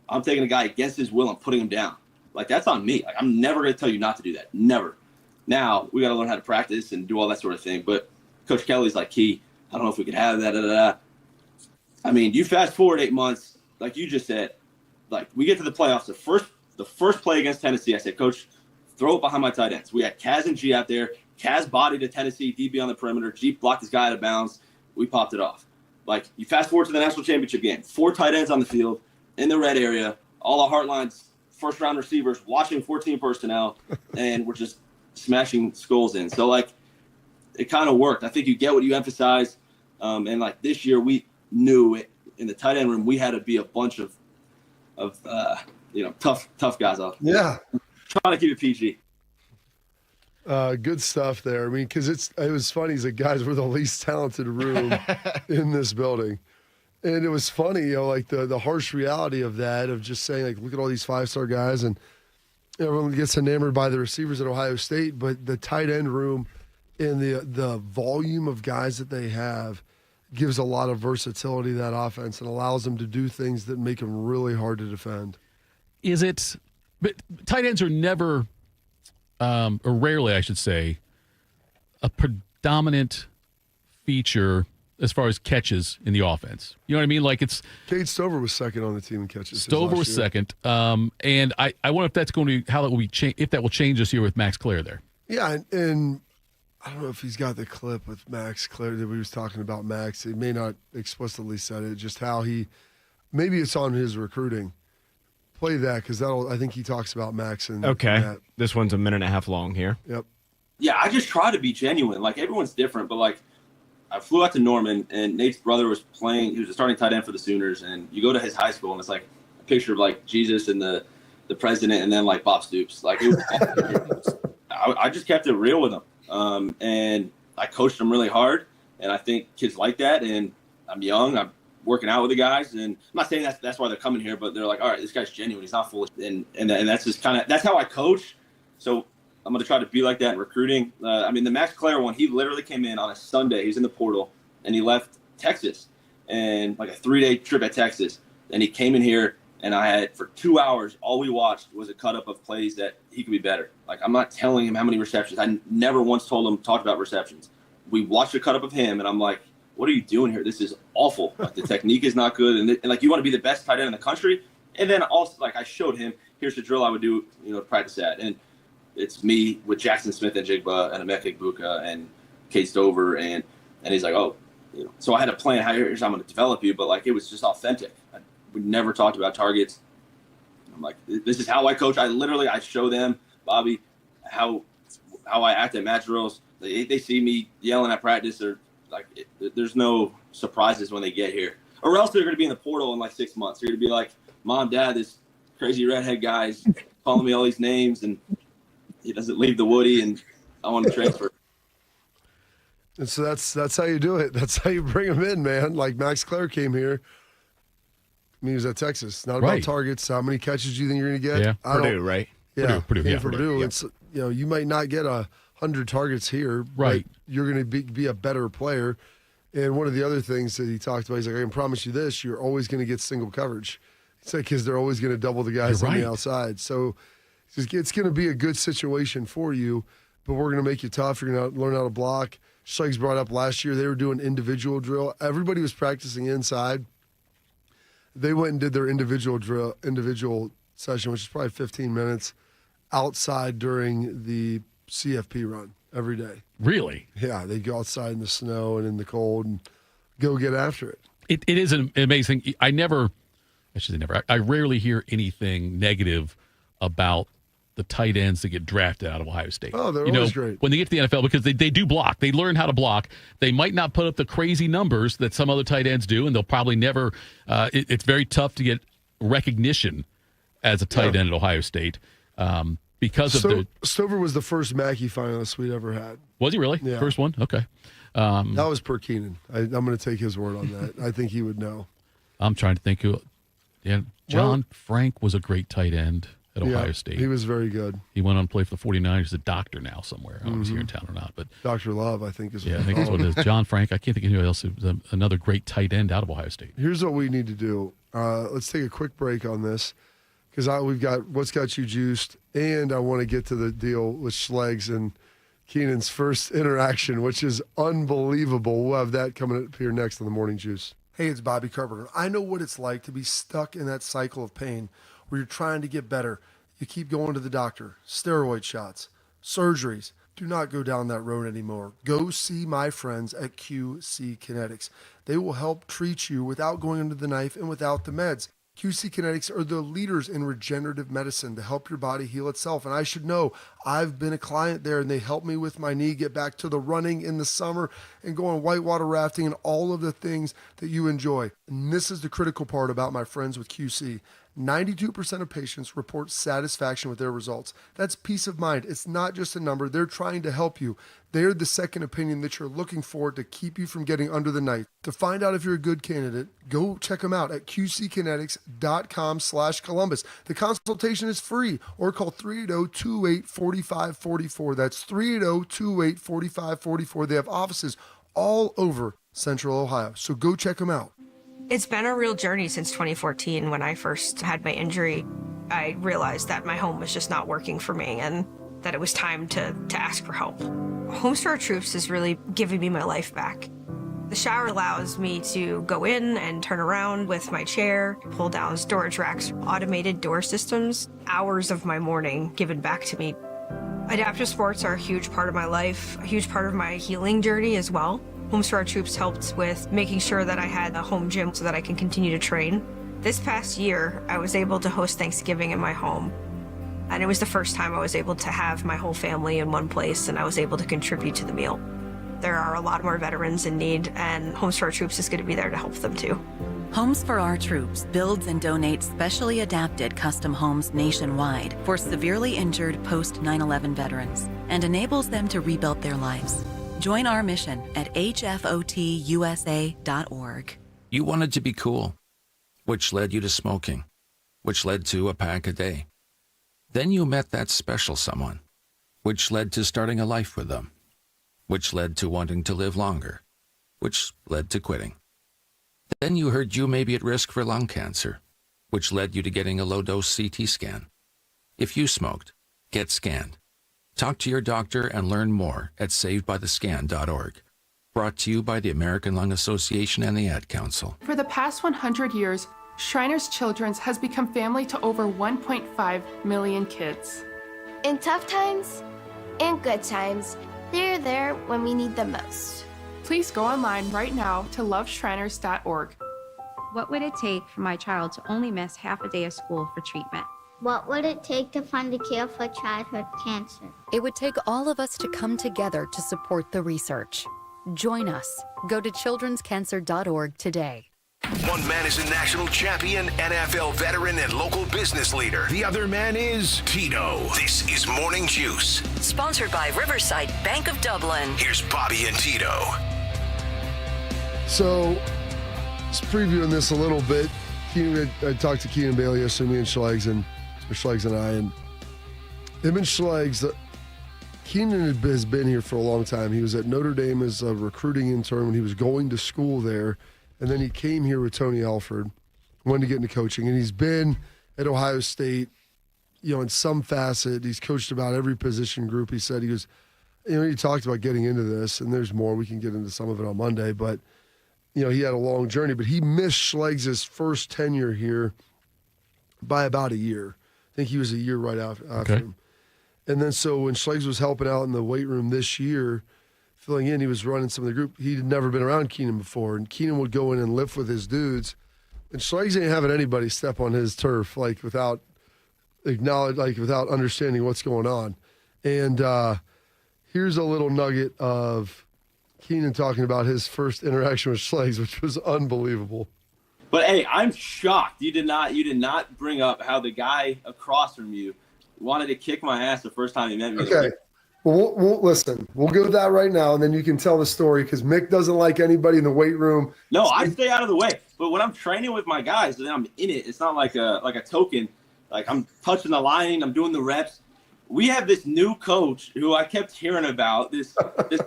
H: I'm taking a guy against his will and putting him down. Like, that's on me. Like, I'm never going to tell you not to do that. Never. Now, we got to learn how to practice and do all that sort of thing. But Coach Kelly's like, I don't know if we could have that. I mean, you fast forward 8 months, like you just said, like, we get to the playoffs. The first play against Tennessee, I said, Coach, throw it behind my tight ends. We had Kaz and G out there. Kaz bodied a Tennessee DB on the perimeter. G blocked his guy out of bounds. We popped it off. Like, you fast forward to the national championship game. 4 tight ends on the field in the red area. All the Heartline's first-round receivers watching 14 personnel, and we're just smashing skulls in. So, like, it kind of worked. I think you get what you emphasize. And, like, this year we knew it in the tight end room we had to be a bunch of tough guys out.
B: Yeah.
H: Trying to keep it PG.
B: Good stuff there. I mean, because it was funny that guys were the least talented room in this building. And it was funny, like the harsh reality of that, of just saying, like, look at all these 5-star guys, and everyone gets enamored by the receivers at Ohio State, but the tight end room and the volume of guys that they have gives a lot of versatility to that offense and allows them to do things that make them really hard to defend.
A: But tight ends are never, or rarely, I should say, a predominant feature as far as catches in the offense. You know what I mean? Like, it's
B: Cade Stover was second on the team in catches.
A: Stover was second. And I wonder if that's going to, how that will be if that will change this year with Max Clare there.
B: Yeah, and I don't know if he's got the clip with Max Clare that we was talking about Max. He may not explicitly said it, just how maybe it's on his recruiting. Play that, because I think he talks about Max.
D: Okay. This one's a minute and a half long here.
B: Yep.
H: Yeah, I just try to be genuine. Like, everyone's different, but like, I flew out to Norman, and Nate's brother was playing. He was a starting tight end for the Sooners, and you go to his high school, and it's like a picture of like Jesus and the president, and then like Bob Stoops. Like, it was, I just kept it real with him, and I coached him really hard, and I think kids like that. And I'm young, I'm working out with the guys, and I'm not saying that's why they're coming here, but they're like, all right, this guy's genuine, he's not foolish, and that's just kind of that's how I coach. So I'm going to try to be like that in recruiting. I mean, the Max Clare one, he literally came in on a Sunday. He was in the portal, and he left Texas, and like a 3-day trip at Texas. And he came in here, and I had, for 2 hours, all we watched was a cut-up of plays that he could be better. Like, I'm not telling him how many receptions. I never once talked about receptions. We watched a cut-up of him, and I'm like, what are you doing here? This is awful. Like, the technique is not good. And like, you want to be the best tight end in the country? And then also, like, I showed him, here's the drill I would do, practice at. And it's me with Jackson Smith and Jigba and Emeka Egbuka and Cade Stover, and he's like, so I had a plan. Here's how I'm going to develop you, but like, it was just authentic. We never talked about targets. I'm like, this is how I coach. I show them, Bobby, how I act at match drills. They see me yelling at practice, or like, there's no surprises when they get here, or else they're going to be in the portal in like 6 months. They're going to be like, Mom, Dad, this crazy redhead guy's calling me all these names, and he doesn't leave the Woody, and I want to transfer.
B: And so that's how you do it. That's how you bring them in, man. Like Max Clare came here. I mean, he was at Texas. Not about targets. How many catches do you think you're going to get?
A: Yeah,
D: Purdue, right?
B: Yeah,
A: Purdue.
B: Purdue. Yeah. It's, you might not get 100 targets here,
A: right?
B: But you're going to be a better player. And one of the other things that he talked about, he's like, I can promise you this: you're always going to get single coverage. It's like because they're always going to double the guys on the outside. So it's going to be a good situation for you. But we're going to make you tough. You're going to learn how to block. Schlegs brought up last year, they were doing individual drill. Everybody was practicing inside. They went and did their individual session, which is probably 15 minutes, outside during the CFP run every day.
A: Really?
B: Yeah, they'd go outside in the snow and in the cold and go get after it.
A: It is an amazing. I rarely hear anything negative about the tight ends that get drafted out of Ohio State.
B: Oh, they're always great.
A: When they get to the NFL, because they do block. They learn how to block. They might not put up the crazy numbers that some other tight ends do, and they'll probably never it's very tough to get recognition as a tight end at Ohio State because of the...
B: Stover was the first Mackey finalist we'd ever had.
A: Was he really?
B: Yeah.
A: First one? Okay.
B: That was per Keenan. I'm going to take his word on that. I think he would know.
A: I'm trying to think who... Yeah, John Frank was a great tight end at Ohio State.
B: He was very good.
A: He went on to play for the 49ers. He's a doctor now somewhere. I don't know if he's here in town or not. But
B: Dr. Love, I think, is what
A: I think that's what it is. John Frank. I can't think of anyone else. Another great tight end out of Ohio State.
B: Here's what we need to do. Let's take a quick break on this because we've got What's Got You Juiced, and I want to get to the deal with Schlegs and Keenan's first interaction, which is unbelievable. We'll have that coming up here next on the Morning Juice. Hey, it's Bobby Carpenter. I know what it's like to be stuck in that cycle of pain where you're trying to get better. You keep going to the doctor, steroid shots, surgeries. Do not go down that road anymore. Go see my friends at QC Kinetics. They will help treat you without going under the knife and without the meds. QC Kinetics are the leaders in regenerative medicine to help your body heal itself. And I should know, I've been a client there, and they helped me with my knee get back to the running in the summer and go on whitewater rafting and all of the things that you enjoy. And this is the critical part about my friends with QC. 92% of patients report satisfaction with their results. That's peace of mind. It's not just a number. They're trying to help you. They're the second opinion that you're looking for to keep you from getting under the knife. To find out if you're a good candidate, go check them out at qckinetics.com/Columbus. The consultation is free, or call 380-284544. That's 380-284544. They have offices all over Central Ohio. So go check them out.
L: It's been a real journey since 2014. When I first had my injury, I realized that my home was just not working for me and that it was time to ask for help. Homes for Our Troops is really giving me my life back. The shower allows me to go in and turn around with my chair, pull down storage racks, automated door systems, hours of my morning given back to me. Adaptive sports are a huge part of my life, a huge part of my healing journey as well. Homes for Our Troops helped with making sure that I had a home gym so that I can continue to train. This past year, I was able to host Thanksgiving in my home. And it was the first time I was able to have my whole family in one place, and I was able to contribute to the meal. There are a lot more veterans in need, and Homes for Our Troops is going to be there to help them too.
M: Homes for Our Troops builds and donates specially adapted custom homes nationwide for severely injured post 9/11 veterans and enables them to rebuild their lives. Join our mission at hfotusa.org.
U: You wanted to be cool, which led you to smoking, which led to a pack a day. Then you met that special someone, which led to starting a life with them, which led to wanting to live longer, which led to quitting. Then you heard you may be at risk for lung cancer, which led you to getting a low-dose CT scan. If you smoked, get scanned. Talk to your doctor and learn more at savedbythescan.org. Brought to you by the American Lung Association and the Ad Council.
P: For the past 100 years, Shriners Children's has become family to over 1.5 million kids.
Q: In tough times and good times, they're there when we need them most.
P: Please go online right now to loveshriners.org.
R: What would it take for my child to only miss half a day of school for treatment?
Q: What would it take to find a cure for childhood cancer?
Z: It would take all of us to come together to support the research. Join us. Go to childrenscancer.org today.
C: One man is a national champion, NFL veteran, and local business leader. The other man is Tito. This is Morning Juice.
T: Sponsored by Riverside Bank of Dublin.
C: Here's Bobby and Tito.
B: So, just previewing this a little bit. I talked to Keenan Bailey yesterday, me and Schlegs and I, and him and Schlegs. Keenan has been here for a long time. He was at Notre Dame as a recruiting intern when he was going to school there, and then he came here with Tony Alford, wanted to get into coaching, and he's been at Ohio State, in some facet. He's coached about every position group. He said he talked about getting into this, and there's more. We can get into some of it on Monday, but he had a long journey, but he missed Schlegs' first tenure here by about a year. I think he was a year right after him. And then so when Schlegs was helping out in the weight room this year, filling in, he was running some of the group. He'd never been around Keenan before, and Keenan would go in and lift with his dudes. And Schlegs ain't having anybody step on his turf without understanding what's going on. And here's a little nugget of Keenan talking about his first interaction with Schlegs, which was unbelievable.
H: But hey, I'm shocked you did not bring up how the guy across from you wanted to kick my ass the first time he met me.
B: Okay. Well, we'll listen. We'll go with that right now, and then you can tell the story because Mick doesn't like anybody in the weight room.
H: No, I stay out of the way. But when I'm training with my guys, then I'm in it. It's not like a token. Like I'm touching the line, I'm doing the reps. We have this new coach who I kept hearing about. This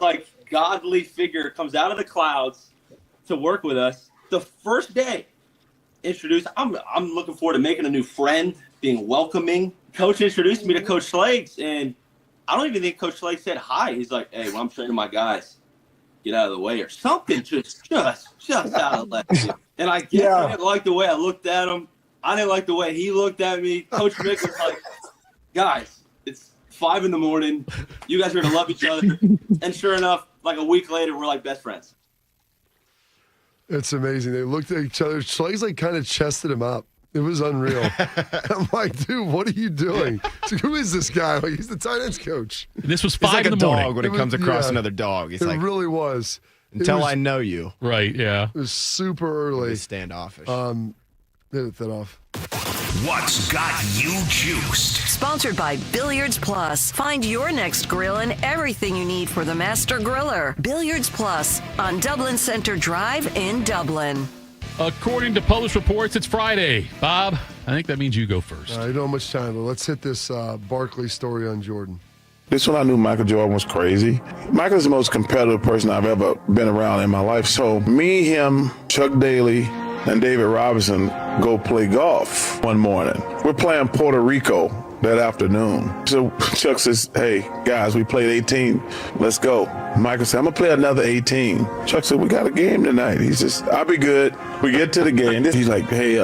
H: like godly figure comes out of the clouds to work with us. The first day, introduced. I'm looking forward to making a new friend, being welcoming. Coach introduced me to Coach Schlegs, and I don't even think Coach Schlegs said hi. He's like, "Hey, when I'm training my guys, get out of the way," or something. Just out of left. And I didn't like the way I looked at him. I didn't like the way he looked at me. Coach Mick was like, "Guys, it's 5 a.m. You guys are gonna love each other." And sure enough, like a week later, we're like best friends.
B: It's amazing. They looked at each other. Schlegs kind of chested him up. It was unreal. I'm like, dude, what are you doing? So who is this guy? Like, he's the tight ends coach.
A: This was 5 in the morning.
D: Dog when it comes across another dog. It's
B: it really was.
D: Until I know you.
A: Right, yeah.
B: It was super early.
D: Standoffish.
B: Hit it off.
C: What's got you juiced?
T: Sponsored by Billiards Plus. Find your next grill and everything you need for the master griller. Billiards Plus on Dublin Center Drive in Dublin.
A: According to published reports, it's Friday. Bob, I think that means you go first.
B: I don't have much time, but let's hit this Barkley story on Jordan.
O: This one I knew Michael Jordan was crazy. Michael's the most competitive person I've ever been around in my life. So me, him, Chuck Daly, and David Robinson go play golf one morning. We're playing Puerto Rico that afternoon. So Chuck says, "Hey, guys, we played 18. Let's go." Michael said, "I'm going to play another 18. Chuck said, "We got a game tonight." He says, "I'll be good." We get to the game. He's like, "Hey,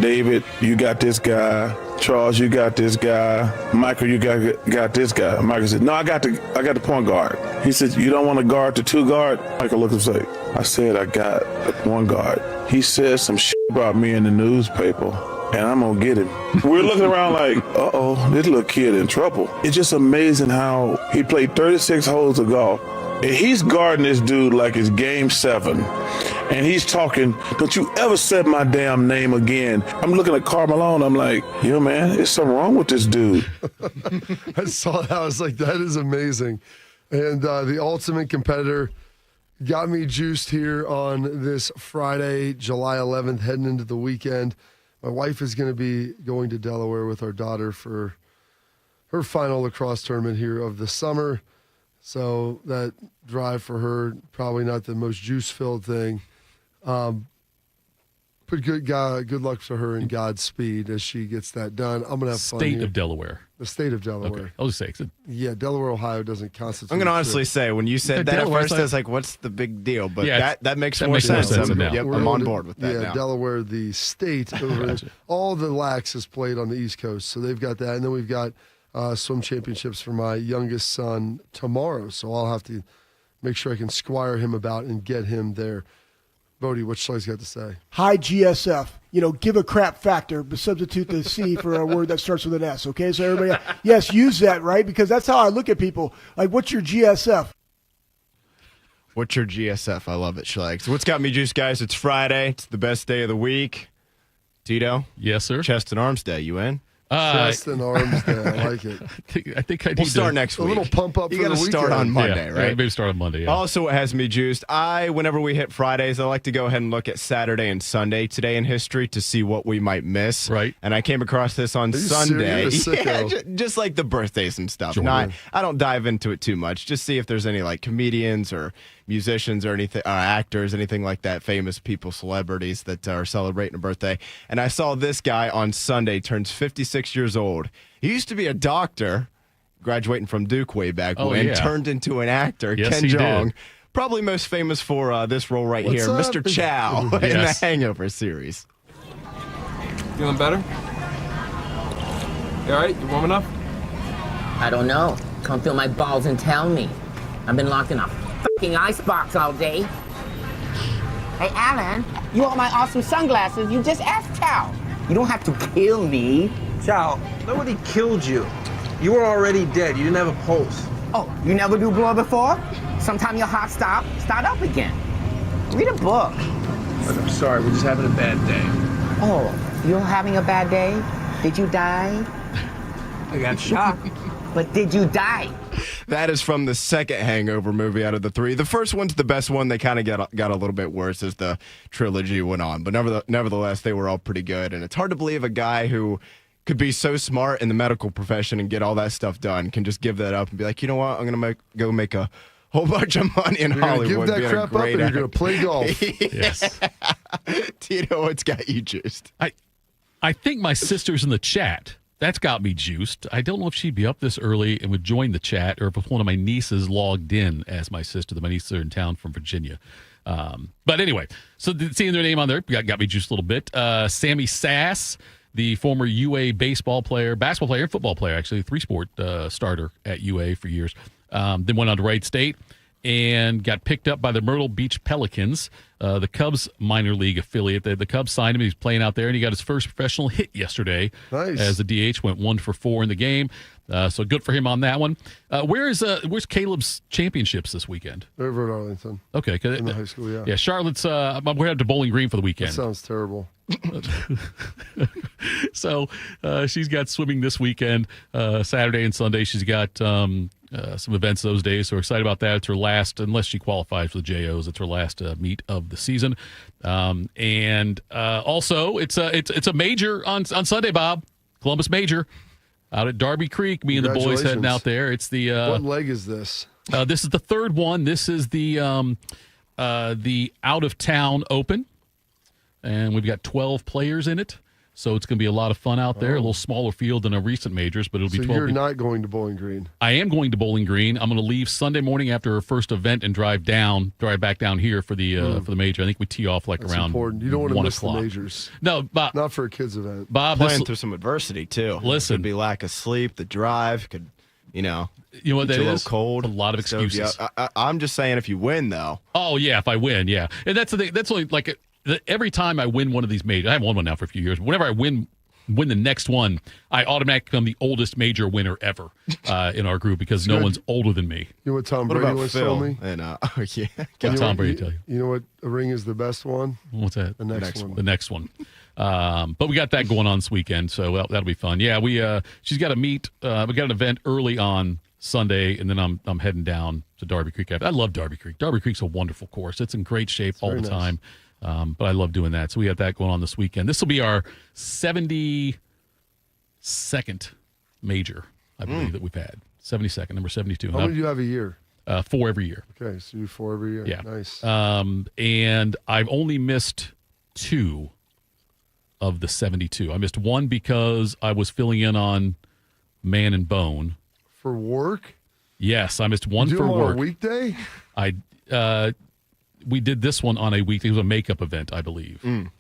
O: David, you got this guy. Charles, you got this guy. Michael, you got this guy." Michael said, "No, I got the point guard." He said, "You don't want to guard the 2 guard?" Michael looked and said, "I said I got the point guard." He said some shit about me in the newspaper, and I'm going to get him. We're looking around like, uh-oh, this little kid in trouble. It's just amazing how he played 36 holes of golf. And he's guarding this dude like it's game 7. And he's talking, "Don't you ever say my damn name again." I'm looking at Karl Malone. I'm like, "Yo, man, there's something wrong with this dude."
B: I saw that. I was like, that is amazing. And the ultimate competitor got me juiced here on this Friday, July 11th, heading into the weekend. My wife is going to be going to Delaware with our daughter for her final lacrosse tournament here of the summer. So that drive for her, probably not the most juice-filled thing. But good luck to her and Godspeed as she gets that done. I'm going to have fun
A: State
B: here.
A: of Delaware.
B: The state of Delaware.
A: Okay. I'll just say.
B: Yeah, Delaware, Ohio doesn't constitute.
D: I'm going to honestly say, when you said that at first, I was like, what's the big deal? But that makes more sense. I'm on board with that now.
B: Delaware, the state. All the LACs is played on the East Coast, so they've got that. And then we've got swim championships for my youngest son tomorrow, so I'll have to make sure I can squire him about and get him there. Bodie, what Schlegs got to say?
S: High GSF. Give a crap factor, but substitute the C for a word that starts with an S, okay? So everybody, yes, use that, right? Because that's how I look at people. Like, what's your GSF?
D: What's your GSF? I love it, Schlag. So what's got me juiced, guys? It's Friday. It's the best day of the week. Tito?
A: Yes, sir?
D: Chest and Arms Day. You in?
B: Chest and Arms Day. I like it.
A: I think I need
D: We'll start next week.
B: A little pump up
D: You
B: for the
D: got to
B: weekend.
D: start on Monday,
A: Yeah,
D: right?
A: maybe start on Monday, yeah.
D: Also, what has me juiced, whenever we hit Fridays, I like to go ahead and look at Saturday and Sunday today in history to see what we might miss.
A: Right.
D: And I came across this on
B: Are you
D: Sunday.
B: serious?
D: Yeah,
B: Sicko.
D: just like the birthdays and stuff.
A: Sure.
D: I don't dive into it too much. Just see if there's any like comedians or musicians or anything, actors, anything like that, famous people, celebrities that are celebrating a birthday. And I saw this guy on Sunday turns 56 years old. He used to be a doctor, graduating from Duke way back when, turned into an actor,
A: Yes,
D: Ken
A: he did.
D: Jeong. Probably most famous for this role right
B: What's
D: here,
B: up?
D: Mr. Chow in the
A: Yes.
D: Hangover series.
E: Feeling better? You all right? You warm enough?
F: I don't know. Come feel my balls and tell me. I've been locked in a fucking icebox all day. Hey, Alan, you want my awesome sunglasses? You just asked Chow. You don't have to kill me.
E: Chow, nobody killed you. You were already dead. You didn't have a pulse.
F: Oh, you never do blow before? Sometime your heart start up again. Read a book.
E: Look, I'm sorry. We're just having a bad day.
F: Oh, you're having a bad day? Did you die?
E: I got shocked.
F: But did you die?
D: That is from the second Hangover movie out of the three. The first one's the best one. They kind of got a little bit worse as the trilogy went on. But nevertheless, they were all pretty good. And it's hard to believe a guy who could be so smart in the medical profession and get all that stuff done can just give that up and be like, you know what, I'm going to go make a whole bunch of money in Hollywood.
B: Give that crap up and you're going to play golf.
A: Yes.
D: Tito, what's got you juiced?
A: I think my sister's in the chat. That's got me juiced. I don't know if she'd be up this early and would join the chat or if one of my nieces logged in as my sister. My nieces are in town from Virginia. But anyway, so seeing their name on there got me juiced a little bit. Sammy Sass, the former UA basketball player, and football player, actually, three-sport starter at UA for years. Then went on to Wright State and got picked up by the Myrtle Beach Pelicans, the Cubs minor league affiliate. The Cubs signed him. He's playing out there, and he got his first professional hit yesterday.
B: Nice.
A: As the DH went 1 for 4 in the game. So good for him on that one. Where's Caleb's championships this weekend?
B: Over at Arlington.
A: Okay.
B: In the high school, yeah.
A: Yeah, Charlotte's, we're headed to Bowling Green for the weekend.
B: That sounds terrible.
A: So she's got swimming this weekend, Saturday and Sunday. She's got some events those days, so we're excited about that. It's her last, unless she qualifies for the JOs, it's her last meet of the season. And also, it's a major on Sunday, Bob. Columbus Major out at Darby Creek. Me and the boys heading out there. It's the
B: what leg is this?
A: This is the third one. This is the out of town open. And we've got 12 players in it, so it's going to be a lot of fun out there. A little smaller field than a recent majors, but it'll be 12
B: So you're
A: people.
B: not going to Bowling Green?
A: I am going to Bowling Green. I'm going to leave Sunday morning after our first event and drive back down here for the major. I think we tee off
B: That's
A: around
B: important. You don't want to
A: 1
B: miss
A: o'clock.
B: the majors.
A: No, Bob.
B: Not for a kids event.
A: Bob,
D: Playing through some adversity too.
A: Listen,
D: could be lack of sleep, the drive could,
A: you know what
D: get
A: that
D: you a little
A: is?
D: cold.
A: A lot of excuses.
D: So, yeah, I'm just saying, if you win though.
A: Oh yeah, if I win, yeah, and that's the thing. That's only like every time I win one of these majors. I haven't won one now for a few years. But whenever I win the next one, I automatically become the oldest major winner ever in our group because no one's older than me.
B: You know what Tom
D: What
B: Brady
D: about
B: once
D: Phil?
B: told me?
D: And yeah,
A: What Tom Brady tell you?
B: You know what a ring is the best one?
A: What's that?
B: The next one.
A: The next one. But we got that going on this weekend, so that'll be fun. Yeah, she's got to meet. We got an event early on Sunday, and then I'm heading down to Darby Creek. I love Darby Creek. Darby Creek's a wonderful course. It's in great shape all the time. But I love doing that. So we got that going on this weekend. This will be our 72nd major, I believe, that we've had. 72nd, number 72.
B: How many do you have a year?
A: 4 every year.
B: Okay, so you do 4 every year.
A: Yeah.
B: Nice.
A: And I've only missed 2 of the 72. I missed 1 because I was filling in on Man and Bone.
B: For work?
A: Yes, I missed 1
B: you do
A: for
B: them
A: work.
B: On a weekday?
A: We did this one on a weekday. It was a makeup event, I believe. And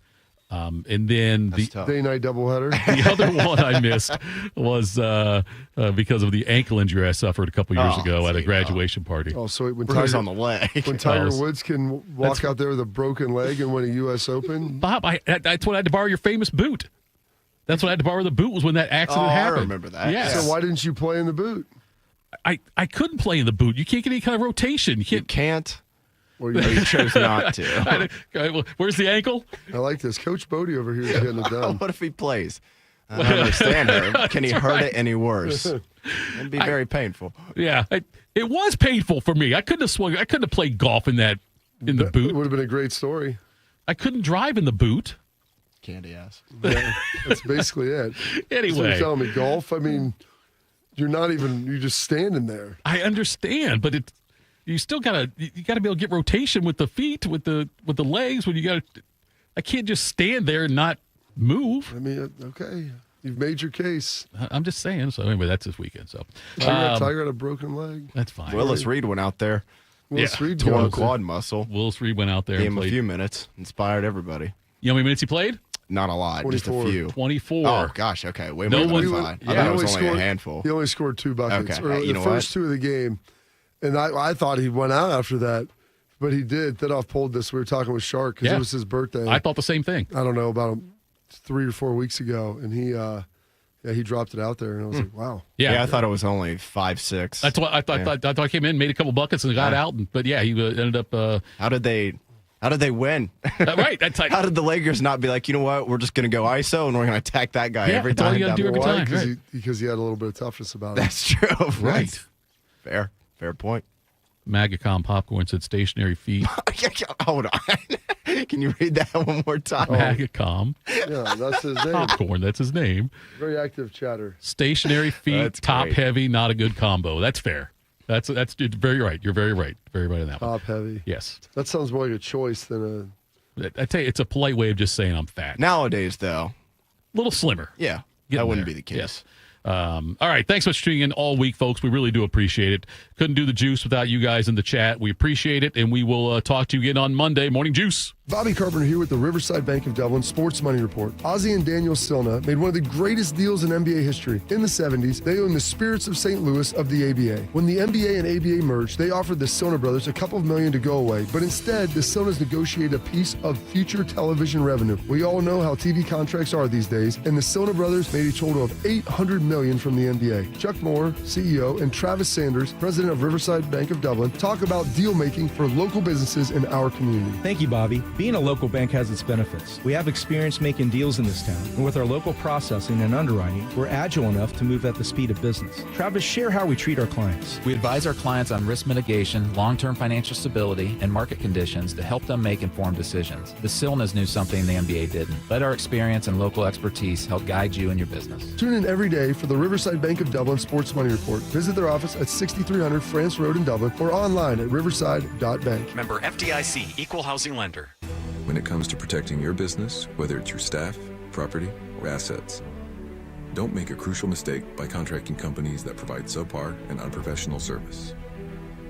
A: then the
B: day-night doubleheader.
A: The other one I missed was because of the ankle injury I suffered a couple years ago at a graduation party.
B: Oh, so when
D: Bruise
B: Tiger
D: on the leg.
B: When Tiger Woods can walk out there with a broken leg and win a U.S. Open,
A: Bob, that's when I had to borrow your famous boot. That's when I had to borrow the boot was when that accident happened.
D: I remember that.
A: Yes.
B: So why didn't you play in the boot?
A: I couldn't play in the boot. You can't get any kind of rotation. You can't.
B: Well,
D: You chose not to.
A: Where's the ankle?
B: I like this. Coach Bodie over here is getting it done.
D: What if he plays? I don't understand her. Can he hurt it any worse? It'd be very painful.
A: Yeah, it was painful for me. I couldn't have swung. I couldn't have played golf in the boot.
B: It would have been a great story.
A: I couldn't drive in the boot.
D: Candy ass.
B: Yeah, that's basically it.
A: Anyway.
B: So you're telling me golf? I mean, you're just standing there.
A: I understand, but you still gotta be able to get rotation with the feet, with the legs. I can't just stand there and not move.
B: I mean, okay, you've made your case.
A: I'm just saying. So anyway, that's this weekend. So
B: Tiger had a broken leg.
A: That's fine.
D: Willis Reed went out there.
B: Willis Reed
D: torn quad muscle.
A: Willis Reed went out there.
D: Gave
A: and
D: him
A: played.
D: a few minutes. Inspired everybody.
A: You know how many minutes he played?
D: Not a lot,
B: 24.
D: just a few.
A: 24.
D: Oh gosh, okay, way more than I thought. I thought it was only a handful.
B: He only scored 2 buckets.
D: Okay,
B: The first 2 of the game, and I thought he went out after that, but he did. Thitoff pulled this. We were talking with Shark because it was his birthday.
A: I thought the same thing.
B: I don't know, about 3 or 4 weeks ago, and he dropped it out there, and I was like, wow.
D: Yeah, I thought it was only 5-6.
A: That's what I thought. I thought I came in, made a couple buckets, and got out. But yeah, he ended up.
D: How did they win?
A: Right. That's like,
D: how did the Lakers not be like, you know what, we're just going to go ISO and we're going to attack that guy every
A: that's all
D: time?
A: you gotta do every time. Right.
B: Because he had a little bit of toughness about it.
D: That's true.
A: Right.
D: Fair point.
A: Magacom Popcorn said stationary feet.
D: Hold on. Can you read that one more time?
A: Magacom.
B: Yeah, that's his name.
A: Popcorn, that's his name.
B: Very active chatter.
A: Stationary feet,
D: That's
A: top
D: great.
A: heavy, not a good combo. That's fair. That's very right. You're very right. Very right on that one.
B: Top heavy.
A: Yes.
B: That sounds more like a choice than
A: I tell you, it's a polite way of just saying I'm fat.
D: Nowadays, though.
A: A little slimmer.
D: Yeah,
A: Getting
D: that wouldn't
A: there.
D: be the case.
A: Yes. All right. Thanks so much for tuning in all week, folks. We really do appreciate it. Couldn't do the juice without you guys in the chat. We appreciate it, and we will talk to you again on Monday. Morning Juice.
B: Bobby Carpenter here with the Riverside Bank of Dublin Sports Money Report. Ozzie and Daniel Silna made one of the greatest deals in NBA history. In the 70s, they owned the Spirits of St. Louis of the ABA. When the NBA and ABA merged, they offered the Silna brothers a couple of million to go away, but instead, the Silnas negotiated a piece of future television revenue. We all know how TV contracts are these days, and the Silna brothers made a total of $800 million from the NBA. Chuck Moore, CEO, and Travis Sanders, president of Riverside Bank of Dublin, talk about deal making for local businesses in our community.
G: Thank you, Bobby. Being a local bank has its benefits. We have experience making deals in this town, and with our local processing and underwriting, we're agile enough to move at the speed of business. Travis, share how we treat our clients.
K: We advise our clients on risk mitigation, long-term financial stability, and market conditions to help them make informed decisions. The Silnas knew something the MBA didn't. Let our experience and local expertise help guide you in your business.
B: Tune in every day for the Riverside Bank of Dublin Sports Money Report. Visit their office at 6300 France Road in Dublin or online at riverside.bank.
V: Member FDIC, Equal Housing Lender.
W: When it comes to protecting your business, whether it's your staff, property, or assets, don't make a crucial mistake by contracting companies that provide subpar and unprofessional service.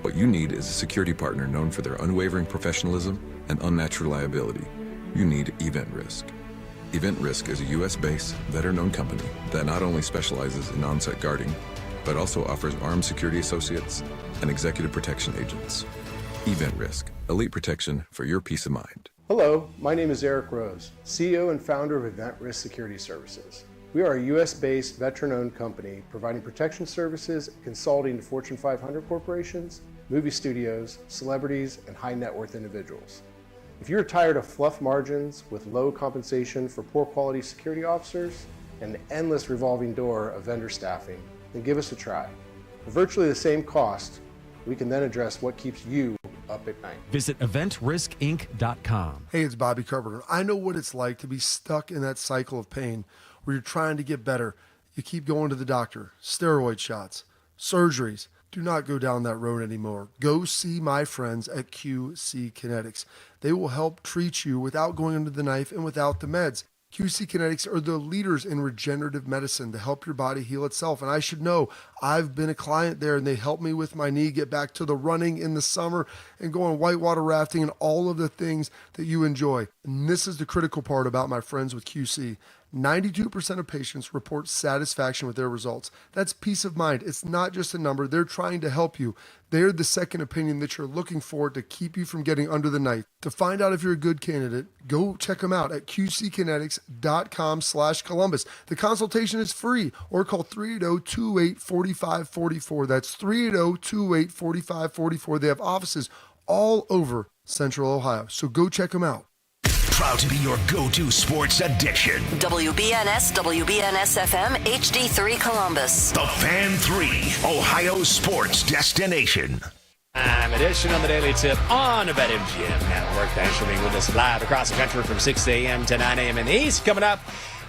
W: What you need is a security partner known for their unwavering professionalism and unmatched reliability. You need Event Risk. Event Risk is a U.S.-based, veteran-owned company that not only specializes in on-site guarding, but also offers armed security associates and executive protection agents. Event Risk, elite protection for your peace of mind.
X: Hello, my name is Eric Rose, CEO and founder of Event Risk Security Services. We are a U.S.-based, veteran-owned company providing protection services and consulting to Fortune 500 corporations, movie studios, celebrities, and high-net-worth individuals. If you're tired of fluff margins with low compensation for poor quality security officers and the endless revolving door of vendor staffing, then give us a try. For virtually the same cost, we can then address what keeps you up at night.
Y: Visit eventriskinc.com.
B: Hey, it's Bobby Carpenter. I know what it's like to be stuck in that cycle of pain where you're trying to get better. You keep going to the doctor, steroid shots, surgeries. Do not go down that road anymore. Go see my friends at QC Kinetics. They will help treat you without going under the knife and without the meds. QC Kinetics are the leaders in regenerative medicine to help your body heal itself. And I should know, I've been a client there and they helped me with my knee get back to the running in the summer and going whitewater rafting and all of the things that you enjoy. And this is the critical part about my friends with QC. 92% of patients report satisfaction with their results. That's peace of mind. It's not just a number. They're trying to help you. They're the second opinion that you're looking for to keep you from getting under the knife. To find out if you're a good candidate, go check them out at qckinetics.com/Columbus. The consultation is free, or call 380-2845-44. That's 380-2845-44. They have offices all over Central Ohio. So go check them out.
C: Proud to be your go-to sports addiction.
T: WBNS, WBNS FM, HD3 Columbus.
C: The Fan 3, Ohio sports destination.
I: Edition on the Daily Tip on the BetMGM Network. Thanks for being with us live across the country from 6 a.m. to 9 a.m. in the East. Coming up,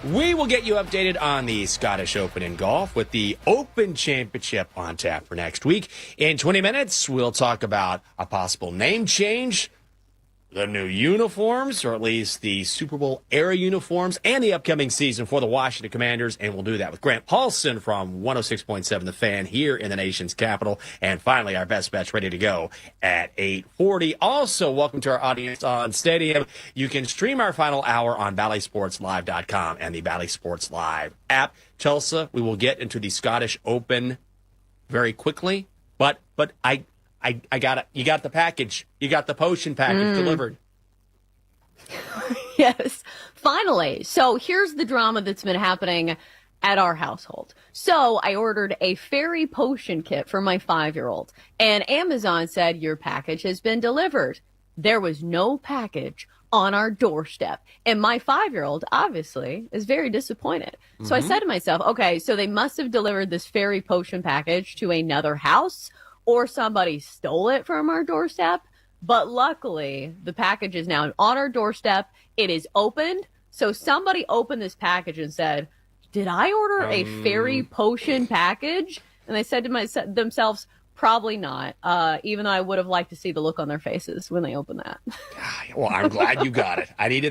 I: we will get you updated on the Scottish Open in golf with the Open Championship on tap for next week. In 20 minutes, we'll talk about a possible name change, the new uniforms, or at least the Super Bowl era uniforms, and the upcoming season for the Washington Commanders. And we'll do that with Grant Paulson from 106.7 The Fan here in the nation's capital. And finally, our best bets ready to go at 8:40. Also, welcome to our audience on Stadium. You can stream our final hour on BallySportsLive.com and the Bally Sports Live app. Chelsea, we will get into the Scottish Open very quickly, but I got it. You got the package. You got the potion package delivered.
J: Yes, finally. So here's the drama that's been happening at our household. So I ordered a fairy potion kit for my 5-year-old, and Amazon said your package has been delivered. There was no package on our doorstep, and my 5-year-old obviously is very disappointed. So I said to myself, okay, so they must have delivered this fairy potion package to another house, or somebody stole it from our doorstep. But luckily, the package is now on our doorstep. It is opened. So somebody opened this package and said, did I order a fairy potion package? And they said to themselves, probably not, even though I would have liked to see the look on their faces when they opened that.
I: Well, I'm glad you got it. I needed